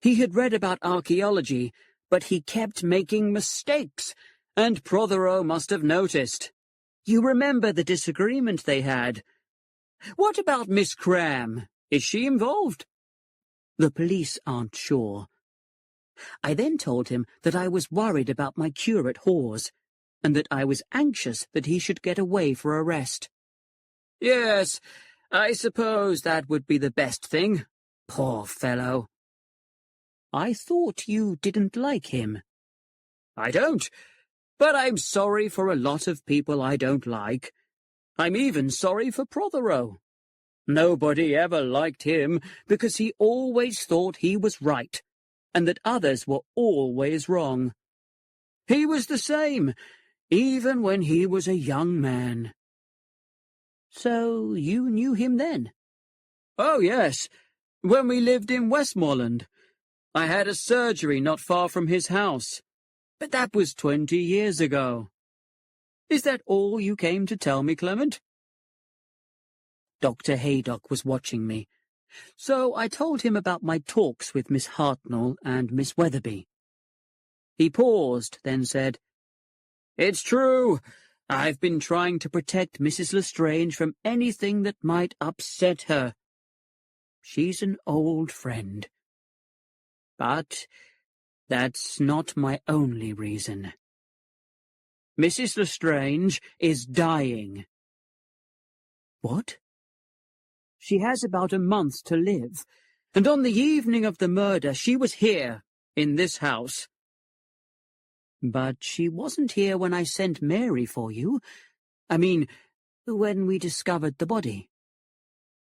He had read about archaeology, but he kept making mistakes, and Prothero must have noticed. You remember the disagreement they had. What about Miss Cram? Is she involved? The police aren't sure. I then told him that I was worried about my curate Hawes, and that I was anxious that he should get away for a rest. Yes, I suppose that would be the best thing. Poor fellow. I thought you didn't like him. I don't, but I'm sorry for a lot of people I don't like. I'm even sorry for Prothero. Nobody ever liked him because he always thought he was right, and that others were always wrong. He was the same, even when he was a young man. So you knew him then? Oh, yes, when we lived in Westmoreland. I had a surgery not far from his house, but that was 20 years ago. Is that all you came to tell me, Clement? Dr. Haydock was watching me, so I told him about my talks with Miss Hartnell and Miss Weatherby. He paused, then said, "It's true. I've been trying to protect Mrs. Lestrange from anything that might upset her. She's an old friend. But that's not my only reason. Mrs. Lestrange is dying." "What?" "She has about a month to live, and on the evening of the murder she was here, in this house." "But she wasn't here when I sent Mary for you. I mean, when we discovered the body."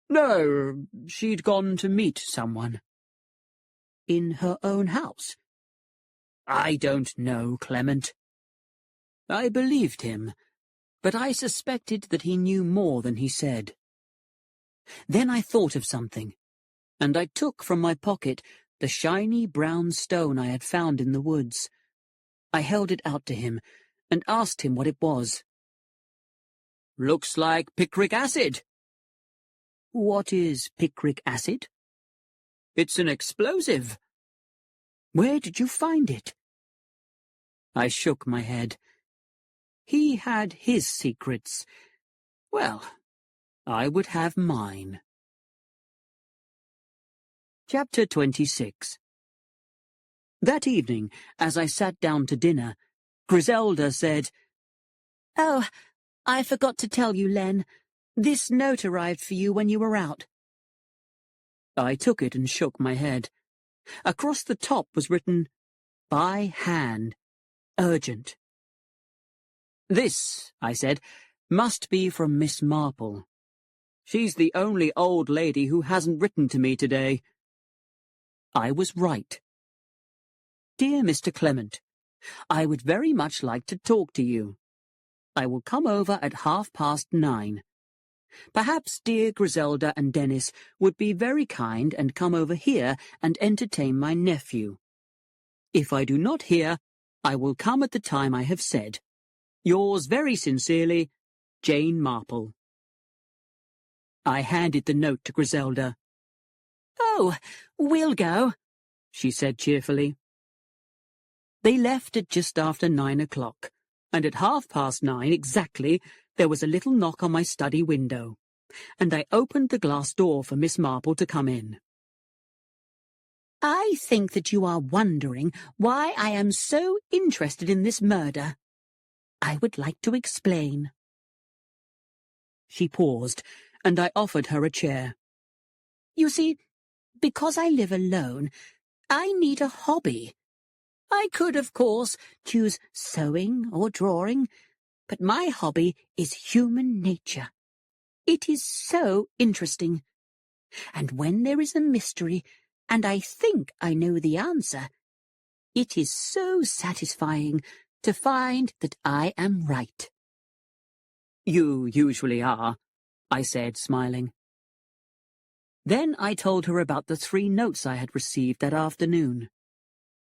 "No, she'd gone to meet someone." "In her own house?" "I don't know, Clement." I believed him, but I suspected that he knew more than he said. Then I thought of something, and I took from my pocket the shiny brown stone I had found in the woods. I held it out to him and asked him what it was. "Looks like picric acid." "What is picric acid?" "It's an explosive." "Where did you find it?" I shook my head. He had his secrets. Well, I would have mine. Chapter 26. That evening, as I sat down to dinner, Griselda said, "Oh, I forgot to tell you, Len. This note arrived for you when you were out." I took it and shook my head. Across the top was written, "By hand. Urgent." "This," I said, "must be from Miss Marple. She's the only old lady who hasn't written to me today." I was right. "Dear Mr. Clement, I would very much like to talk to you. I will come over at 9:30. Perhaps dear Griselda and Dennis would be very kind and come over here and entertain my nephew. If I do not hear, I will come at the time I have said. Yours very sincerely, Jane Marple." I handed the note to Griselda. "Oh, we'll go," she said cheerfully. They left at just after 9:00, and at 9:30 exactly there was a little knock on my study window, and I opened the glass door for Miss Marple to come in. "I think that you are wondering why I am so interested in this murder. I would like to explain." She paused, and I offered her a chair. "You see, because I live alone, I need a hobby. I could, of course, choose sewing or drawing, but my hobby is human nature. It is so interesting. And when there is a mystery, and I think I know the answer, it is so satisfying to find that I am right." "You usually are," I said, smiling. Then I told her about the 3 notes I had received that afternoon.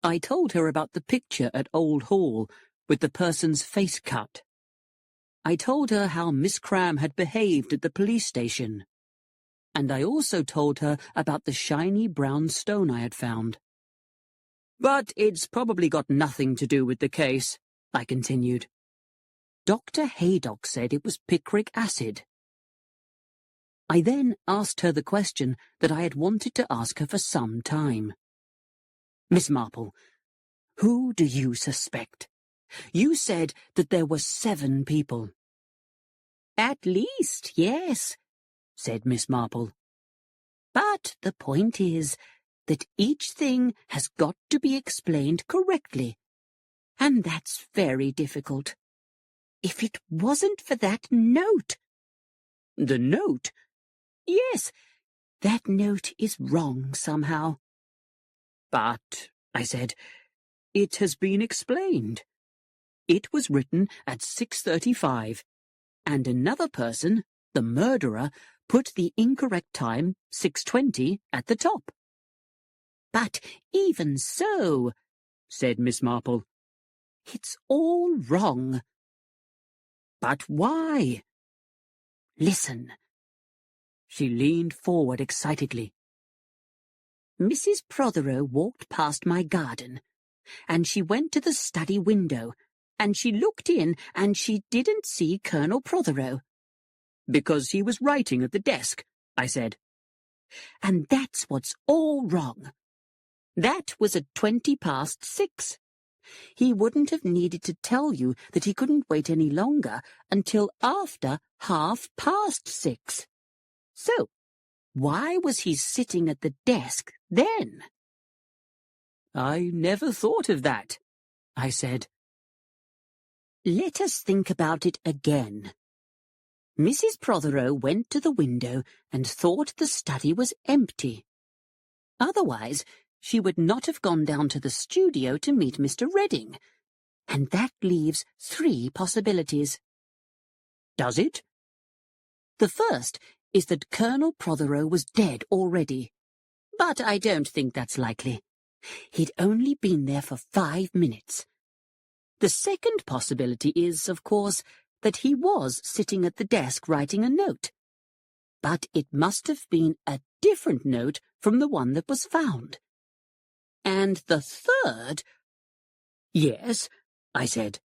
I told her about the picture at Old Hall, with the person's face cut. I told her how Miss Cram had behaved at the police station. And I also told her about the shiny brown stone I had found. "But it's probably got nothing to do with the case," I continued. "Dr. Haydock said it was picric acid." I then asked her the question that I had wanted to ask her for some time. "Miss Marple, who do you suspect? You said that there were 7 people." "At least, yes," said Miss Marple. "But the point is that each thing has got to be explained correctly, and that's very difficult. If it wasn't for that note—" "The note?" "Yes, that note is wrong somehow." "But," I said, "it has been explained. It was written at 6:35, and another person, the murderer, put the incorrect time, 6:20, at the top." "But even so," said Miss Marple, "it's all wrong." But why? Listen. She leaned forward excitedly. Mrs. Prothero walked past my garden, and she went to the study window, and she looked in, and she didn't see Colonel Prothero. Because he was writing at the desk, I said. And that's what's all wrong. That was at 6:20. He wouldn't have needed to tell you that he couldn't wait any longer until after 6:30. So, why was he sitting at the desk then? I never thought of that, I said. Let us think about it again. Mrs. Prothero went to the window and thought the study was empty. Otherwise, she would not have gone down to the studio to meet Mr. Redding, and that leaves 3 possibilities. Does it? The first is that Colonel Prothero was dead already, but I don't think that's likely. He'd only been there for 5 minutes. The second possibility is, of course, that he was sitting at the desk writing a note. But it must have been a different note from the one that was found. And the third— Yes, I said.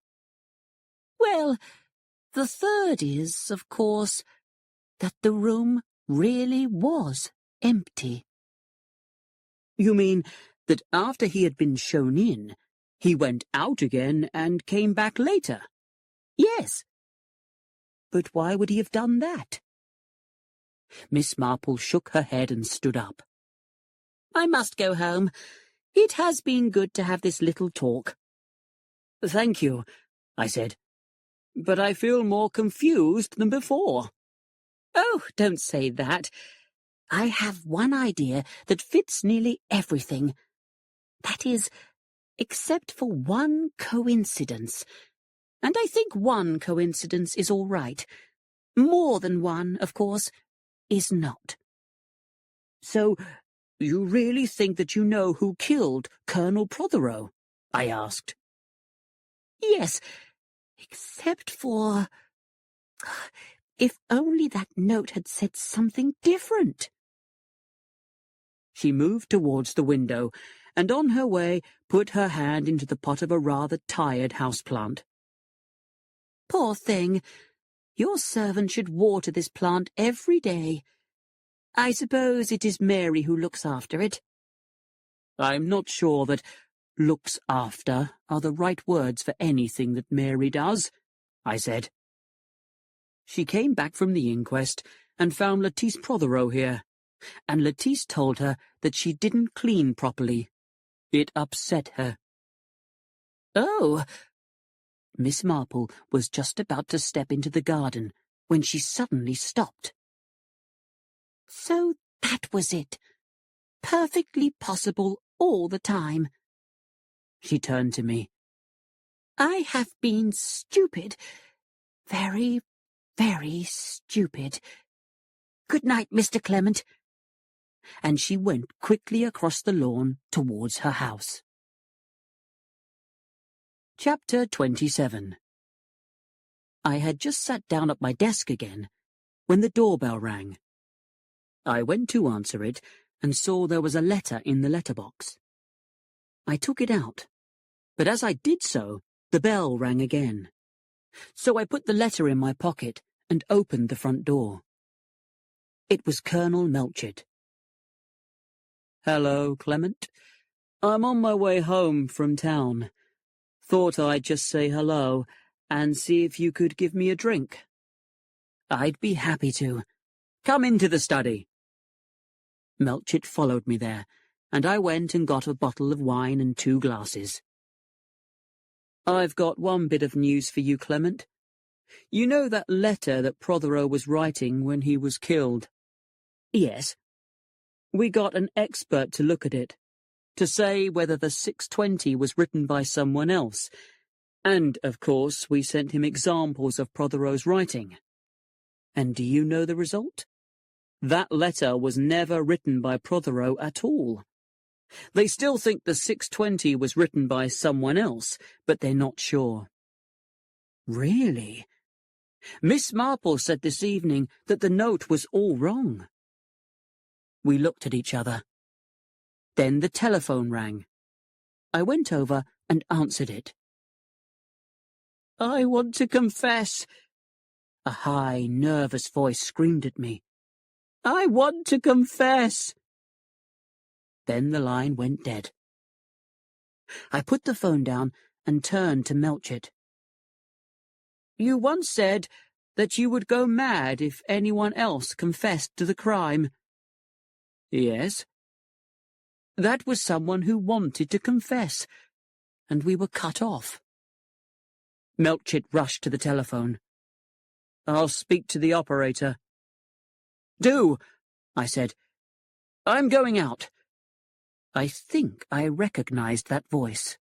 Well, the third is, of course, that the room really was empty. You mean that after he had been shown in, he went out again and came back later? Yes. But why would he have done that? Miss Marple shook her head and stood up. I must go home. It has been good to have this little talk. Thank you, I said. But I feel more confused than before. Oh, don't say that. I have one idea that fits nearly everything. That is, except for one coincidence. And I think one coincidence is all right. More than one, of course, is not. So, you really think that you know who killed Colonel Prothero? I asked. Yes, except for— if only that note had said something different. She moved towards the window, and on her way put her hand into the pot of a rather tired houseplant. Poor thing. Your servant should water this plant every day. I suppose it is Mary who looks after it. I'm not sure that looks after are the right words for anything that Mary does, I said. She came back from the inquest and found Lettice Prothero here, and Lettice told her that she didn't clean properly. It upset her. Oh! Miss Marple was just about to step into the garden when she suddenly stopped. So that was it. Perfectly possible all the time. She turned to me. I have been stupid. Very, very stupid. Good night, Mr. Clement. And she went quickly across the lawn towards her house. Chapter 27. I had just sat down at my desk again when the doorbell rang. I went to answer it and saw there was a letter in the letterbox. I took it out, but as I did so, the bell rang again. So I put the letter in my pocket and opened the front door. It was Colonel Melchett. Hello, Clement. I'm on my way home from town. Thought I'd just say hello and see if you could give me a drink. I'd be happy to. Come into the study. Melchett followed me there, and I went and got a bottle of wine and 2 glasses. I've got one bit of news for you, Clement. You know that letter that Prothero was writing when he was killed? Yes. We got an expert to look at it, to say whether the 6:20 was written by someone else, and, of course, we sent him examples of Prothero's writing. And do you know the result? That letter was never written by Prothero at all. They still think the 6:20 was written by someone else, but they're not sure. Really? Miss Marple said this evening that the note was all wrong. We looked at each other. Then the telephone rang. I went over and answered it. "I want to confess," a high, nervous voice screamed at me. "I want to confess." Then the line went dead. I put the phone down and turned to Melchett. "You once said that you would go mad if anyone else confessed to the crime." "Yes." "That was someone who wanted to confess, and we were cut off." Melchett rushed to the telephone. "I'll speak to the operator." "Do," I said. "I'm going out." I think I recognized that voice.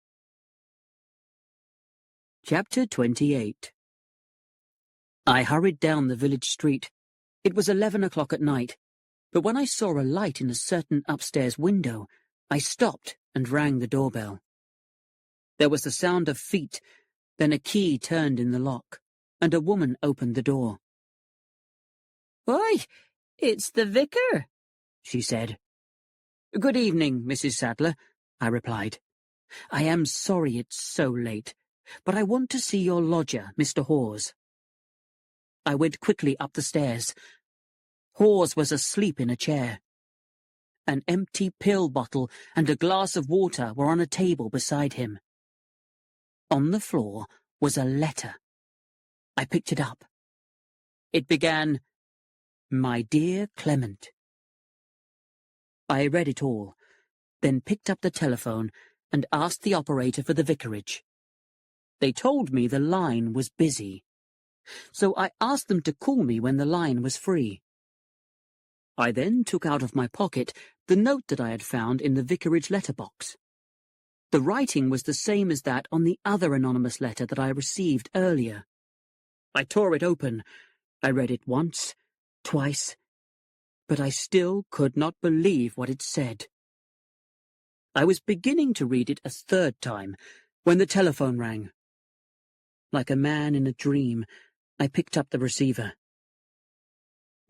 Chapter 28. I hurried down the village street. It was 11 o'clock at night, but when I saw a light in a certain upstairs window, I stopped and rang the doorbell. There was the sound of feet, then a key turned in the lock, and a woman opened the door. "Why, it's the vicar," she said. "Good evening, Mrs. Sadler," I replied. "I am sorry it's so late, but I want to see your lodger, Mr. Hawes." I went quickly up the stairs. Hawes was asleep in a chair. An empty pill bottle and a glass of water were on a table beside him. On the floor was a letter. I picked it up. It began, "My dear Clement." I read it all, then picked up the telephone and asked the operator for the vicarage. They told me the line was busy, so I asked them to call me when the line was free. I then took out of my pocket the note that I had found in the vicarage letterbox. The writing was the same as that on the other anonymous letter that I received earlier. I tore it open. I read it once, twice, but I still could not believe what it said. I was beginning to read it a third time when the telephone rang. Like a man in a dream, I picked up the receiver.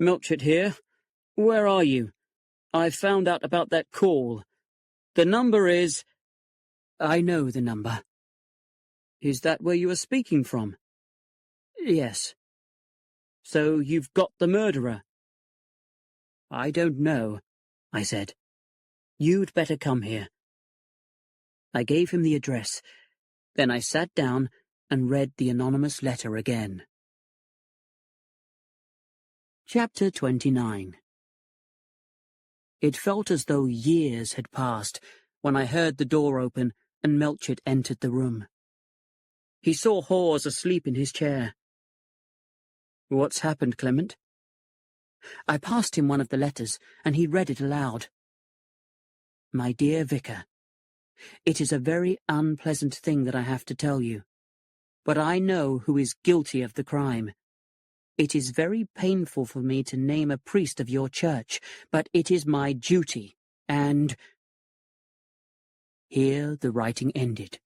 "Melchett here. Where are you? I've found out about that call. The number is—" "I know the number." "Is that where you are speaking from?" "Yes." "So you've got the murderer?" "I don't know," I said. "You'd better come here." I gave him the address. Then I sat down and read the anonymous letter again. Chapter 29. It felt as though years had passed when I heard the door open and Melchett entered the room. He saw Hawes asleep in his chair. "What's happened, Clement?" I passed him one of the letters, and he read it aloud. "My dear Vicar, it is a very unpleasant thing that I have to tell you, but I know who is guilty of the crime. It is very painful for me to name a priest of your church, but it is my duty, and—" Here the writing ended.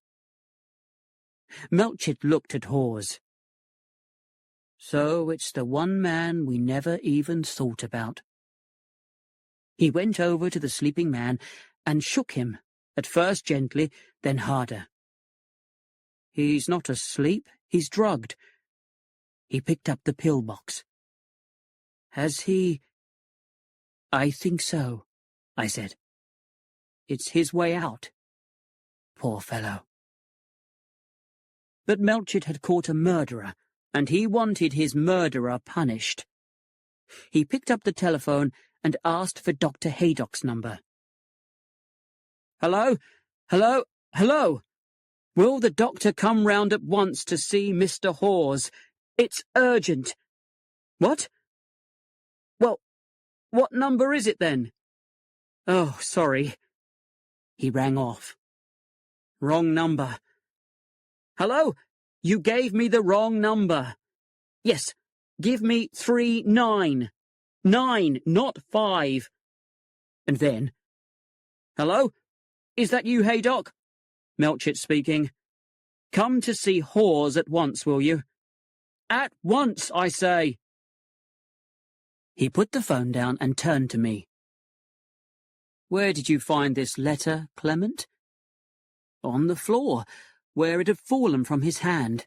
Melchett looked at Hawes. "So it's the one man we never even thought about." He went over to the sleeping man and shook him, at first gently, then harder. "He's not asleep, he's drugged." He picked up the pill box. "Has he—" "I think so," I said. "It's his way out. Poor fellow." But Melchett had caught a murderer, and he wanted his murderer punished. He picked up the telephone and asked for Dr. Haydock's number. "Hello? Hello? Hello? Will the doctor come round at once to see Mr. Hawes? It's urgent." "What? Well, what number is it then?" "Oh, sorry." He rang off. "Wrong number." "Hello? You gave me the wrong number." "Yes, give me 39. 9, not 5. And then, "Hello? Is that you, Haydock?" "Melchett speaking. Come to see Hawes at once, will you?" At once, I say. He put the phone down and turned to me. Where did you find this letter, Clement? On the floor, where it had fallen from his hand.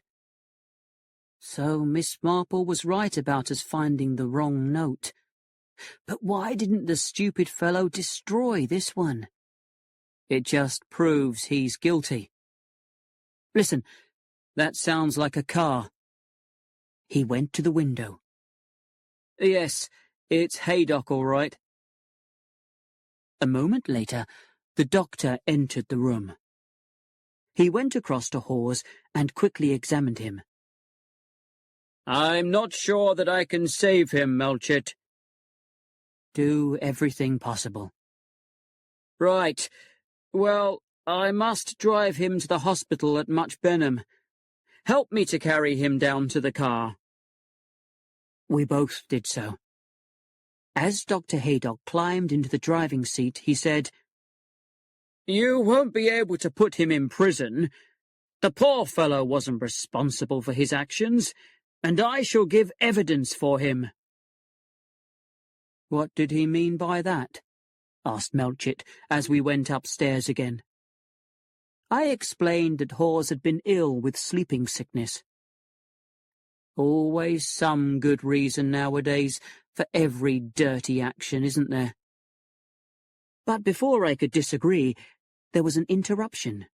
So Miss Marple was right about us finding the wrong note. But why didn't the stupid fellow destroy this one? It just proves he's guilty. Listen, that sounds like a car. He went to the window. Yes, it's Haydock, all right. A moment later, the doctor entered the room. He went across to Hawes and quickly examined him. I'm not sure that I can save him, Melchett. Do everything possible. Right. Well, I must drive him to the hospital at Much Benham. Help me to carry him down to the car. We both did so. As Dr. Haydock climbed into the driving seat, he said, You won't be able to put him in prison. The poor fellow wasn't responsible for his actions, and I shall give evidence for him. What did he mean by that? Asked Melchett as we went upstairs again. I explained that Hawes had been ill with sleeping sickness. Always some good reason nowadays for every dirty action, isn't there? But before I could disagree, there was an interruption.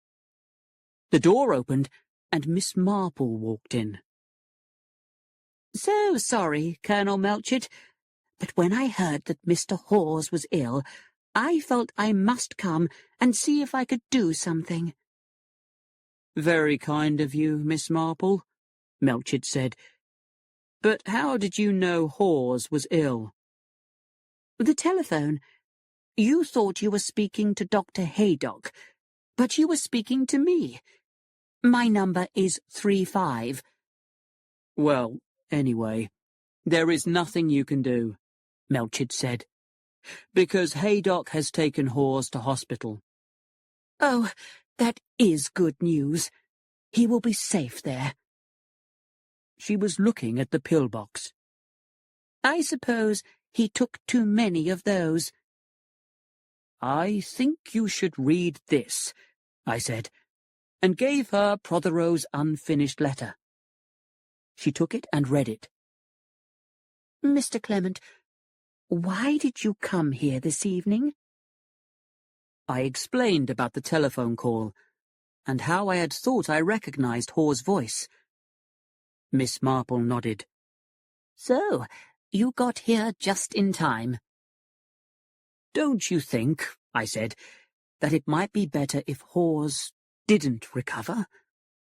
The door opened, and Miss Marple walked in. So sorry, Colonel Melchett, but when I heard that Mr. Hawes was ill, I felt I must come and see if I could do something. Very kind of you, Miss Marple, Melchett said. But how did you know Hawes was ill? The telephone. You thought you were speaking to Dr. Haydock, but you were speaking to me. My number is 35. Well, anyway, there is nothing you can do, Melchett said, because Haydock has taken Hawes to hospital. Oh, that is good news. He will be safe there. She was looking at the pillbox. I suppose he took too many of those. I think you should read this, I said, and gave her Prothero's unfinished letter. She took it and read it. Mr. Clement, why did you come here this evening? I explained about the telephone call, and how I had thought I recognized Hawes' voice. Miss Marple nodded. So, you got here just in time. Don't you think, I said, that it might be better if Hawes didn't recover?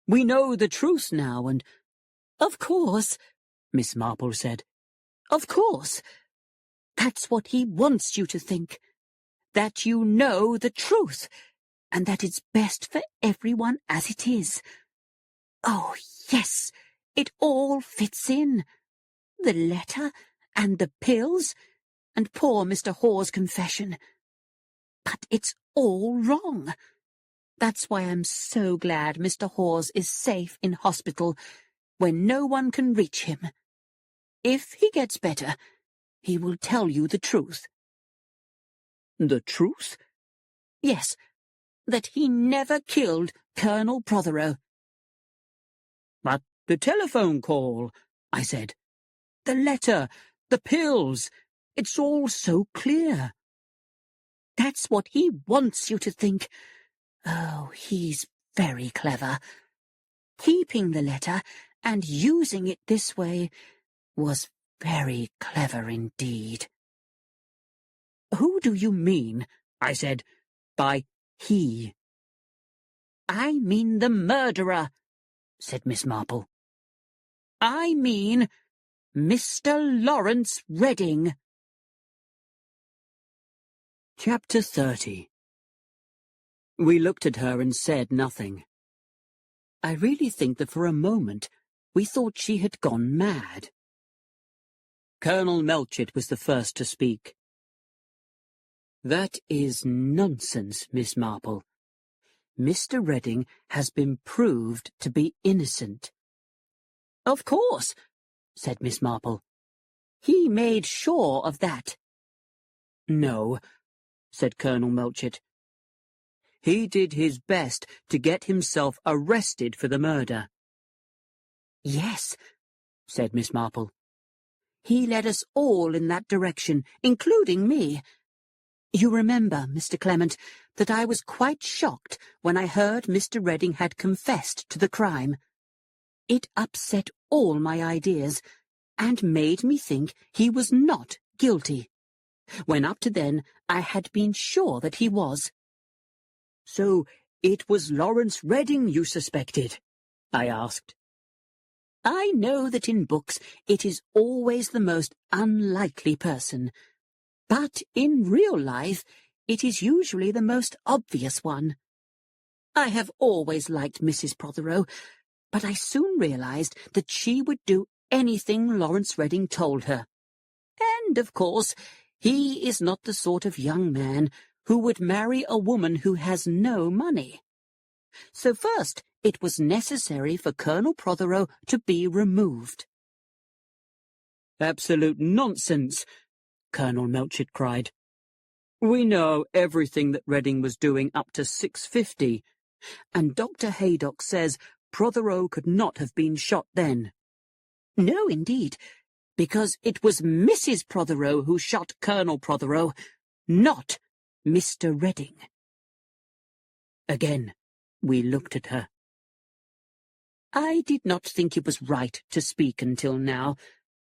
We know the truth now, and— Of course, Miss Marple said. Of course. That's what he wants you to think. That you know the truth, and that it's best for everyone as it is. Oh, yes, it all fits in. The letter, and the pills, and poor Mr. Hawes' confession. But it's all wrong. That's why I'm so glad Mr. Hawes is safe in hospital, where no one can reach him. If he gets better, he will tell you the truth. The truth? Yes, that he never killed Colonel Prothero. But the telephone call, I said. The letter, the pills, it's all so clear. That's what he wants you to think. Oh, he's very clever. Keeping the letter and using it this way was very clever indeed. Who do you mean, I said, by he? I mean the murderer, said Miss Marple. I mean Mr. Lawrence Redding. Chapter 30. We looked at her and said nothing. I really think that for a moment we thought she had gone mad. Colonel Melchett was the first to speak. That is nonsense, Miss Marple. Mr. Redding has been proved to be innocent. "Of course," said Miss Marple. "He made sure of that." "No," said Colonel Melchett. "He did his best to get himself arrested for the murder." "Yes," said Miss Marple. "He led us all in that direction, including me. You remember, Mr. Clement, that I was quite shocked when I heard Mr. Redding had confessed to the crime. It upset all my ideas, and made me think he was not guilty, when up to then I had been sure that he was." "So it was Lawrence Redding you suspected?" I asked. "I know that in books it is always the most unlikely person, but in real life it is usually the most obvious one. I have always liked Mrs. Prothero, but I soon realized that she would do anything Lawrence Redding told her. And, of course, he is not the sort of young man who would marry a woman who has no money. So first it was necessary for Colonel Prothero to be removed." "Absolute nonsense!" Colonel Melchett cried. "We know everything that Redding was doing up to 6:50, and Dr. Haydock says Prothero could not have been shot then." "No, indeed, because it was Mrs. Prothero who shot Colonel Prothero, not Mr. Redding." Again, we looked at her. I did not think it was right to speak until now,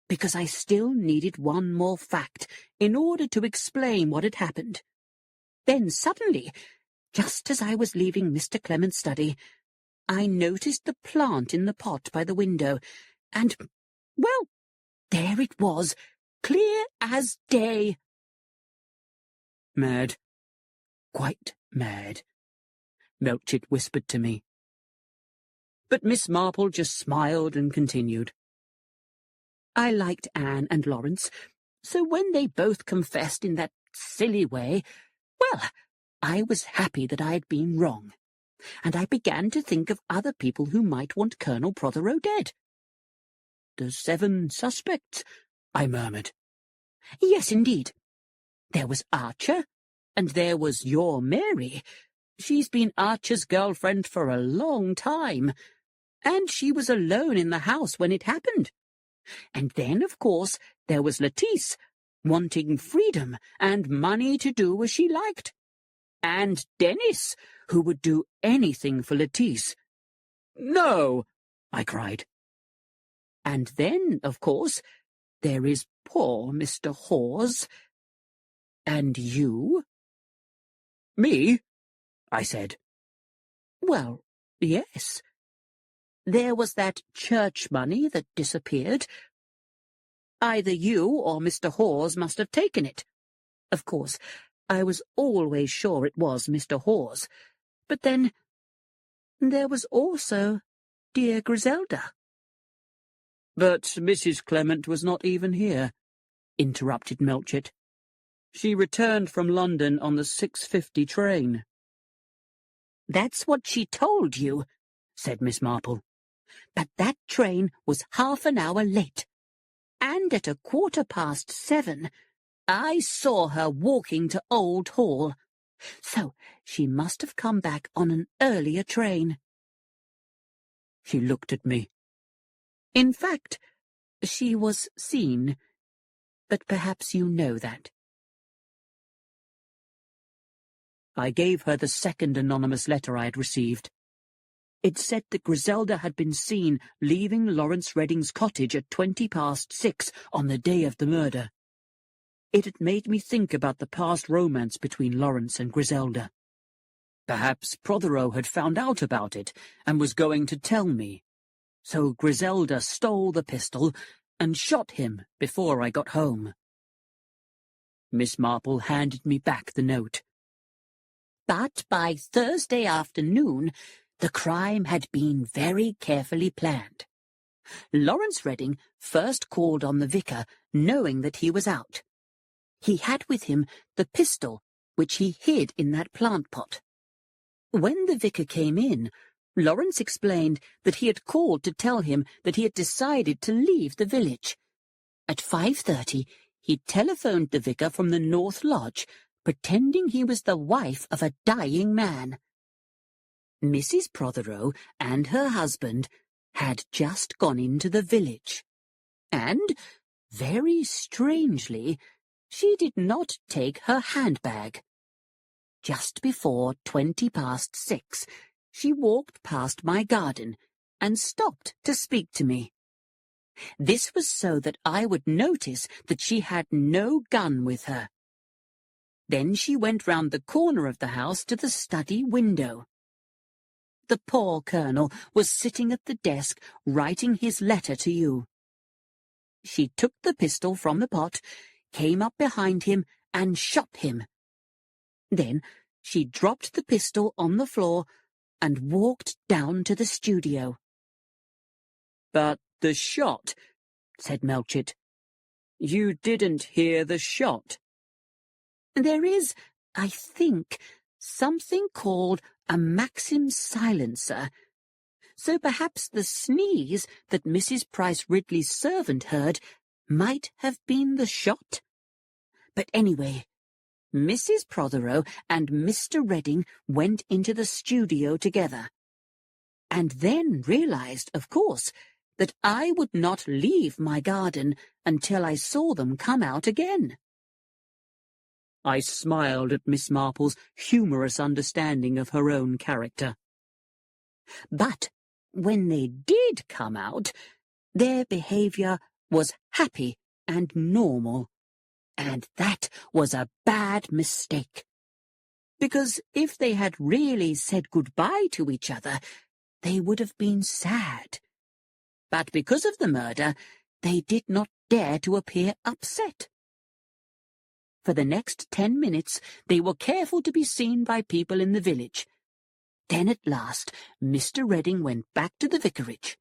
because I still needed one more fact in order to explain what had happened. Then suddenly, just as I was leaving Mr. Clement's study, I noticed the plant in the pot by the window, and, well, there it was, clear as day. "Mad. Quite mad," Melchett whispered to me. But Miss Marple just smiled and continued. "I liked Anne and Lawrence, so when they both confessed in that silly way, well, I was happy that I had been wrong, and I began to think of other people who might want Colonel Prothero dead." "The 7 suspects," I murmured. "Yes, indeed. There was Archer, and there was your Mary. She's been Archer's girlfriend for a long time, and she was alone in the house when it happened. And then, of course, there was Lettice, wanting freedom and money to do as she liked. And Dennis, who would do anything for Lettice." "No!" I cried. "And then, of course, there is poor Mr. Hawes. And you." "Me?" I said. "Well, yes. There was that church money that disappeared. Either you or Mr. Hawes must have taken it. Of course, I was always sure it was Mr. Hawes. But then there was also dear Griselda." "But Mrs. Clement was not even here," interrupted Melchett. "She returned from London on the 6:50 train." "That's what she told you," said Miss Marple. "But that train was half an hour late, and at 7:15, I saw her walking to Old Hall. So she must have come back on an earlier train." She looked at me. "In fact, she was seen, but perhaps you know that." I gave her the second anonymous letter I had received. It said that Griselda had been seen leaving Lawrence Redding's cottage at 6:20 on the day of the murder. It had made me think about the past romance between Lawrence and Griselda. Perhaps Prothero had found out about it and was going to tell me. So Griselda stole the pistol and shot him before I got home. Miss Marple handed me back the note. But by Thursday afternoon, the crime had been very carefully planned. Lawrence Redding first called on the vicar, knowing that he was out. He had with him the pistol, which he hid in that plant pot. When the vicar came in, Lawrence explained that he had called to tell him that he had decided to leave the village. At 5:30, he telephoned the vicar from the North Lodge, pretending he was the wife of a dying man. Mrs. Prothero and her husband had just gone into the village, and, very strangely, she did not take her handbag. Just before 6:20, she walked past my garden and stopped to speak to me. This was so that I would notice that she had no gun with her. Then she went round the corner of the house to the study window. The poor Colonel was sitting at the desk writing his letter to you. She took the pistol from the pot, came up behind him, and shot him. Then she dropped the pistol on the floor and walked down to the studio. "But the shot," said Melchett. "You didn't hear the shot." There is, I think, something called a Maxim silencer, so perhaps the sneeze that Mrs. Price Ridley's servant heard might have been the shot. But anyway, Mrs. Prothero and Mr. Redding went into the studio together, and then realized, of course, that I would not leave my garden until I saw them come out again. I smiled at Miss Marple's humorous understanding of her own character. But when they did come out, their behavior was happy and normal, and that was a bad mistake. Because if they had really said goodbye to each other, they would have been sad. But because of the murder, they did not dare to appear upset. For the next 10 minutes, they were careful to be seen by people in the village. Then at last, Mr. Redding went back to the vicarage.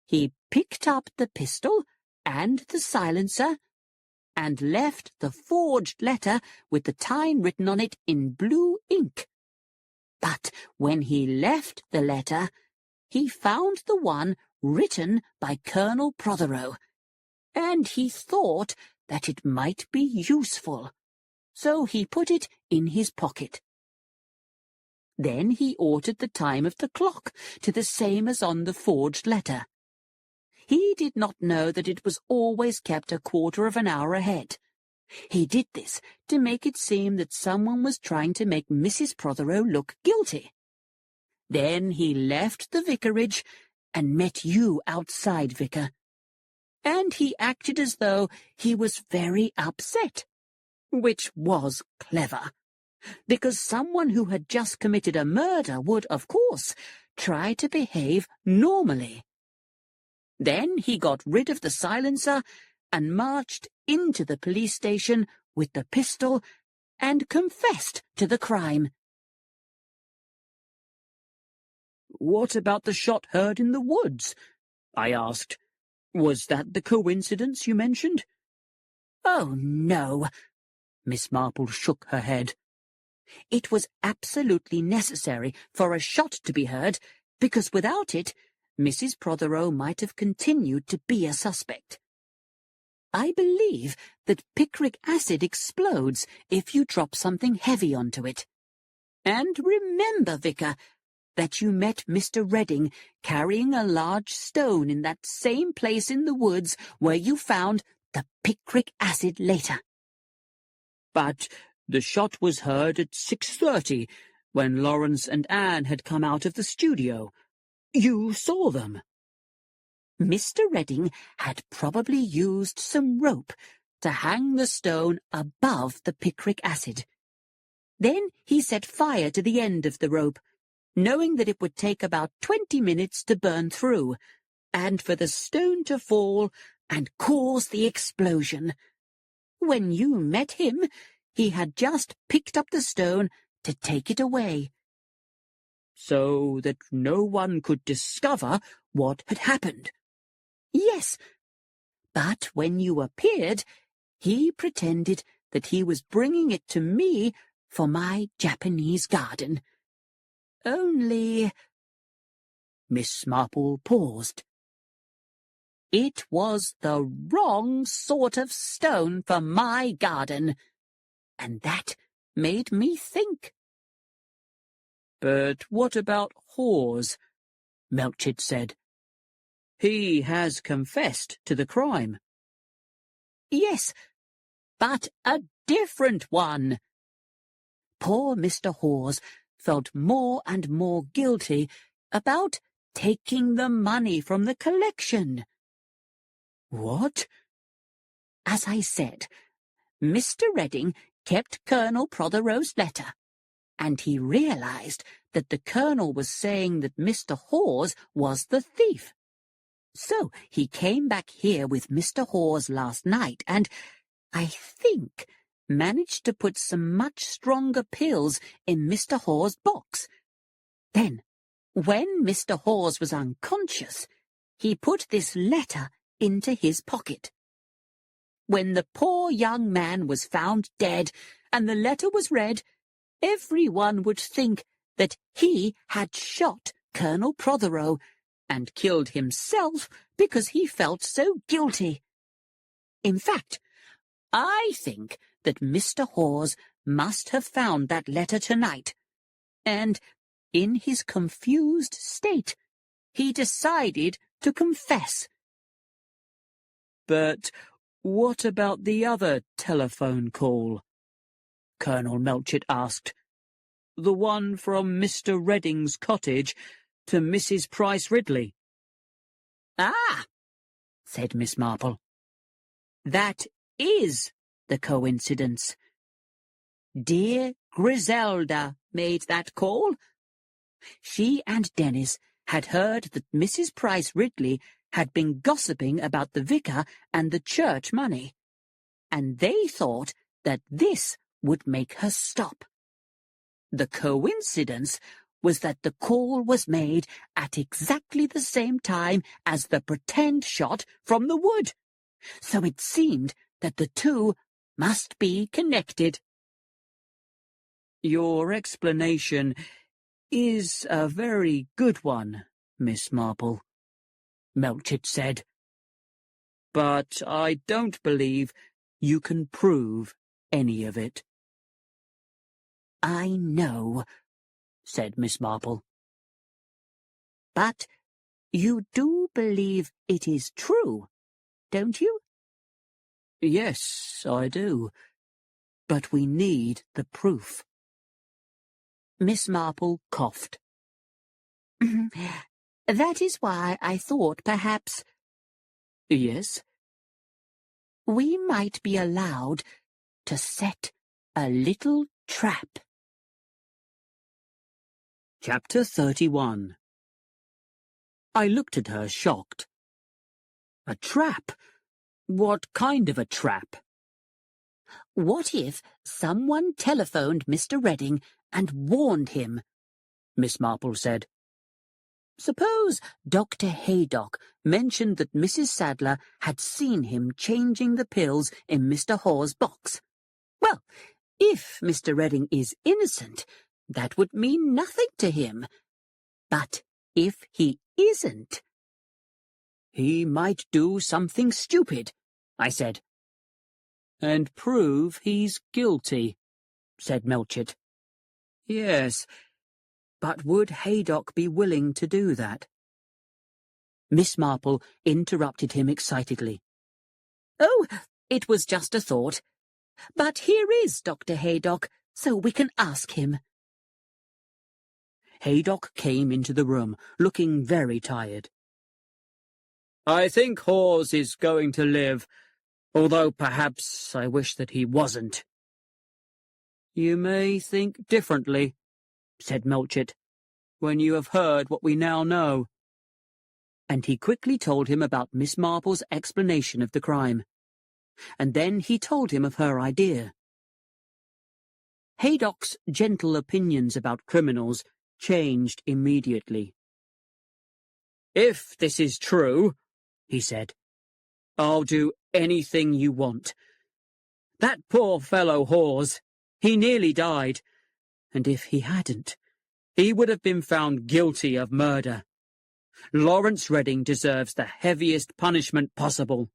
He picked up the pistol and the silencer, and left the forged letter with the time written on it in blue ink. But when he left the letter, he found the one written by Colonel Prothero, and he thought that it might be useful, so he put it in his pocket. Then he altered the time of the clock to the same as on the forged letter. He did not know that it was always kept a quarter of an hour ahead. He did this to make it seem that someone was trying to make Mrs. Prothero look guilty. Then he left the vicarage and met you outside, Vicar. And he acted as though he was very upset, which was clever, because someone who had just committed a murder would, of course, try to behave normally. Then he got rid of the silencer and marched into the police station with the pistol and confessed to the crime. "What about the shot heard in the woods?" I asked. "Was that the coincidence you mentioned?" "Oh, no." Miss Marple shook her head. "It was absolutely necessary for a shot to be heard, because without it, Mrs. Prothero might have continued to be a suspect. I believe that picric acid explodes if you drop something heavy onto it. And remember, Vicar, that you met Mr. Redding carrying a large stone in that same place in the woods where you found the picric acid later." "But the shot was heard at 6:30, when Lawrence and Anne had come out of the studio. You saw them." Mr. Redding had probably used some rope to hang the stone above the picric acid. Then he set fire to the end of the rope, knowing that it would take about 20 minutes to burn through, and for the stone to fall and cause the explosion. When you met him, he had just picked up the stone to take it away. "So that no one could discover what had happened?" "Yes, but when you appeared, he pretended that he was bringing it to me for my Japanese garden. Only Miss Marple paused. It was the wrong sort of stone for my garden, and that made me think. But what about Hawes? Melchett said. He has confessed to the crime. Yes, but a different one. Poor Mr. Hawes felt more and more guilty about taking the money from the collection. What? As I said, Mr. Redding kept Colonel Prothero's letter, and he realized that the Colonel was saying that Mr. Hawes was the thief. So he came back here with Mr. Hawes last night and, I think, managed to put some much stronger pills in Mr. Hawes' box. Then, when Mr. Hawes was unconscious, he put this letter into his pocket. When the poor young man was found dead and the letter was read, everyone would think that he had shot Colonel Prothero and killed himself because he felt so guilty. In fact, I think that Mr. Hawes must have found that letter tonight, and, in his confused state, he decided to confess. But what about the other telephone call? Colonel Melchett asked. The one from Mr. Redding's cottage to Mrs. Price Ridley. Ah, said Miss Marple. That is the coincidence. Dear Griselda made that call. She and Dennis had heard that Mrs. Price Ridley had been gossiping about the vicar and the church money, and they thought that this would make her stop. The coincidence was that the call was made at exactly the same time as the pretend shot from the wood, so it seemed that the two must be connected. Your explanation is a very good one, Miss Marple, Melchett said. But I don't believe you can prove any of it. I know, said Miss Marple. But you do believe it is true, don't you? Yes, I do. But we need the proof. Miss Marple coughed. That is why I thought perhaps— Yes? We might be allowed to set a little trap. Chapter 31. I looked at her, shocked. A trap? What kind of a trap? What if someone telephoned Mr. Redding and warned him? Miss Marple said. Suppose Dr. Haydock mentioned that Mrs. Sadler had seen him changing the pills in Mr. Hawes' box. Well, if Mr. Redding is innocent, that would mean nothing to him. But if he isn't— He might do something stupid, I said. And prove he's guilty, said Melchett. Yes, but would Haydock be willing to do that? Miss Marple interrupted him excitedly. Oh, it was just a thought. But here is Dr. Haydock, so we can ask him. Haydock came into the room, looking very tired. I think Hawes is going to live, although perhaps I wish that he wasn't. You may think differently, said Melchett, when you have heard what we now know. And he quickly told him about Miss Marple's explanation of the crime. And then he told him of her idea. Haydock's gentle opinions about criminals changed immediately. If this is true, he said, I'll do anything you want. That poor fellow Hawes, he nearly died, and if he hadn't, he would have been found guilty of murder. Lawrence Redding deserves the heaviest punishment possible.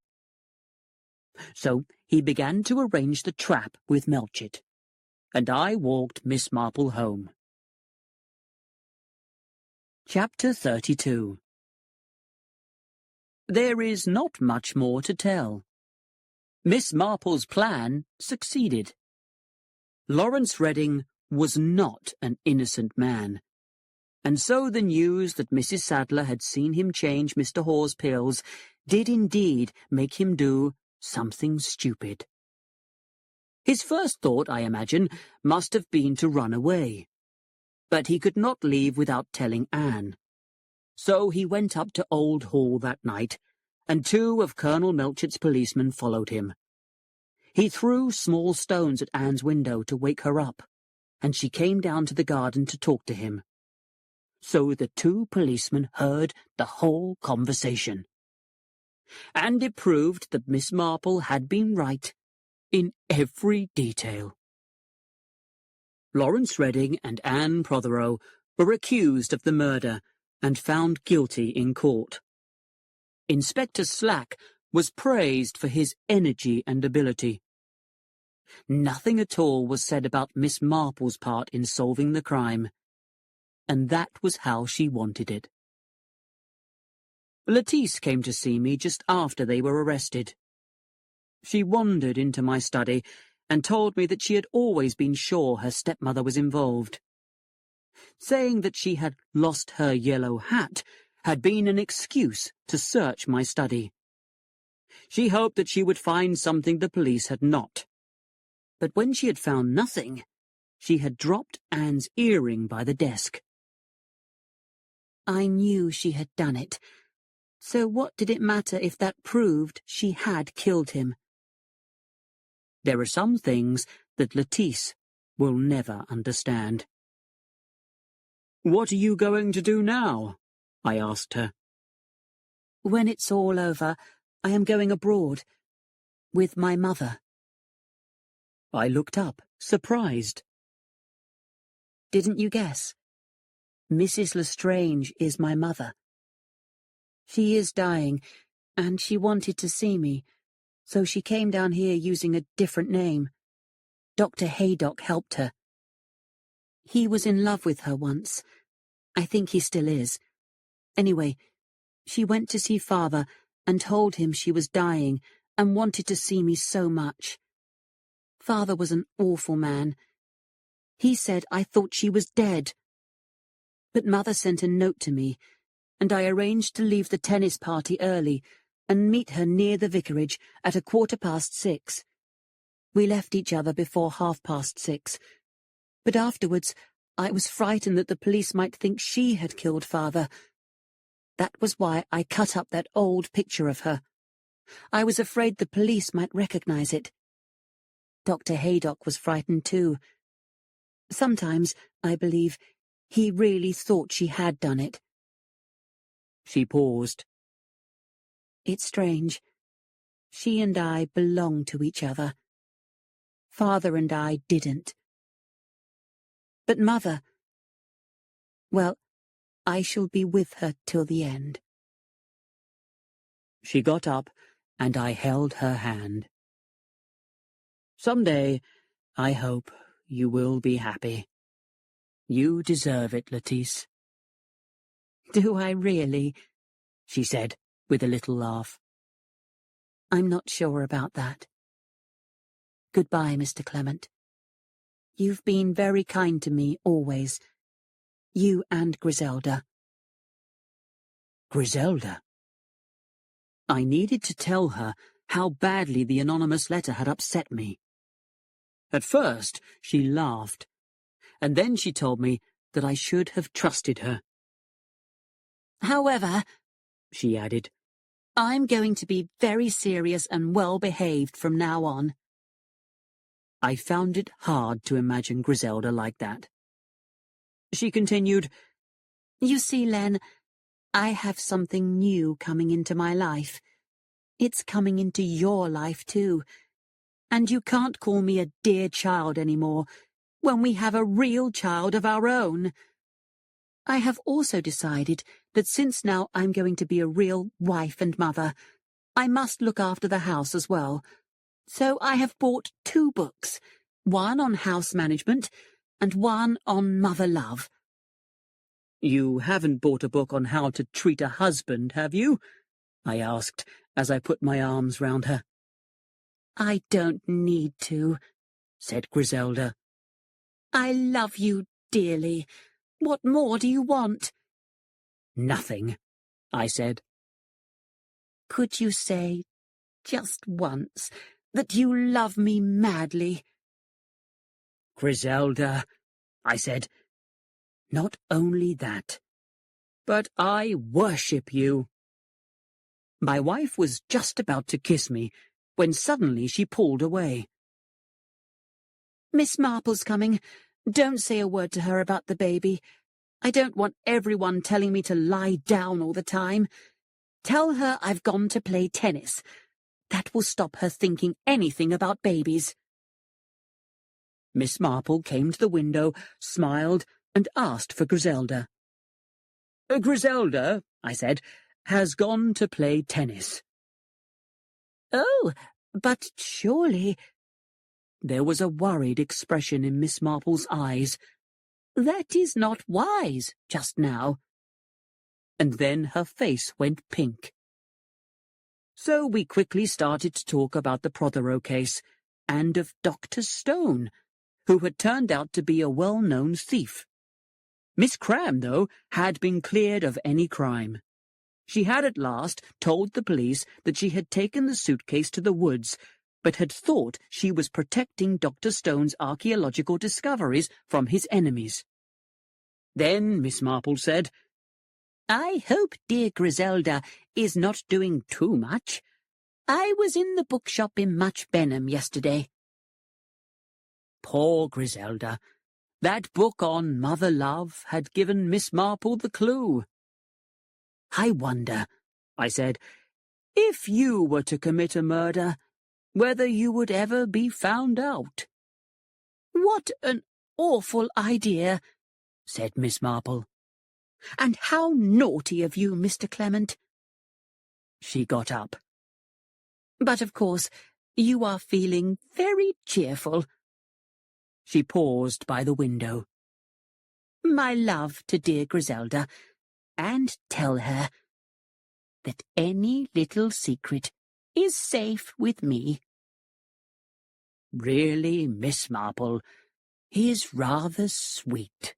So he began to arrange the trap with Melchett, and I walked Miss Marple home. Chapter 32. There is not much more to tell. Miss Marple's plan succeeded. Lawrence Redding was not an innocent man, and so the news that Mrs. Sadler had seen him change Mr. Hoare's pills did indeed make him do something stupid. His first thought, I imagine, must have been to run away. But he could not leave without telling Anne. So he went up to Old Hall that night, and 2 of Colonel Melchett's policemen followed him. He threw small stones at Anne's window to wake her up, and she came down to the garden to talk to him. So the 2 policemen heard the whole conversation. And it proved that Miss Marple had been right in every detail. Lawrence Redding and Anne Prothero were accused of the murder and found guilty in court. Inspector Slack was praised for his energy and ability. Nothing at all was said about Miss Marple's part in solving the crime, and that was how she wanted it. Lettice came to see me just after they were arrested. She wandered into my study and told me that she had always been sure her stepmother was involved. Saying that she had lost her yellow hat had been an excuse to search my study. She hoped that she would find something the police had not. But when she had found nothing, she had dropped Anne's earring by the desk. I knew she had done it, so what did it matter if that proved she had killed him? There are some things that Lettice will never understand. "What are you going to do now?" I asked her. "When it's all over, I am going abroad, with my mother." I looked up, surprised. "Didn't you guess? Mrs. Lestrange is my mother. She is dying, and she wanted to see me, so she came down here using a different name. Dr. Haydock helped her. He was in love with her once. I think he still is. Anyway, she went to see Father and told him she was dying and wanted to see me so much. Father was an awful man. He said I thought she was dead. But Mother sent a note to me, and I arranged to leave the tennis party early and meet her near the vicarage at 6:15. We left each other before 6:30, but afterwards I was frightened that the police might think she had killed Father. That was why I cut up that old picture of her. I was afraid the police might recognize it. Dr. Haydock was frightened too. Sometimes, I believe, he really thought she had done it." She paused. "It's strange. She and I belong to each other. Father and I didn't. But Mother, well, I shall be with her till the end." She got up, and I held her hand. "Someday, I hope, you will be happy. You deserve it, Lettice." "Do I really?" she said, with a little laugh. "I'm not sure about that. Goodbye, Mr. Clement. You've been very kind to me always. You and Griselda." Griselda? I needed to tell her how badly the anonymous letter had upset me. At first, she laughed, and then she told me that I should have trusted her. "However," she added, "I'm going to be very serious and well-behaved from now on." I found it hard to imagine Griselda like that. She continued, "You see, Len, I have something new coming into my life. It's coming into your life, too. And you can't call me a dear child anymore when we have a real child of our own. I have also decided that since now I'm going to be a real wife and mother, I must look after the house as well. So I have bought 2 books, one on house management and one on mother love. You haven't bought a book on how to treat a husband, have you? I asked as I put my arms round her. I don't need to, said Griselda. I love you dearly. What more do you want? Nothing, I said. Could you say, just once, that you love me madly? Griselda, I said, not only that, but I worship you. My wife was just about to kiss me, when suddenly she pulled away. Miss Marple's coming. Don't say a word to her about the baby. I don't want everyone telling me to lie down all the time. Tell her I've gone to play tennis. That will stop her thinking anything about babies. Miss Marple came to the window, smiled, and asked for Griselda. Griselda, I said, has gone to play tennis. Oh, but surely... There was a worried expression in Miss Marple's eyes. That is not wise, just now. And then her face went pink. So we quickly started to talk about the Prothero case, and of Dr. Stone, who had turned out to be a well-known thief. Miss Cram, though, had been cleared of any crime. She had at last told the police that she had taken the suitcase to the woods, but had thought she was protecting Dr. Stone's archaeological discoveries from his enemies. Then Miss Marple said, I hope dear Griselda is not doing too much. I was in the bookshop in Much Benham yesterday. Poor Griselda. That book on mother love had given Miss Marple the clue. I wonder, I said, if you were to commit a murder, whether you would ever be found out. What an awful idea, said Miss Marple. And how naughty of you, Mr. Clement. She got up. But of course, you are feeling very cheerful. She paused by the window. My love to dear Griselda, and tell her that any little secret is safe with me. Really, Miss Marple, is rather sweet.